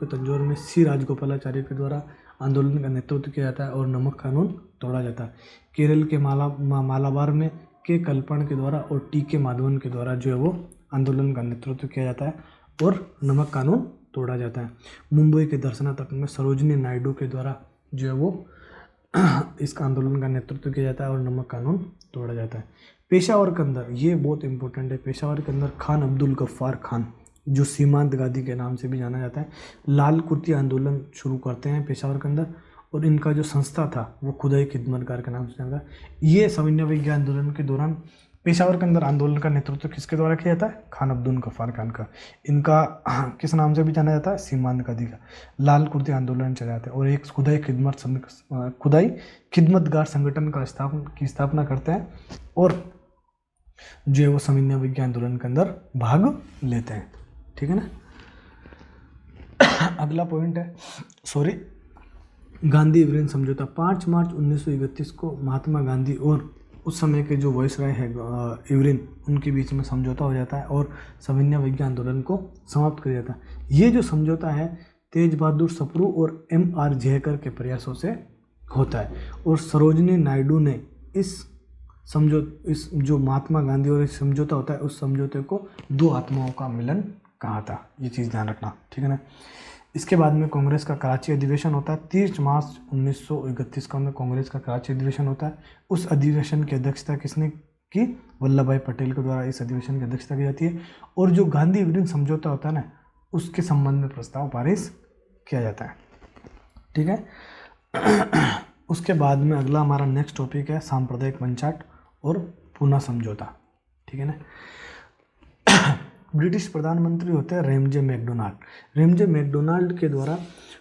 A: तंजौर में सी राजगोपालाचारी के द्वारा आंदोलन का नेतृत्व किया जाता है और नमक कानून तोड़ा जाता है। केरल के मालाबार में के कल्पण के द्वारा और टी के माधवन के द्वारा जो है वो आंदोलन का नेतृत्व किया जाता है और नमक कानून तोड़ा जाता है। मुंबई के दर्शना तक में सरोजनी नायडू के द्वारा जो है वो इसका आंदोलन का नेतृत्व किया जाता है और नमक कानून तोड़ा जाता है। पेशावर के अंदर, ये बहुत इंपॉर्टेंट है, पेशावर के अंदर खान अब्दुल गफ्फार खान, जो सीमांत गादी के नाम से भी जाना जाता है, लाल कुर्ती आंदोलन शुरू करते हैं पेशावर के अंदर, और इनका जो संस्था था वो खुदाई खिदमतगार के नाम से जाना जाता है। ये सविनय अवज्ञा आंदोलन के दौरान पेशावर के अंदर आंदोलन का नेतृत्व किसके द्वारा किया जाता है? खान अब्दुल गफ्फार खान का। इनका किस नाम से भी जाना जाता है? सीमांत गादी का। लाल कुर्ती आंदोलन चला जाता है और एक खुदाई खिदमतगार संगठन का स्थापना करते हैं और जो है वो सविनय अवज्ञा आंदोलन के अंदर भाग लेते हैं, ठीक है ना। अगला पॉइंट है गांधी इवरिन समझौता। 5 मार्च 1931 को महात्मा गांधी और उस समय के जो वायसराय है इवरिन, उनके बीच में समझौता हो जाता है और सविनय अवज्ञा आंदोलन को समाप्त कर जाता है। ये जो समझौता है तेज बहादुर सप्रू और M.R. जयकर के प्रयासों से होता है और सरोजनी नायडू ने इस जो महात्मा गांधी और इस समझौता होता है, उस समझौते को 2 आत्माओं का मिलन कहा था। ये चीज़ ध्यान रखना, ठीक है ना। इसके बाद में कांग्रेस का कराची अधिवेशन होता है। 30 मार्च 1931 को में कांग्रेस का कराची अधिवेशन होता है। उस अधिवेशन की अध्यक्षता किसने की? वल्लभ भाई पटेल के द्वारा इस अधिवेशन की अध्यक्षता की जाती है और जो गांधी इवरिन समझौता होता है ना, उसके संबंध में प्रस्ताव पारित किया जाता है, ठीक है। उसके बाद में अगला हमारा नेक्स्ट टॉपिक है सांप्रदायिक पंचाट और पूना समझौता, ठीक है ना। ब्रिटिश प्रधानमंत्री होते हैं रेमजे मैकडोनाल्ड। रेमजे मैकडोनाल्ड के द्वारा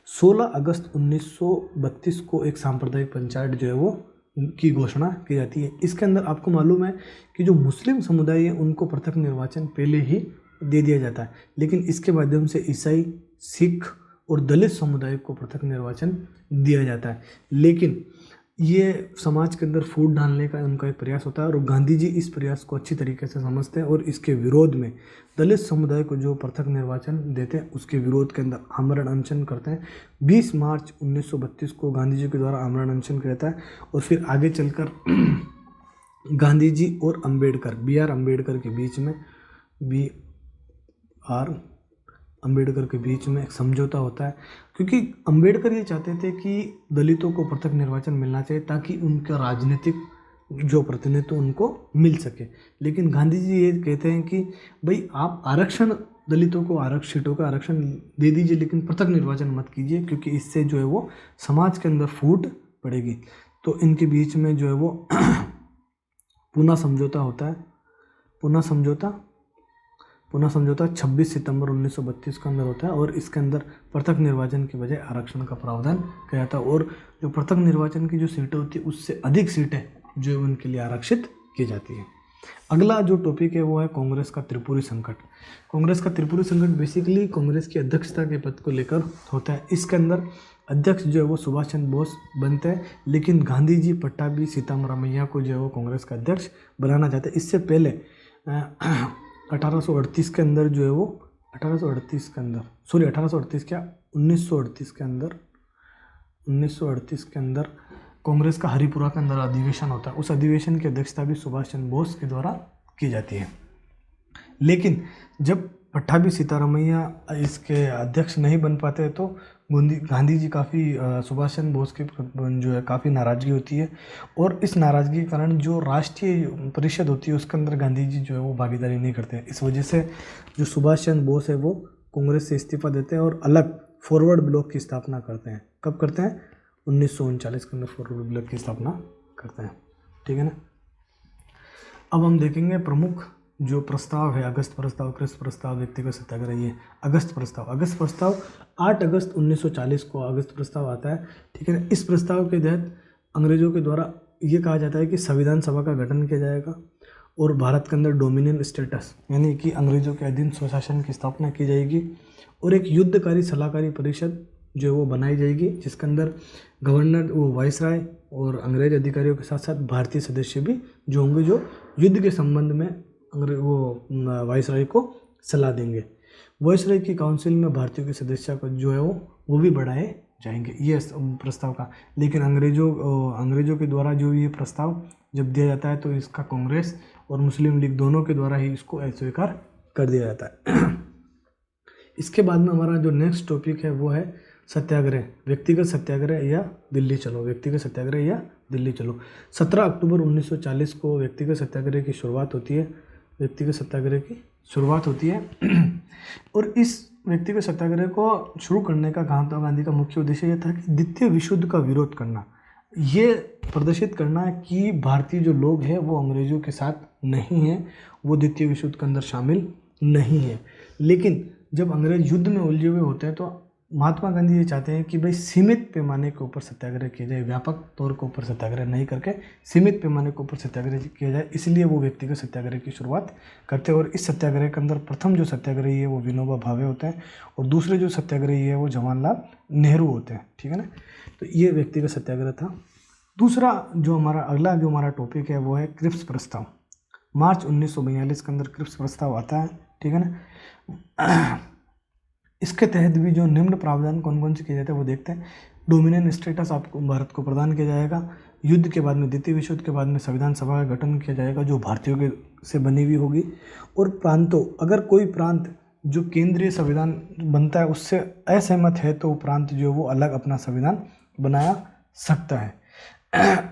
A: 16 अगस्त 1932 को एक सांप्रदायिक पंचायत जो है वो की घोषणा की जाती है। इसके अंदर आपको मालूम है कि जो मुस्लिम समुदाय है उनको पृथक निर्वाचन पहले ही दे दिया जाता है, लेकिन इसके माध्यम से ईसाई, सिख और दलित समुदाय को पृथक निर्वाचन दिया जाता है। लेकिन ये समाज के अंदर फूट डालने का उनका एक प्रयास होता है और गांधी जी इस प्रयास को अच्छी तरीके से समझते हैं और इसके विरोध में दलित समुदाय को जो पृथक निर्वाचन देते हैं उसके विरोध के अंदर आमरण अनशन करते हैं। 20 मार्च 1932 को गांधी जी के द्वारा आमरण अनशन किया जाता है और फिर आगे चलकर गांधी जी और अम्बेडकर, B.R. अम्बेडकर के बीच में एक समझौता होता है, क्योंकि अम्बेडकर ये चाहते थे कि दलितों को पृथक निर्वाचन मिलना चाहिए ताकि उनका राजनीतिक जो प्रतिनिधित्व उनको मिल सके। लेकिन गांधी जी ये कहते हैं कि भाई आप आरक्षण, दलितों को सीटों का आरक्षण दे दीजिए, लेकिन पृथक निर्वाचन मत कीजिए, क्योंकि इससे जो है वो समाज के अंदर फूट पड़ेगी। तो इनके बीच में जो है वो पूना समझौता होता है। पूना समझौता पुनः समझौता 26 सितंबर 1932 के अंदर होता है और इसके अंदर पृथक निर्वाचन की बजाय आरक्षण का प्रावधान किया जाता है और जो पृथक निर्वाचन की जो सीटें होती है उससे अधिक सीटें जो है उनके लिए आरक्षित की जाती है। अगला जो टॉपिक है वो है कांग्रेस का त्रिपुरी संकट। कांग्रेस का त्रिपुरी संकट बेसिकली कांग्रेस की अध्यक्षता के पद को लेकर होता है। इसके अंदर अध्यक्ष जो है वो सुभाष चंद्र बोस बनते हैं, लेकिन गांधी जी पट्टाभी सीतारामैया को जो है वो कांग्रेस का अध्यक्ष बनाना चाहते हैं। इससे पहले 1838 के अंदर जो है वो 1838 के अंदर 1938 के अंदर कांग्रेस का हरिपुरा के अंदर अधिवेशन होता है। उस अधिवेशन की अध्यक्षता भी सुभाष चंद्र बोस के द्वारा की जाती है। लेकिन जब पट्टाभी सीतारामैया इसके अध्यक्ष नहीं बन पाते तो गांधी जी काफ़ी सुभाष चंद्र बोस की जो है काफ़ी नाराज़गी होती है और इस नाराज़गी के कारण जो राष्ट्रीय परिषद होती है उसके अंदर गांधी जी जो है वो भागीदारी नहीं करते हैं। इस वजह से जो सुभाष चंद्र बोस है वो कांग्रेस से इस्तीफा देते हैं और अलग फॉरवर्ड ब्लॉक की स्थापना करते हैं। कब करते हैं? 1939 के अंदर फॉरवर्ड ब्लॉक की स्थापना करते हैं। ठीक है ना। अब हम देखेंगे प्रमुख जो प्रस्ताव है, अगस्त प्रस्ताव, क्रिप्स प्रस्ताव, व्यक्तिगत सत्याग्रह। ये अगस्त प्रस्ताव 8 अगस्त 1940 को अगस्त प्रस्ताव आता है। ठीक है ना। इस प्रस्ताव के तहत अंग्रेजों के द्वारा ये कहा जाता है कि संविधान सभा का गठन किया जाएगा और भारत के अंदर डोमिनियन स्टेटस यानी कि अंग्रेजों के अधीन स्वशासन की स्थापना की जाएगी और एक युद्धकारी सलाहकारी परिषद जो है वो बनाई जाएगी जिसके अंदर गवर्नर वो वाइसराय और अंग्रेज अधिकारियों के साथ साथ भारतीय सदस्य भी जो होंगे जो युद्ध के संबंध में वाइसराय को सलाह देंगे। वाइसराय की काउंसिल में भारतीयों के सदस्य को जो है वो भी बढ़ाए जाएंगे ये प्रस्ताव का। लेकिन अंग्रेजों के द्वारा जो ये प्रस्ताव जब दिया जाता है तो इसका कांग्रेस और मुस्लिम लीग दोनों के द्वारा ही इसको अस्वीकार कर दिया जाता है। इसके बाद में हमारा जो नेक्स्ट टॉपिक है वो है सत्याग्रह, व्यक्तिगत सत्याग्रह या दिल्ली चलो। व्यक्तिगत सत्याग्रह या दिल्ली चलो। 17 अक्टूबर 1940 को व्यक्तिगत सत्याग्रह की शुरुआत होती है। और इस व्यक्तिगत सत्याग्रह को शुरू करने का महात्मा गांधी का मुख्य उद्देश्य यह था कि द्वितीय विश्व युद्ध का विरोध करना, ये प्रदर्शित करना कि भारतीय जो लोग हैं वो अंग्रेजों के साथ नहीं हैं, वो द्वितीय विश्व युद्ध के अंदर शामिल नहीं है। लेकिन जब अंग्रेज युद्ध में उलझे हुए होते हैं तो महात्मा गांधी ये चाहते हैं कि भाई सीमित पैमाने के ऊपर सत्याग्रह किया जाए, व्यापक तौर के ऊपर सत्याग्रह नहीं करके सीमित पैमाने के ऊपर सत्याग्रह किया जाए। इसलिए वो व्यक्तिगत सत्याग्रह की शुरुआत करते हैं और इस सत्याग्रह के अंदर प्रथम जो सत्याग्रही है वो विनोबा भावे होते हैं और दूसरे जो सत्याग्रही है वो जवाहरलाल नेहरू होते हैं। ठीक है ना। तो ये व्यक्तिगत सत्याग्रह था। दूसरा जो हमारा टॉपिक है वो है क्रिप्स प्रस्ताव। मार्च 1942 के अंदर क्रिप्स प्रस्ताव आता है। ठीक है ना। इसके तहत भी जो निम्न प्रावधान कौन कौन से किए जाते हैं वो देखते हैं। डोमिनियन स्टेटस आपको भारत को प्रदान किया जाएगा। युद्ध के बाद में द्वितीय विश्व युद्ध के बाद में संविधान सभा का गठन किया जाएगा जो भारतीयों के से बनी हुई होगी। और प्रांतों, अगर कोई प्रांत जो केंद्रीय संविधान बनता है उससे असहमत है तो प्रांत जो वो अलग अपना संविधान बनाया सकता है।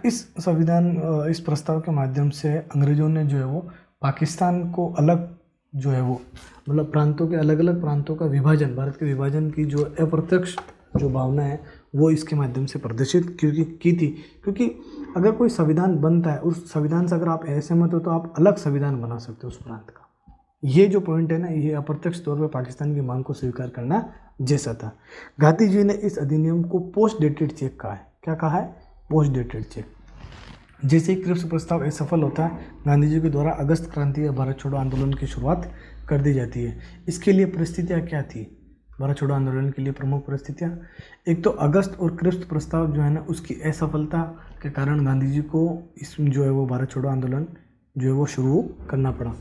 A: इस प्रस्ताव के माध्यम से अंग्रेजों ने जो है वो पाकिस्तान को अलग जो है वो मतलब प्रांतों के अलग अलग प्रांतों का विभाजन, भारत के विभाजन की जो अप्रत्यक्ष जो भावना है वो इसके माध्यम से प्रदर्शित की थी। क्योंकि अगर कोई संविधान बनता है उस संविधान से अगर आप असहमत हो तो आप अलग संविधान बना सकते हो उस प्रांत का। ये जो पॉइंट है ना, ये अप्रत्यक्ष तौर पर पाकिस्तान की मांग को स्वीकार करना जैसा था। गांधी जी ने इस अधिनियम को पोस्ट डेटेड चेक कहा है। क्या कहा है? Post dated cheque. जैसे ही क्रिप्स प्रस्ताव असफल होता है, गांधी जी के द्वारा अगस्त क्रांति या भारत छोड़ो आंदोलन की शुरुआत कर दी जाती है। इसके लिए परिस्थितियाँ क्या थी? भारत छोड़ो आंदोलन के लिए प्रमुख परिस्थितियाँ, एक तो अगस्त और क्रिप्स प्रस्ताव जो है ना उसकी असफलता के कारण गांधी जी को इसमें जो है वो भारत छोड़ो आंदोलन जो है वो शुरू करना पड़ा।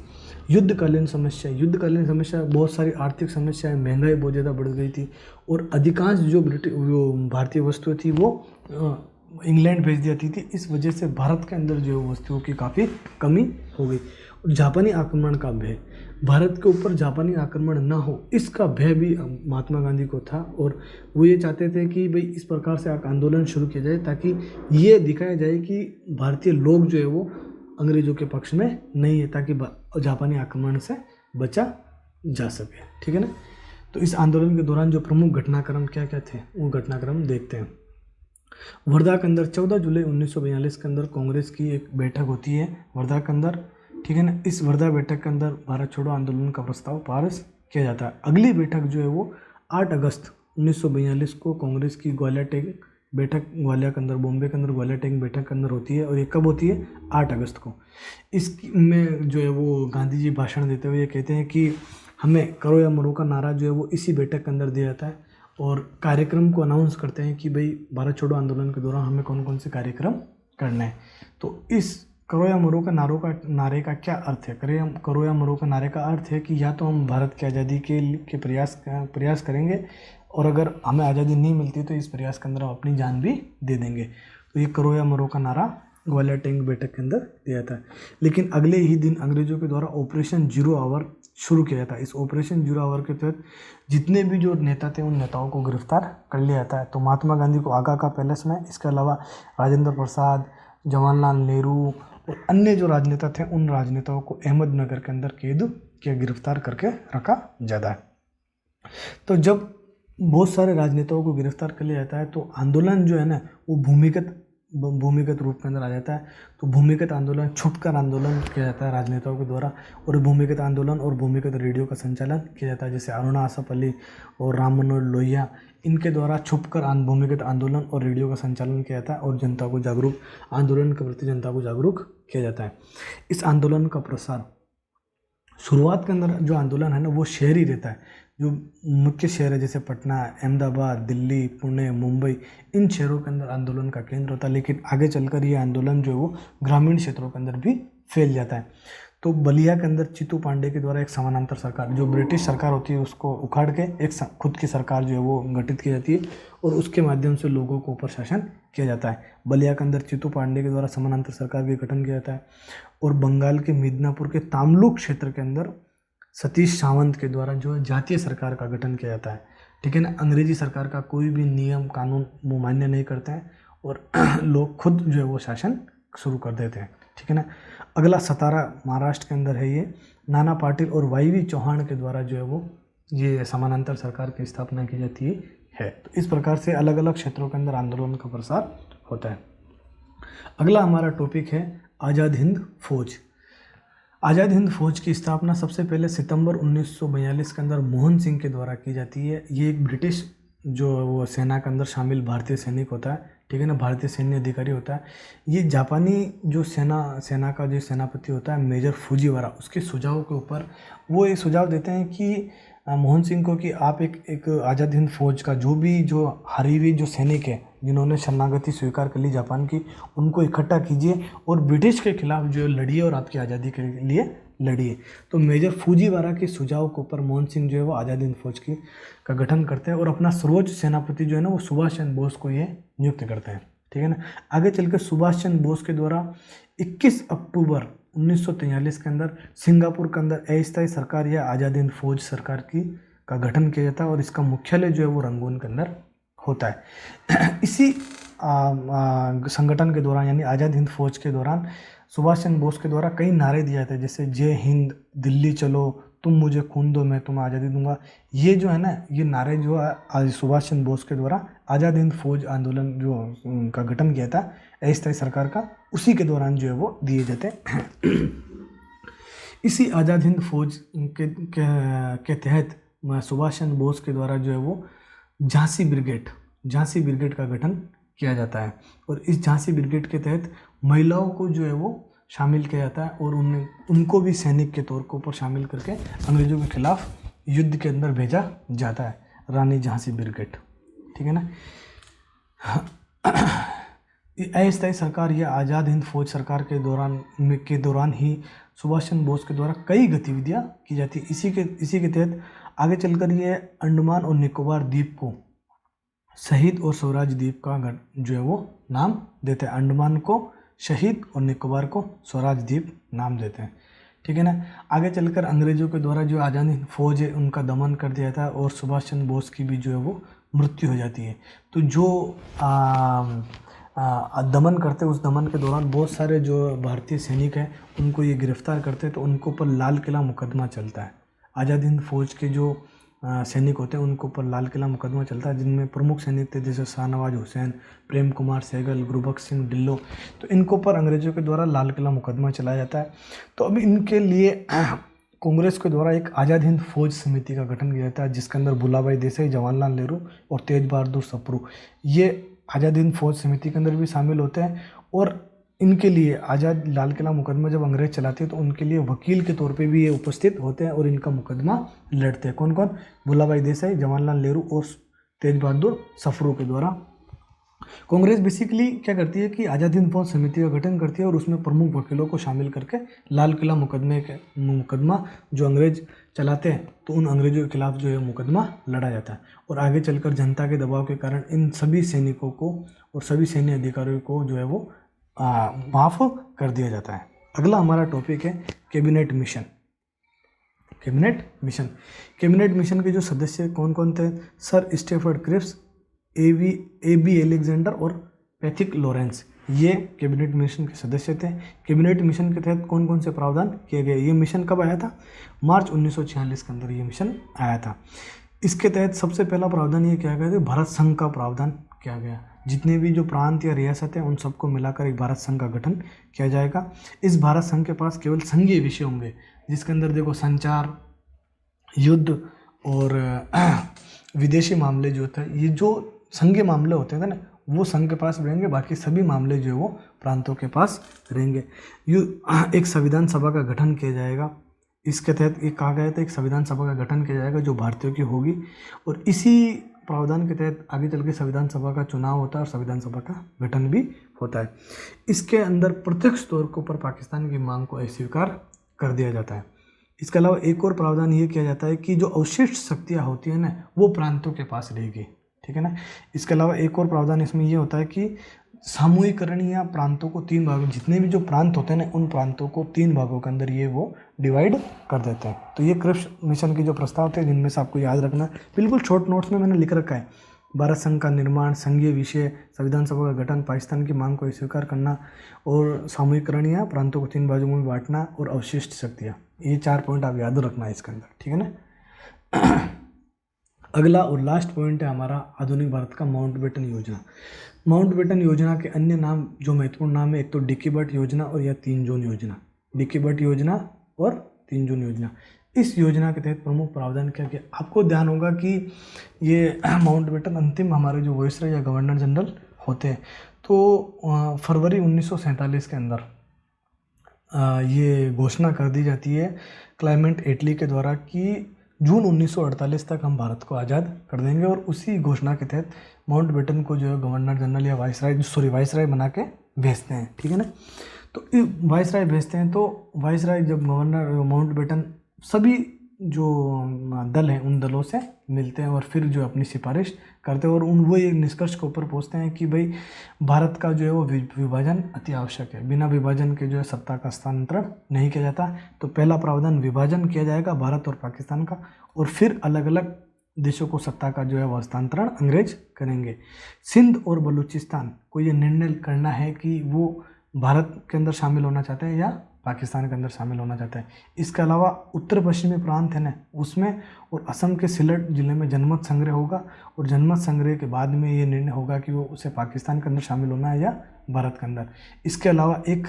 A: युद्धकालीन समस्या बहुत सारी आर्थिक समस्याएं, महंगाई बहुत ज़्यादा बढ़ गई थी और अधिकांश जो भारतीय वस्तुएं थी वो इंग्लैंड भेज दी जाती थी। इस वजह से भारत के अंदर जो वस्तुओं की काफ़ी कमी हो गई। और जापानी आक्रमण का भय, भारत के ऊपर जापानी आक्रमण ना हो इसका भय भी महात्मा गांधी को था और वो ये चाहते थे कि भाई इस प्रकार से आंदोलन शुरू किया जाए ताकि ये दिखाया जाए कि भारतीय लोग जो है वो अंग्रेजों के पक्ष में नहीं है, ताकि जापानी आक्रमण से बचा जा सके। ठीक है ना। तो इस आंदोलन के दौरान जो प्रमुख घटनाक्रम क्या क्या थे वो घटनाक्रम देखते हैं। वर्धा के अंदर 14 जुलाई 1942 के अंदर कांग्रेस की एक बैठक होती है वर्धा के अंदर। ठीक है ना। इस वर्धा बैठक के अंदर भारत छोड़ो आंदोलन का प्रस्ताव पारित किया जाता है। अगली बैठक जो है वो 8 अगस्त 1942 को कांग्रेस की ग्वालियर टैंक बैठक ग्वालियर के अंदर, बॉम्बे के अंदर ग्वालियर टैंक बैठक के अंदर होती है। और ये कब होती है? 8 अगस्त को। इसमें जो है वो गांधी जी भाषण देते हुए ये कहते हैं कि हमें करो या मरो का नारा जो है वो इसी बैठक के अंदर दिया जाता है, और कार्यक्रम को अनाउंस करते हैं कि भाई भारत छोड़ो आंदोलन के दौरान हमें कौन कौन से कार्यक्रम करने हैं। तो इस करो या मरो का नारे का क्या अर्थ है? करो या मरो का नारे का अर्थ है कि या तो हम भारत की आज़ादी के प्रयास करेंगे, और अगर हमें आज़ादी नहीं मिलती तो इस प्रयास के अंदर हम अपनी जान भी दे देंगे। तो ये करो या मरो का नारा ग्वालियर टैंक बैठक के अंदर दिया था। लेकिन अगले ही दिन अंग्रेजों के द्वारा ऑपरेशन जीरो आवर शुरू किया जाता है। इस ऑपरेशन जीरो आवर के तहत जितने भी जो नेता थे उन नेताओं को गिरफ्तार कर लिया जाता है। तो महात्मा गांधी को आगा का पैलेस में, इसके अलावा राजेंद्र प्रसाद, जवाहरलाल नेहरू और अन्य जो राजनेता थे उन राजनेताओं को अहमदनगर के अंदर कैद किया, गिरफ्तार करके रखा जाता है। तो जब बहुत सारे राजनेताओं को गिरफ्तार कर लिया जाता है तो आंदोलन जो है ना वो भूमिगत रूप के अंदर आ जाता है। तो भूमिगत आंदोलन, छुपकर आंदोलन किया जाता है राजनेताओं के द्वारा, और भूमिगत आंदोलन और भूमिगत रेडियो का संचालन किया जाता है। जैसे अरुणा आसफ अली और राम मनोहर लोहिया, इनके द्वारा छुपकर भूमिगत आंदोलन और रेडियो का संचालन किया जाता है, और जनता को जागरूक, आंदोलन के प्रति जनता को जागरूक किया जाता है। इस आंदोलन का प्रसार शुरुआत के अंदर जो आंदोलन है ना वो शहरी रहता है। जो मुख्य शहर है जैसे पटना, अहमदाबाद, दिल्ली, पुणे, मुंबई, इन शहरों के अंदर आंदोलन का केंद्र होता है। लेकिन आगे चलकर ये आंदोलन जो है वो ग्रामीण क्षेत्रों के अंदर भी फैल जाता है। तो बलिया के अंदर चित्तू पांडे के द्वारा एक समानांतर सरकार, जो ब्रिटिश सरकार होती है उसको उखाड़ के एक खुद की सरकार जो है वो गठित की जाती है, और उसके माध्यम से लोगों को ऊपर शासन किया जाता है। बलिया के अंदर चित्तू पांडे के द्वारा समानांतर सरकार का गठन किया जाता है। और बंगाल के मिदनापुर के तामलुक क्षेत्र के अंदर सतीश सावंत के द्वारा जो जातीय सरकार का गठन किया जाता है। ठीक है ना। अंग्रेजी सरकार का कोई भी नियम कानून वो मान्य नहीं करते हैं, और लोग खुद जो है वो शासन शुरू कर देते हैं। ठीक है ना। अगला सतारा महाराष्ट्र के अंदर है। ये नाना पाटिल और वाईवी चौहान के द्वारा जो है वो ये समानांतर सरकार की स्थापना की जाती है। तो इस प्रकार से अलग अलग क्षेत्रों के अंदर आंदोलन का प्रसार होता है। अगला हमारा टॉपिक है आज़ाद हिंद फौज। आज़ाद हिंद फौज की स्थापना सबसे पहले सितंबर 1942 के अंदर मोहन सिंह के द्वारा की जाती है। ये एक ब्रिटिश जो वो सेना के अंदर शामिल भारतीय सैनिक होता है। ठीक है ना, भारतीय सैन्य अधिकारी होता है। ये जापानी जो सेना का जो सेनापति होता है मेजर फुजीवारा, उसके सुझाव के ऊपर वो एक सुझाव देते हैं कि मोहन सिंह को कि आप एक आज़ाद हिंद फौज का जो हारी हुई जो सैनिक है जिन्होंने शरणागति स्वीकार कर ली जापान की, उनको इकट्ठा कीजिए और ब्रिटिश के खिलाफ जो लड़िए और आपकी आज़ादी के लिए लड़िए। तो मेजर फुजीवारा के सुझाव के ऊपर मोहन सिंह जो है वो आज़ाद हिंद फौज का गठन करते हैं, और अपना सर्वोच्च सेनापति जो है ना वो सुभाष चंद्र बोस को ये नियुक्त करते हैं। ठीक है ना। आगे चलकर सुभाष चंद्र बोस के द्वारा 21 अक्टूबर 1943 के अंदर सिंगापुर के अंदर अस्थायी सरकार या आज़ाद हिंद फौज सरकार का गठन किया जाता है, और इसका मुख्यालय जो है वो रंगून के अंदर होता है। इसी संगठन के दौरान यानी आज़ाद हिंद फौज के दौरान सुभाष चंद्र बोस के द्वारा कई नारे दिए जाते हैं, जैसे जय हिंद, दिल्ली चलो, तुम मुझे खून दो मैं तुम्हें आज़ादी दूंगा। ये जो है ना ये नारे जो है सुभाष चंद्र बोस के द्वारा आज़ाद हिंद फौज आंदोलन जो का गठन किया था अस्थायी सरकार का, उसी के दौरान जो है वो दिए जाते हैं। इसी आज़ाद हिंद फौज के तहत सुभाष चंद्र बोस के द्वारा जो है वो झांसी ब्रिगेड का गठन किया जाता है, और इस झांसी ब्रिगेड के तहत महिलाओं को जो है वो शामिल किया जाता है, और उनको भी सैनिक के तौर के ऊपर शामिल करके अंग्रेजों के खिलाफ युद्ध के अंदर भेजा जाता है, रानी झांसी ब्रिगेड। ठीक है ना। अस्थायी सरकार या आज़ाद हिंद फौज सरकार के दौरान ही सुभाष चंद्र बोस के द्वारा कई गतिविधियां की जाती है। इसी के तहत आगे चलकर ये अंडमान और निकोबार द्वीप को शहीद और स्वराज द्वीप का जो है वो नाम देते हैं। अंडमान को शहीद और निकोबार को स्वराज द्वीप नाम देते हैं। ठीक है ना। आगे चलकर अंग्रेजों के द्वारा जो आज़ाद हिंद फौज है उनका दमन कर दिया था, और सुभाष चंद्र बोस की भी जो है वो मृत्यु हो जाती है। तो जो दमन करते उस दमन के दौरान बहुत सारे जो भारतीय सैनिक हैं उनको ये गिरफ्तार करते, तो उनको ऊपर लाल किला मुकदमा चलता है। आज़ाद हिंद फौज के जो सैनिक होते हैं उनके ऊपर लाल किला मुकदमा चलता है, जिनमें प्रमुख सैनिक थे जैसे शाहनवाज हुसैन, प्रेम कुमार सहगल, गुरबख्श सिंह ढिल्लों। तो इनके ऊपर अंग्रेजों के द्वारा लाल किला मुकदमा चलाया जाता है। तो अब इनके लिए कांग्रेस के द्वारा एक आज़ाद हिंद फौज समिति का गठन किया जाता है, जिसके अंदर भूलाभाई देसाई, जवाहरलाल नेहरू और तेज बहादुर सप्रू ये आज़ाद हिंद फौज समिति के अंदर भी शामिल होते हैं। और इनके लिए आज़ाद लाल किला मुकदमा जब अंग्रेज चलाते हैं तो उनके लिए वकील के तौर पे भी ये उपस्थित होते हैं और इनका मुकदमा लड़ते हैं। कौन कौन? भूलाभाई देसाई, जवाहरलाल नेहरू और तेज बहादुर सप्रू के द्वारा। कांग्रेस बेसिकली क्या करती है कि आज़ाद हिंद फौज समिति का गठन करती है और उसमें प्रमुख वकीलों को शामिल करके लाल किला मुकदमा जो अंग्रेज चलाते हैं तो उन अंग्रेजों के खिलाफ जो है मुकदमा लड़ा जाता है। और आगे चलकर जनता के दबाव के कारण इन सभी सैनिकों को और सभी सैन्य अधिकारियों को जो है वो माफ़ कर दिया जाता है। अगला हमारा टॉपिक है कैबिनेट मिशन। कैबिनेट मिशन के जो सदस्य कौन कौन थे? Sir Stafford Cripps, A B Alexander और पैथिक लॉरेंस, ये कैबिनेट मिशन के सदस्य थे। कैबिनेट मिशन के तहत कौन कौन से प्रावधान किए गए? ये मिशन कब आया था? मार्च 1946 के अंदर ये मिशन आया था। इसके तहत सबसे पहला प्रावधान ये किया गया था, भारत संघ का प्रावधान किया गया। जितने भी जो प्रांत या रियासत हैं उन सबको मिलाकर एक भारत संघ का गठन किया जाएगा। इस भारत संघ के पास केवल संघीय विषय होंगे, जिसके अंदर देखो संचार, युद्ध और विदेशी मामले जो थे, ये जो संघीय मामले होते थे ना, वो संघ के पास रहेंगे, बाकी सभी मामले जो है वो प्रांतों के पास रहेंगे। एक संविधान सभा का गठन किया जाएगा। इसके तहत ये कहा गया था एक संविधान सभा का गठन किया जाएगा जो भारतीयों की होगी, और इसी प्रावधान के तहत आगे चल के संविधान सभा का चुनाव होता है और संविधान सभा का गठन भी होता है। इसके अंदर प्रत्यक्ष तौर के ऊपर पाकिस्तान की मांग को अस्वीकार कर दिया जाता है। इसके अलावा एक और प्रावधान ये किया जाता है कि जो अवशिष्ट शक्तियाँ होती हैं ना, वो प्रांतों के पास रहेगी, ठीक है ना। इसके अलावा एक और प्रावधान इसमें ये होता है कि सामूहिकरण या प्रांतों को 3 भागों, जितने भी जो प्रांत होते हैं ना, उन प्रांतों को 3 भागों के अंदर ये वो डिवाइड कर देते हैं। तो ये क्रिप्स मिशन के जो प्रस्ताव थे, जिनमें से आपको याद रखना, बिल्कुल शॉर्ट नोट्स में मैंने लिख रखा है। भारत संघ का निर्माण, संघीय विषय, संविधान सभा का गठन, पाकिस्तान की मांग को स्वीकार करना और सामूहिकरण या प्रांतों को 3 भागों में बांटना और अवशिष्ट शक्तियाँ, ये 4 पॉइंट आप याद रखना है इसके अंदर, ठीक है ना। अगला और लास्ट पॉइंट है हमारा आधुनिक भारत का माउंटबेटन योजना। माउंटबेटन योजना के अन्य नाम जो महत्वपूर्ण नाम है, एक तो डिकी बट योजना और या 3 जून योजना। डिकी बट योजना और 3 जून योजना। इस योजना के तहत प्रमुख प्रावधान क्या किया? आपको ध्यान होगा कि ये माउंटबेटन अंतिम हमारे जो वायसराय या गवर्नर जनरल होते हैं, तो फरवरी 1947 के अंदर ये घोषणा कर दी जाती है क्लेमेंट एटली के द्वारा कि जून 1948 तक हम भारत को आज़ाद कर देंगे, और उसी घोषणा के तहत माउंटबेटन को जो है गवर्नर जनरल या वायसराय बना के भेजते हैं, ठीक है ना। तो वायसराय भेजते हैं, तो वायसराय जब गवर्नर माउंटबेटन सभी जो दल हैं उन दलों से मिलते हैं और फिर जो अपनी सिफारिश करते हैं, और वो एक निष्कर्ष के ऊपर पहुंचते हैं कि भाई भारत का जो है वो विभाजन अति आवश्यक है। बिना विभाजन के जो है सत्ता का हस्तांतरण नहीं किया जाता। तो पहला प्रावधान विभाजन किया जाएगा भारत और पाकिस्तान का, और फिर अलग अलग देशों को सत्ता का जो है वो हस्तांतरण अंग्रेज करेंगे। सिंध और बलूचिस्तान को ये निर्णय करना है कि वो भारत के अंदर शामिल होना चाहते हैं या पाकिस्तान के अंदर शामिल होना चाहता है। इसके अलावा उत्तर पश्चिमी प्रांत है ना, उसमें और असम के सिलट जिले में जनमत संग्रह होगा, और जनमत संग्रह के बाद में ये निर्णय होगा कि वो उसे पाकिस्तान के अंदर शामिल होना है या भारत के अंदर। इसके अलावा एक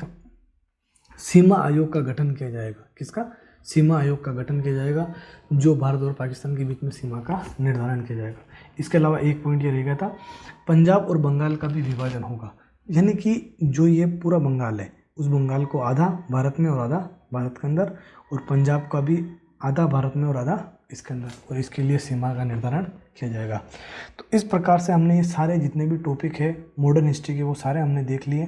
A: सीमा आयोग का गठन किया जाएगा। किसका? सीमा आयोग का गठन किया जाएगा, जो भारत और पाकिस्तान के बीच में सीमा का निर्धारण किया जाएगा। इसके अलावा एक पॉइंट ये रह गया था, पंजाब और बंगाल का भी विभाजन होगा, यानी कि जो ये पूरा बंगाल है, उस बंगाल को आधा भारत में और आधा भारत के अंदर, और पंजाब का भी आधा भारत में और आधा इसके अंदर, और इसके लिए सीमा का निर्धारण किया जाएगा। तो इस प्रकार से हमने ये सारे जितने भी टॉपिक है मॉडर्न हिस्ट्री के, वो सारे हमने देख लिए,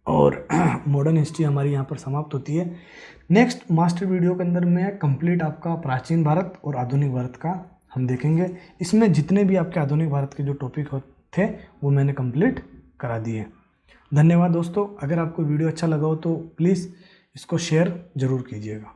A: और मॉडर्न हिस्ट्री हमारी यहाँ पर समाप्त होती है। नेक्स्ट मास्टर वीडियो के अंदर मैं कंप्लीट आपका प्राचीन भारत और आधुनिक भारत का हम देखेंगे। इसमें जितने भी आपके आधुनिक भारत के जो टॉपिक थे वो मैंने कंप्लीट करा दिए। धन्यवाद दोस्तों। अगर आपको वीडियो अच्छा लगा हो तो प्लीज़ इसको शेयर ज़रूर कीजिएगा।